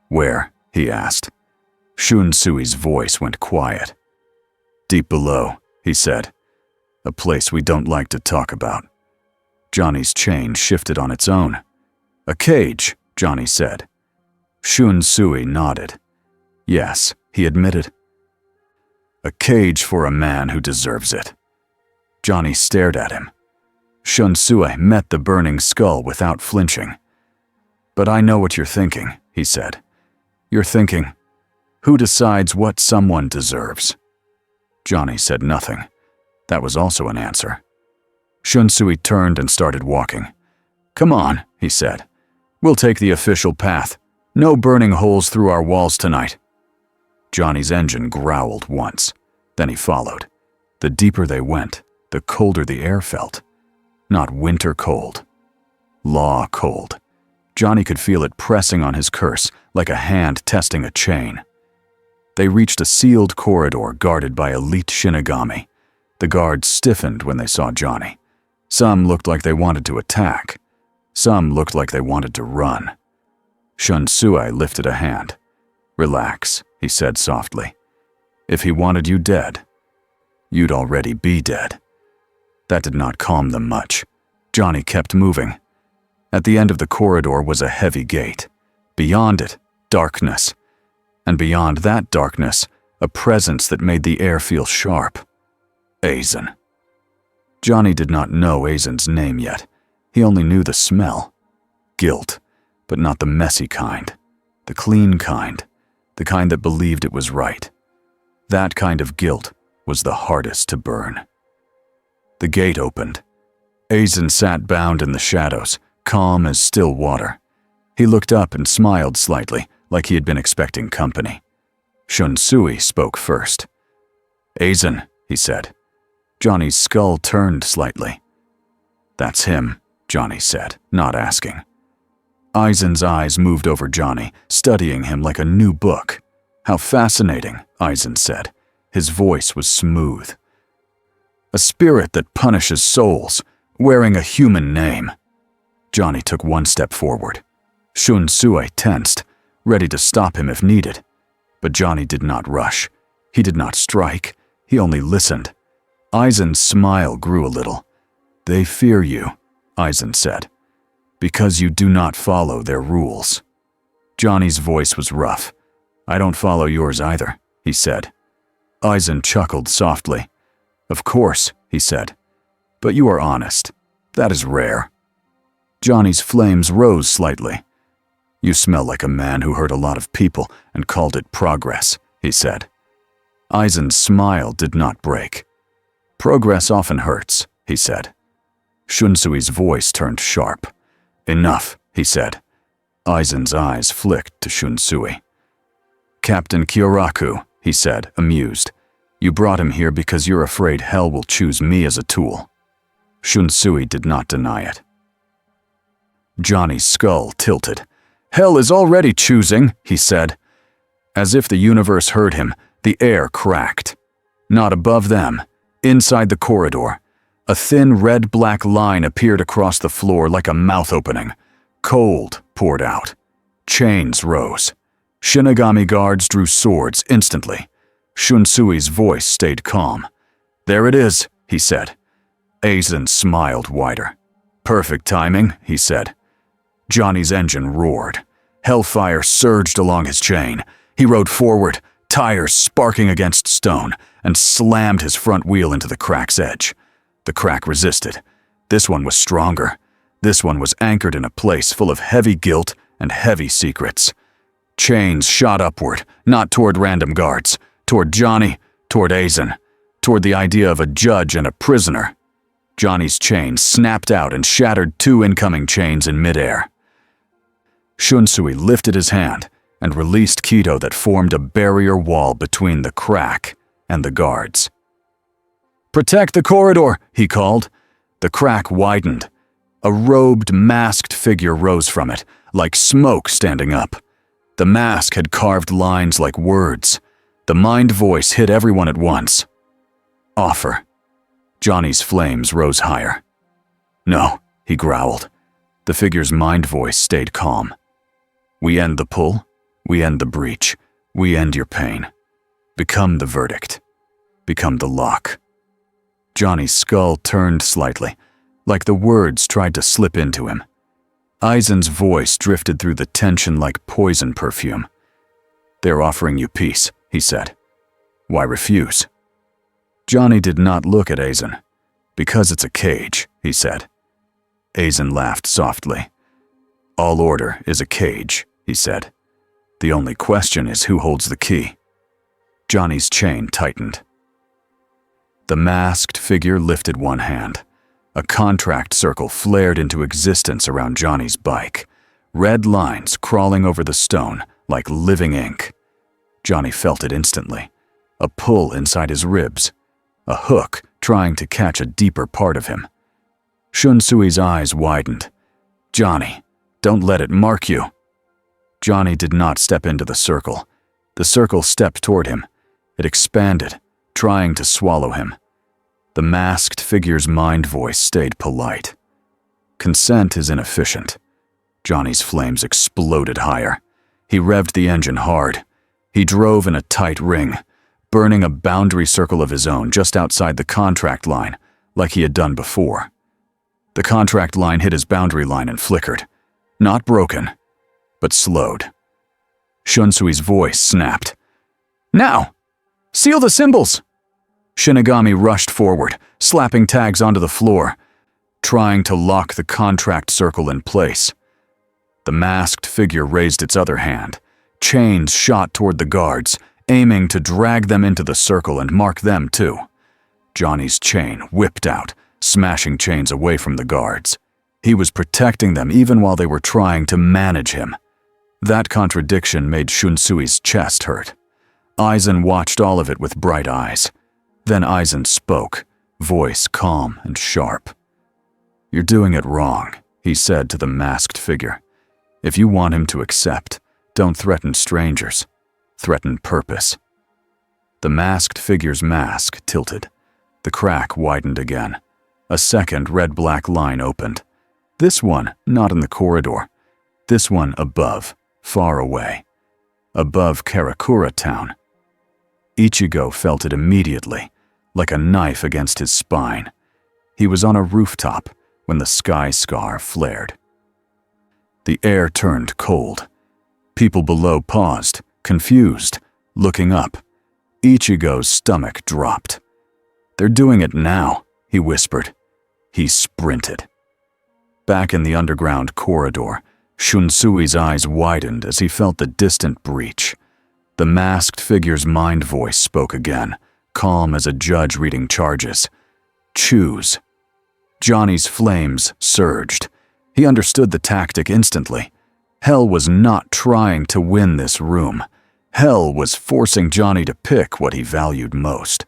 Where? He asked. Shunsui's voice went quiet. Deep below, he said. A place we don't like to talk about. Johnny's chain shifted on its own. A cage, Johnny said. Shunsui nodded. Yes, he admitted. A cage for a man who deserves it. Johnny stared at him. Shunsui met the burning skull without flinching. But I know what you're thinking, he said. You're thinking, who decides what someone deserves? Johnny said nothing. That was also an answer. Shunsui turned and started walking. Come on, he said. We'll take the official path. No burning holes through our walls tonight. Johnny's engine growled once. Then he followed. The deeper they went, the colder the air felt. Not winter cold. Law cold. Johnny could feel it pressing on his curse like a hand testing a chain. They reached a sealed corridor guarded by elite Shinigami. The guards stiffened when they saw Johnny. Some looked like they wanted to attack. Some looked like they wanted to run. Shunsui lifted a hand. Relax, he said softly. If he wanted you dead, you'd already be dead. That did not calm them much. Johnny kept moving. At the end of the corridor was a heavy gate. Beyond it, darkness. And beyond that darkness, a presence that made the air feel sharp. Aizen. Johnny did not know Aizen's name yet. He only knew the smell. Guilt, but not the messy kind. The clean kind. The kind that believed it was right. That kind of guilt was the hardest to burn. The gate opened. Aizen sat bound in the shadows, calm as still water. He looked up and smiled slightly, like he had been expecting company. Shunsui spoke first. Aizen, he said. Johnny's skull turned slightly. That's him, Johnny said, not asking. Eisen's eyes moved over Johnny, studying him like a new book. How fascinating, Eisen said. His voice was smooth. A spirit that punishes souls, wearing a human name. Johnny took one step forward. Shun Sui tensed, ready to stop him if needed. But Johnny did not rush. He did not strike. He only listened. Eisen's smile grew a little. They fear you, Eisen said, because you do not follow their rules. Johnny's voice was rough. I don't follow yours either, he said. Eisen chuckled softly. Of course, he said. But you are honest. That is rare. Johnny's flames rose slightly. You smell like a man who hurt a lot of people and called it progress, he said. Eisen's smile did not break. Progress often hurts, he said. Shunsui's voice turned sharp. Enough, he said. Eisen's eyes flicked to Shunsui. Captain Kyoraku, he said, amused. You brought him here because you're afraid hell will choose me as a tool. Shunsui did not deny it. Johnny's skull tilted. Hell is already choosing, he said. As if the universe heard him, the air cracked. Not above them, inside the corridor. A thin red-black line appeared across the floor like a mouth opening. Cold poured out. Chains rose. Shinigami guards drew swords instantly. Shunsui's voice stayed calm. There it is, he said. Eisen smiled wider. Perfect timing, he said. Johnny's engine roared. Hellfire surged along his chain. He rode forward, tires sparking against stone, and slammed his front wheel into the crack's edge. The crack resisted. This one was stronger. This one was anchored in a place full of heavy guilt and heavy secrets. Chains shot upward, not toward random guards, toward Johnny, toward Eisen, toward the idea of a judge and a prisoner. Johnny's chain snapped out and shattered 2 incoming chains in midair. Shunsui lifted his hand and released Kido that formed a barrier wall between the crack and the guards. Protect the corridor, he called. The crack widened. A robed, masked figure rose from it, like smoke standing up. The mask had carved lines like words. The mind voice hit everyone at once. Offer. Johnny's flames rose higher. No, he growled. The figure's mind voice stayed calm. We end the pull. We end the breach. We end your pain. Become the verdict. Become the lock. Johnny's skull turned slightly, like the words tried to slip into him. Eisen's voice drifted through the tension like poison perfume. They're offering you peace, he said. Why refuse? Johnny did not look at Eisen. Because it's a cage, he said. Eisen laughed softly. All order is a cage, he said. The only question is who holds the key. Johnny's chain tightened. The masked figure lifted one hand. A contract circle flared into existence around Johnny's bike, red lines crawling over the stone like living ink. Johnny felt it instantly. A pull inside his ribs. A hook trying to catch a deeper part of him. Shunsui's eyes widened. Johnny, don't let it mark you. Johnny did not step into the circle. The circle stepped toward him. It expanded, trying to swallow him. The masked figure's mind voice stayed polite. Consent is inefficient. Johnny's flames exploded higher. He revved the engine hard. He drove in a tight ring, burning a boundary circle of his own just outside the contract line, like he had done before. The contract line hit his boundary line and flickered. Not broken, but slowed. Shunsui's voice snapped. Now! Seal the symbols! Shinigami rushed forward, slapping tags onto the floor, trying to lock the contract circle in place. The masked figure raised its other hand. Chains shot toward the guards, aiming to drag them into the circle and mark them too. Johnny's chain whipped out, smashing chains away from the guards. He was protecting them even while they were trying to manage him. That contradiction made Shunsui's chest hurt. Eisen watched all of it with bright eyes. Then Aizen spoke, voice calm and sharp. "You're doing it wrong," he said to the masked figure. "If you want him to accept, don't threaten strangers. Threaten purpose." The masked figure's mask tilted. The crack widened again. A second red-black line opened. This one not in the corridor. This one above, far away. Above Karakura town. Ichigo felt it immediately, like a knife against his spine. He was on a rooftop when the sky scar flared. The air turned cold. People below paused, confused, looking up. Ichigo's stomach dropped. "They're doing it now," he whispered. He sprinted. Back in the underground corridor, Shunsui's eyes widened as he felt the distant breach. The masked figure's mind voice spoke again, calm as a judge reading charges. "Choose." Johnny's flames surged. He understood the tactic instantly. Hell was not trying to win this room. Hell was forcing Johnny to pick what he valued most.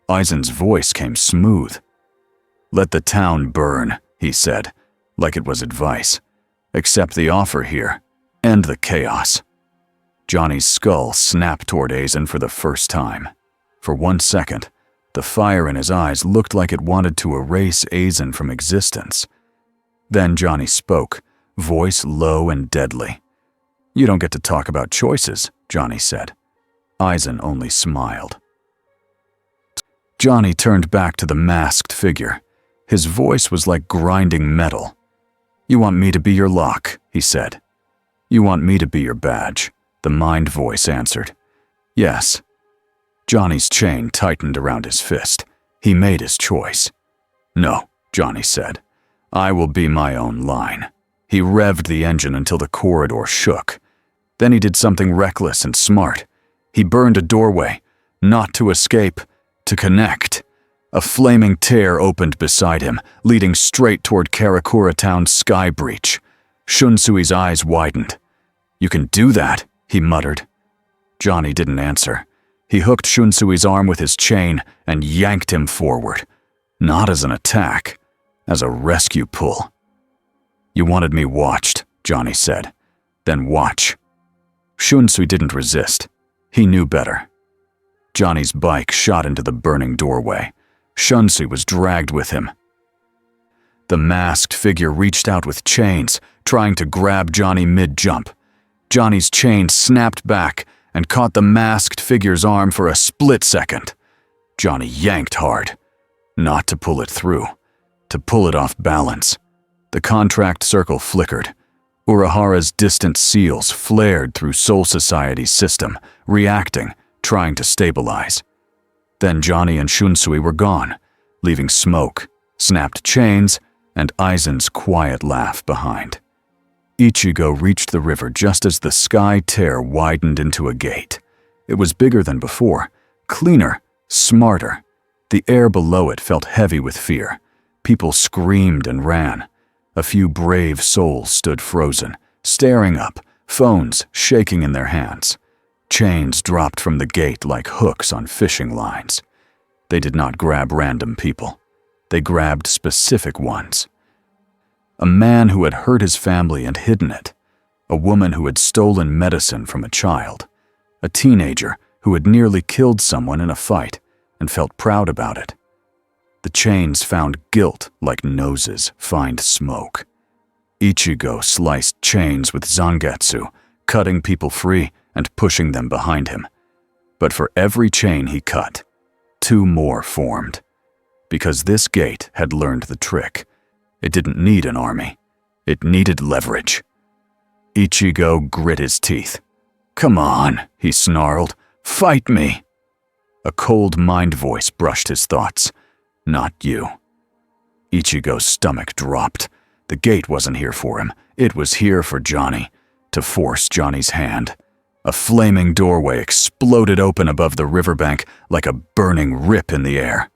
Aizen's voice came smooth. "Let the town burn," he said, like it was advice. "Accept the offer here. End the chaos." Johnny's skull snapped toward Aizen for the first time. For 1 second, the fire in his eyes looked like it wanted to erase Aizen from existence. Then Johnny spoke, voice low and deadly. "You don't get to talk about choices," Johnny said. Aizen only smiled. Johnny turned back to the masked figure. His voice was like grinding metal. "You want me to be your lock," he said. "You want me to be your badge," the mind voice answered. "Yes." Johnny's chain tightened around his fist. He made his choice. "No," Johnny said. "I will be my own line." He revved the engine until the corridor shook. Then he did something reckless and smart. He burned a doorway, not to escape, to connect. A flaming tear opened beside him, leading straight toward Karakura town's sky breach. Shunsui's eyes widened. "You can do that," he muttered. Johnny didn't answer. He hooked Shunsui's arm with his chain and yanked him forward. Not as an attack, as a rescue pull. "You wanted me watched," Johnny said. "Then watch." Shunsui didn't resist. He knew better. Johnny's bike shot into the burning doorway. Shunsui was dragged with him. The masked figure reached out with chains, trying to grab Johnny mid-jump. Johnny's chain snapped back and caught the masked figure's arm for a split second. Johnny yanked hard. Not to pull it through, to pull it off balance. The contract circle flickered. Urahara's distant seals flared through Soul Society's system, reacting, trying to stabilize. Then Johnny and Shunsui were gone, leaving smoke, snapped chains, and Aizen's quiet laugh behind. Ichigo reached the river just as the sky tear widened into a gate. It was bigger than before, cleaner, smarter. The air below it felt heavy with fear. People screamed and ran. A few brave souls stood frozen, staring up, phones shaking in their hands. Chains dropped from the gate like hooks on fishing lines. They did not grab random people. They grabbed specific ones. A man who had hurt his family and hidden it. A woman who had stolen medicine from a child. A teenager who had nearly killed someone in a fight and felt proud about it. The chains found guilt like noses find smoke. Ichigo sliced chains with Zangetsu, cutting people free and pushing them behind him. But for every chain he cut, 2 more formed. Because this gate had learned the trick. It didn't need an army. It needed leverage. Ichigo grit his teeth. "Come on," he snarled. "Fight me." A cold mind voice brushed his thoughts. "Not you." Ichigo's stomach dropped. The gate wasn't here for him. It was here for Johnny, to force Johnny's hand. A flaming doorway exploded open above the riverbank like a burning rip in the air.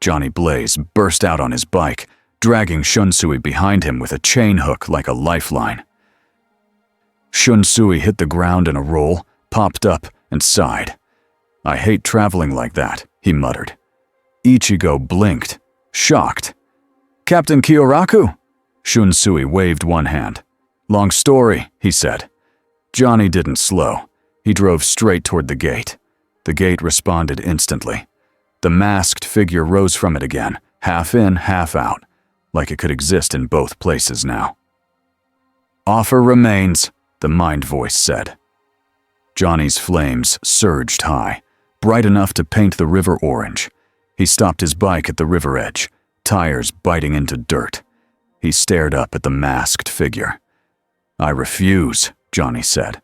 Johnny Blaze burst out on his bike, dragging Shunsui behind him with a chain hook like a lifeline. Shunsui hit the ground in a roll, popped up, and sighed. "I hate traveling like that," he muttered. Ichigo blinked, shocked. "Captain Kyoraku?" Shunsui waved one hand. "Long story," he said. Johnny didn't slow. He drove straight toward the gate. The gate responded instantly. The masked figure rose from it again, half in, half out, like it could exist in both places now. "Offer remains," the mind voice said. Johnny's flames surged high, bright enough to paint the river orange. He stopped his bike at the river edge, tires biting into dirt. He stared up at the masked figure. "I refuse," Johnny said.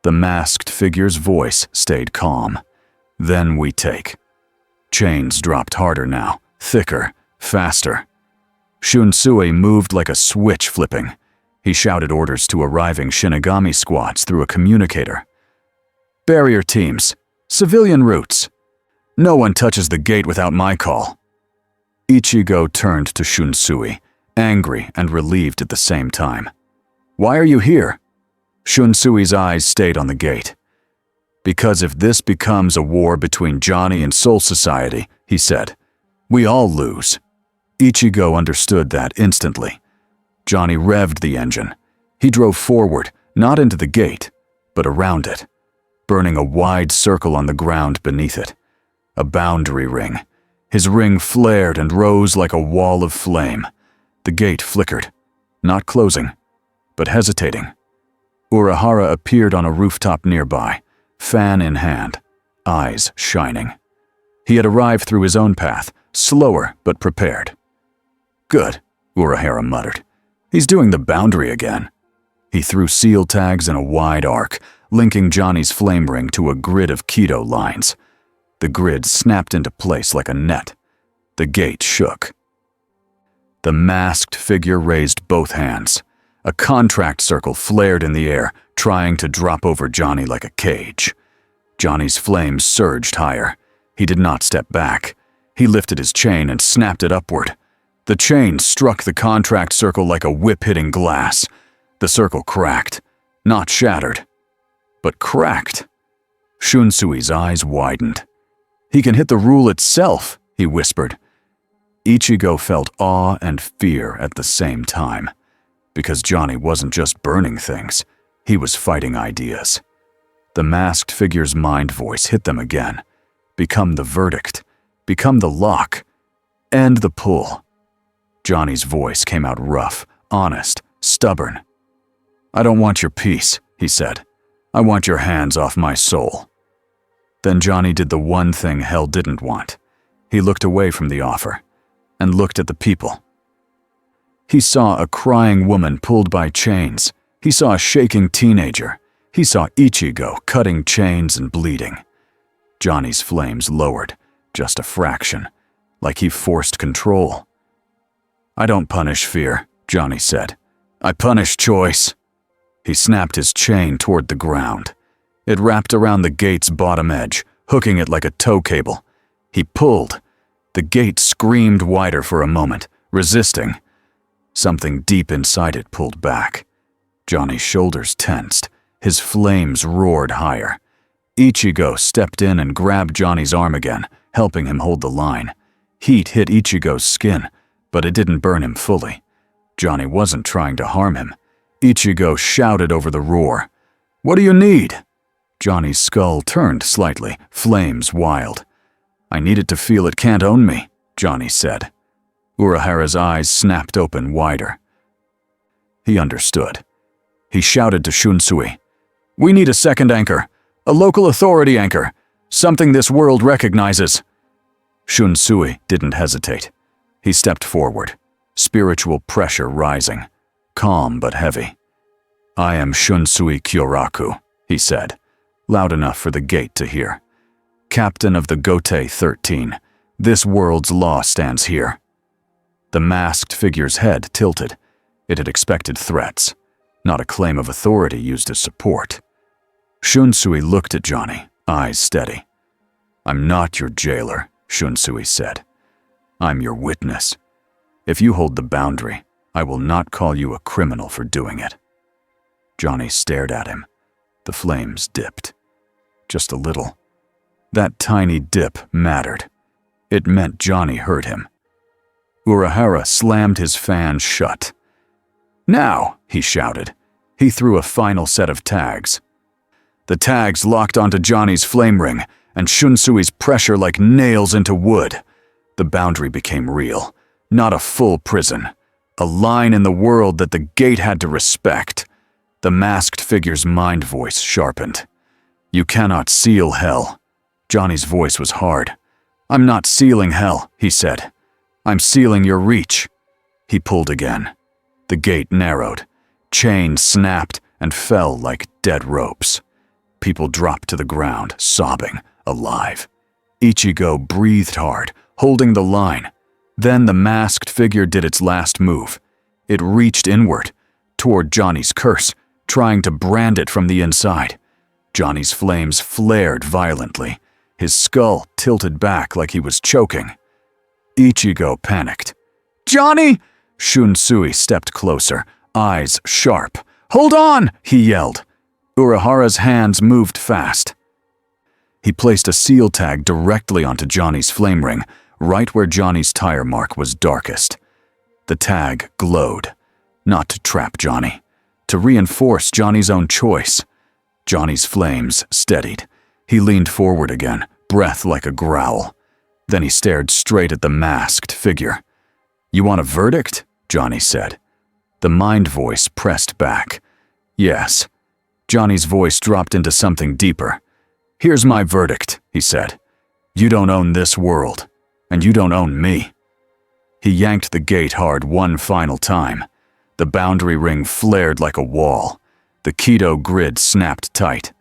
The masked figure's voice stayed calm. "Then we take." Chains dropped harder now, thicker, faster. Shunsui moved like a switch flipping. He shouted orders to arriving Shinigami squads through a communicator. "Barrier teams, civilian routes. No one touches the gate without my call." Ichigo turned to Shunsui, angry and relieved at the same time. "Why are you here?" Shunsui's eyes stayed on the gate. "Because if this becomes a war between Johnny and Soul Society," he said, "we all lose." Ichigo understood that instantly. Johnny revved the engine. He drove forward, not into the gate, but around it, burning a wide circle on the ground beneath it. A boundary ring. His ring flared and rose like a wall of flame. The gate flickered, not closing, but hesitating. Urahara appeared on a rooftop nearby, fan in hand, eyes shining. He had arrived through his own path, slower but prepared. "Good," Urahara muttered. "He's doing the boundary again." He threw seal tags in a wide arc, linking Johnny's flame ring to a grid of Keto lines. The grid snapped into place like a net. The gate shook. The masked figure raised both hands. A contract circle flared in the air, trying to drop over Johnny like a cage. Johnny's flames surged higher. He did not step back. He lifted his chain and snapped it upward. The chain struck the contract circle like a whip hitting glass. The circle cracked, not shattered, but cracked. Shunsui's eyes widened. "He can hit the rule itself," he whispered. Ichigo felt awe and fear at the same time, because Johnny wasn't just burning things, he was fighting ideas. The masked figure's mind voice hit them again. Become the verdict, become the lock, end the pull. Johnny's voice came out rough, honest, stubborn. "I don't want your peace," he said. "I want your hands off my soul." Then Johnny did the one thing hell didn't want. He looked away from the offer and looked at the people. He saw a crying woman pulled by chains. He saw a shaking teenager. He saw Ichigo cutting chains and bleeding. Johnny's flames lowered, just a fraction, like he forced control. "I don't punish fear," Johnny said. "I punish choice." He snapped his chain toward the ground. It wrapped around the gate's bottom edge, hooking it like a tow cable. He pulled. The gate screamed wider for a moment, resisting. Something deep inside it pulled back. Johnny's shoulders tensed. His flames roared higher. Ichigo stepped in and grabbed Johnny's arm again, helping him hold the line. Heat hit Ichigo's skin, but it didn't burn him fully. Johnny wasn't trying to harm him. Ichigo shouted over the roar. "What do you need?" Johnny's skull turned slightly, flames wild. "I needed to feel it can't own me," Johnny said. Urahara's eyes snapped open wider. He understood. He shouted to Shunsui, "We need a second anchor, a local authority anchor, something this world recognizes." Shunsui didn't hesitate. He stepped forward, spiritual pressure rising, calm but heavy. "I am Shunsui Kyoraku," he said, loud enough for the gate to hear. "Captain of the Gote 13, this world's law stands here." The masked figure's head tilted. It had expected threats, not a claim of authority used as support. Shunsui looked at Johnny, eyes steady. "I'm not your jailer," Shunsui said. "I'm your witness. If you hold the boundary, I will not call you a criminal for doing it." Johnny stared at him. The flames dipped. Just a little. That tiny dip mattered. it meant Johnny heard him. Urahara slammed his fan shut. "Now!" he shouted. He threw a final set of tags. The tags locked onto Johnny's flame ring, and Shunsui's pressure like nails into wood. The boundary became real, not a full prison. A line in the world that the gate had to respect. The masked figure's mind voice sharpened. "You cannot seal hell." Johnny's voice was hard. "I'm not sealing hell," he said. "I'm sealing your reach." He pulled again. The gate narrowed. Chains snapped and fell like dead ropes. People dropped to the ground, sobbing, alive. Ichigo breathed hard, holding the line. Then the masked figure did its last move. It reached inward, toward Johnny's curse, trying to brand it from the inside. Johnny's flames flared violently. His skull tilted back like he was choking. Ichigo panicked. "Johnny!" Shunsui stepped closer, eyes sharp. "Hold on!" he yelled. Urahara's hands moved fast. He placed a seal tag directly onto Johnny's flame ring, right where Johnny's tire mark was darkest. The tag glowed, not to trap Johnny, to reinforce Johnny's own choice. Johnny's flames steadied. He leaned forward again, breath like a growl. Then he stared straight at the masked figure. "You want a verdict?" Johnny said. The mind voice pressed back. "Yes." Johnny's voice dropped into something deeper. "Here's my verdict," he said. "You don't own this world, and you don't own me." He yanked the gate hard one final time. The boundary ring flared like a wall. The Kido grid snapped tight.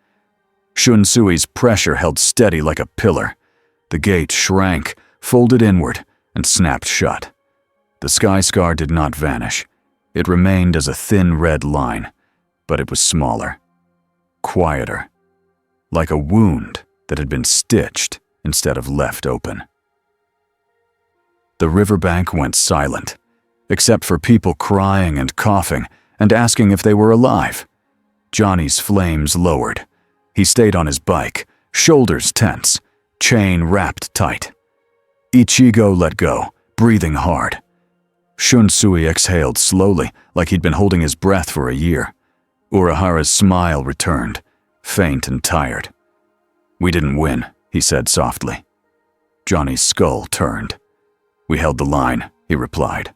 Shunsui's pressure held steady like a pillar. The gate shrank, folded inward, and snapped shut. The sky scar did not vanish. It remained as a thin red line, but it was smaller, quieter, like a wound that had been stitched instead of left open. The riverbank went silent, except for people crying and coughing and asking if they were alive. Johnny's flames lowered. He stayed on his bike, shoulders tense, chain wrapped tight. Ichigo let go, breathing hard. Shunsui exhaled slowly, like he'd been holding his breath for a year. Urahara's smile returned, faint and tired. "We didn't win," he said softly. Johnny's skull turned. "We held the line," he replied.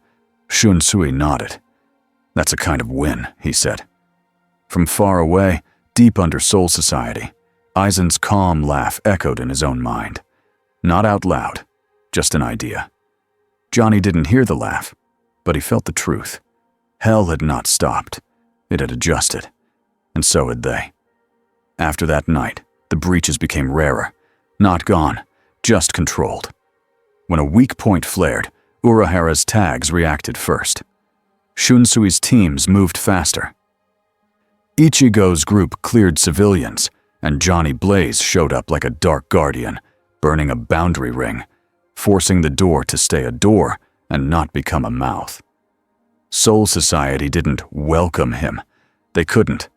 Shunsui nodded. "That's a kind of win," he said. From far away, deep under Soul Society, Aizen's calm laugh echoed in his own mind. Not out loud, just an idea. Johnny didn't hear the laugh, but he felt the truth. Hell had not stopped. It had adjusted, and so had they. After that night, the breaches became rarer. Not gone, just controlled. When a weak point flared, Urahara's tags reacted first. Shunsui's teams moved faster. Ichigo's group cleared civilians, and Johnny Blaze showed up like a dark guardian, burning a boundary ring, forcing the door to stay a door and not become a mouth. Soul Society didn't welcome him. They couldn't.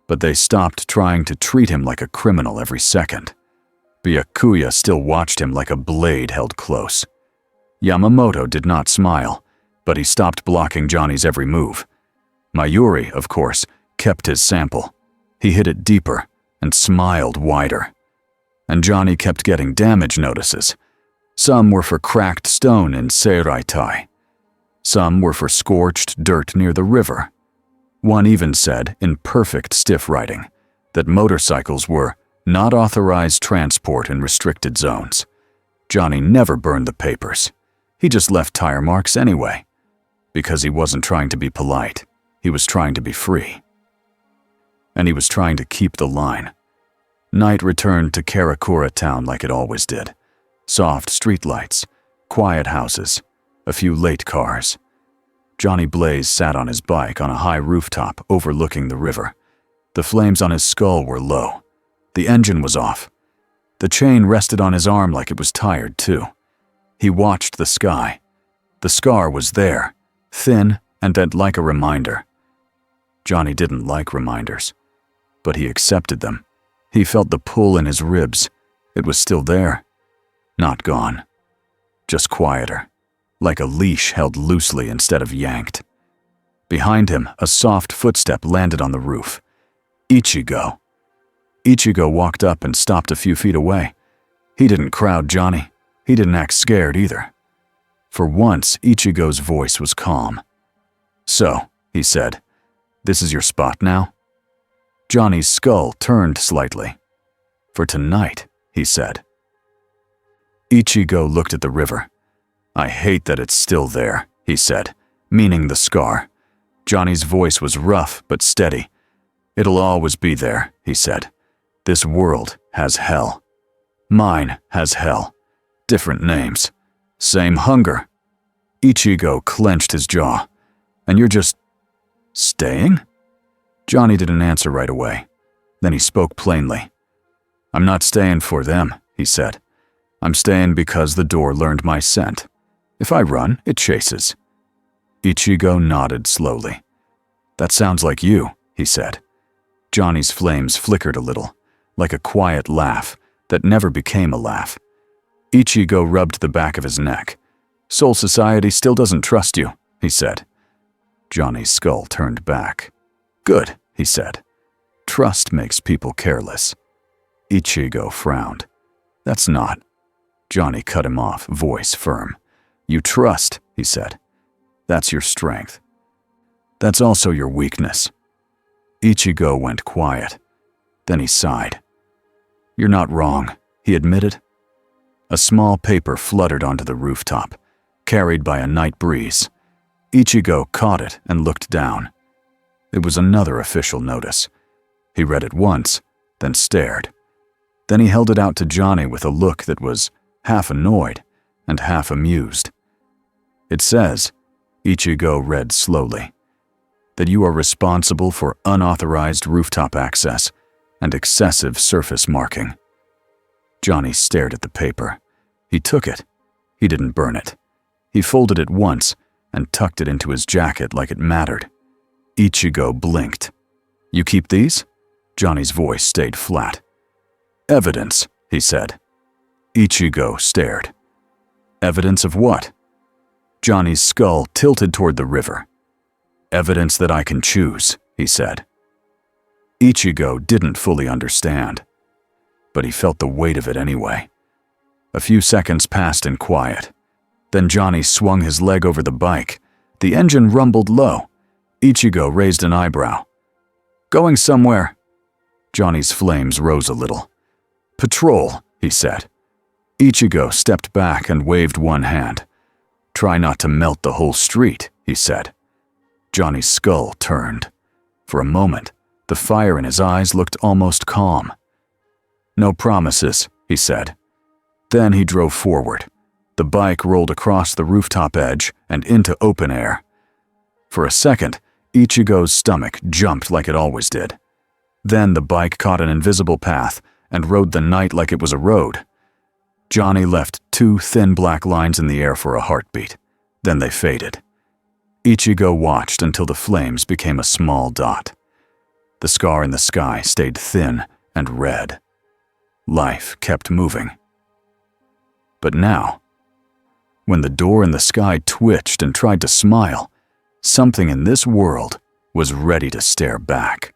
But they stopped trying to treat him like a criminal every second. Byakuya still watched him like a blade held close. Yamamoto did not smile, but he stopped blocking Johnny's every move. Mayuri, of course, kept his sample. He hit it deeper and smiled wider. And Johnny kept getting damage notices. Some were for cracked stone in Seiraitai. Some were for scorched dirt near the river. One even said, in perfect stiff writing, that motorcycles were not authorized transport in restricted zones. Johnny never burned the papers. He just left tire marks anyway. Because he wasn't trying to be polite. He was trying to be free. And he was trying to keep the line. Night returned to Karakura town like it always did. Soft streetlights, quiet houses, a few late cars. Johnny Blaze sat on his bike on a high rooftop overlooking the river. The flames on his skull were low. The engine was off. The chain rested on his arm like it was tired too. He watched the sky. The scar was there, thin and bent like a reminder. Johnny didn't like reminders, but he accepted them. He felt the pull in his ribs. It was still there, not gone. just quieter, like a leash held loosely instead of yanked. Behind him, a soft footstep landed on the roof. Ichigo. Ichigo walked up and stopped a few feet away. He didn't crowd Johnny. He didn't act scared either. For once, Ichigo's voice was calm. "So," he said, "this is your spot now?" Johnny's skull turned slightly. "For tonight," he said. Ichigo looked at the river. "I hate that it's still there," he said, meaning the scar. Johnny's voice was rough but steady. "It'll always be there," he said. "This world has hell. Mine has hell. Different names. Same hunger." Ichigo clenched his jaw. "And you're just staying?" Johnny didn't answer right away. Then he spoke plainly. "I'm not staying for them," he said. "I'm staying because the door learned my scent. If I run, it chases." Ichigo nodded slowly. "That sounds like you," he said. Johnny's flames flickered a little, like a quiet laugh that never became a laugh. Ichigo rubbed the back of his neck. "Soul Society still doesn't trust you," he said. Johnny's skull turned back. "Good," he said. "Trust makes people careless." Ichigo frowned. "That's not." Johnny cut him off, voice firm. "You trust," he said. "That's your strength. That's also your weakness." Ichigo went quiet. Then he sighed. "You're not wrong," he admitted. A small paper fluttered onto the rooftop, carried by a night breeze. Ichigo caught it and looked down. It was another official notice. He read it once, then stared. Then he held it out to Johnny with a look that was half annoyed and half amused. "It says," Ichigo read slowly, "that you are responsible for unauthorized rooftop access and excessive surface marking." Johnny stared at the paper. He took it. He didn't burn it. He folded it once and tucked it into his jacket like it mattered. Ichigo blinked. "You keep these?" Johnny's voice stayed flat. "Evidence," he said. Ichigo stared. "Evidence of what?" Johnny's skull tilted toward the river. "Evidence that I can choose," he said. Ichigo didn't fully understand, but he felt the weight of it anyway. A few seconds passed in quiet. Then Johnny swung his leg over the bike. The engine rumbled low. Ichigo raised an eyebrow. "Going somewhere?" Johnny's flames rose a little. "Patrol," he said. Ichigo stepped back and waved one hand. "Try not to melt the whole street," he said. Johnny's skull turned. For a moment, the fire in his eyes looked almost calm. "No promises," he said. Then he drove forward. The bike rolled across the rooftop edge and into open air. For a second, Ichigo's stomach jumped like it always did. Then the bike caught an invisible path and rode the night like it was a road. Johnny left two thin black lines in the air for a heartbeat. Then they faded. Ichigo watched until the flames became a small dot. The scar in the sky stayed thin and red. Life kept moving. But now, when the door in the sky twitched and tried to smile, something in this world was ready to stare back.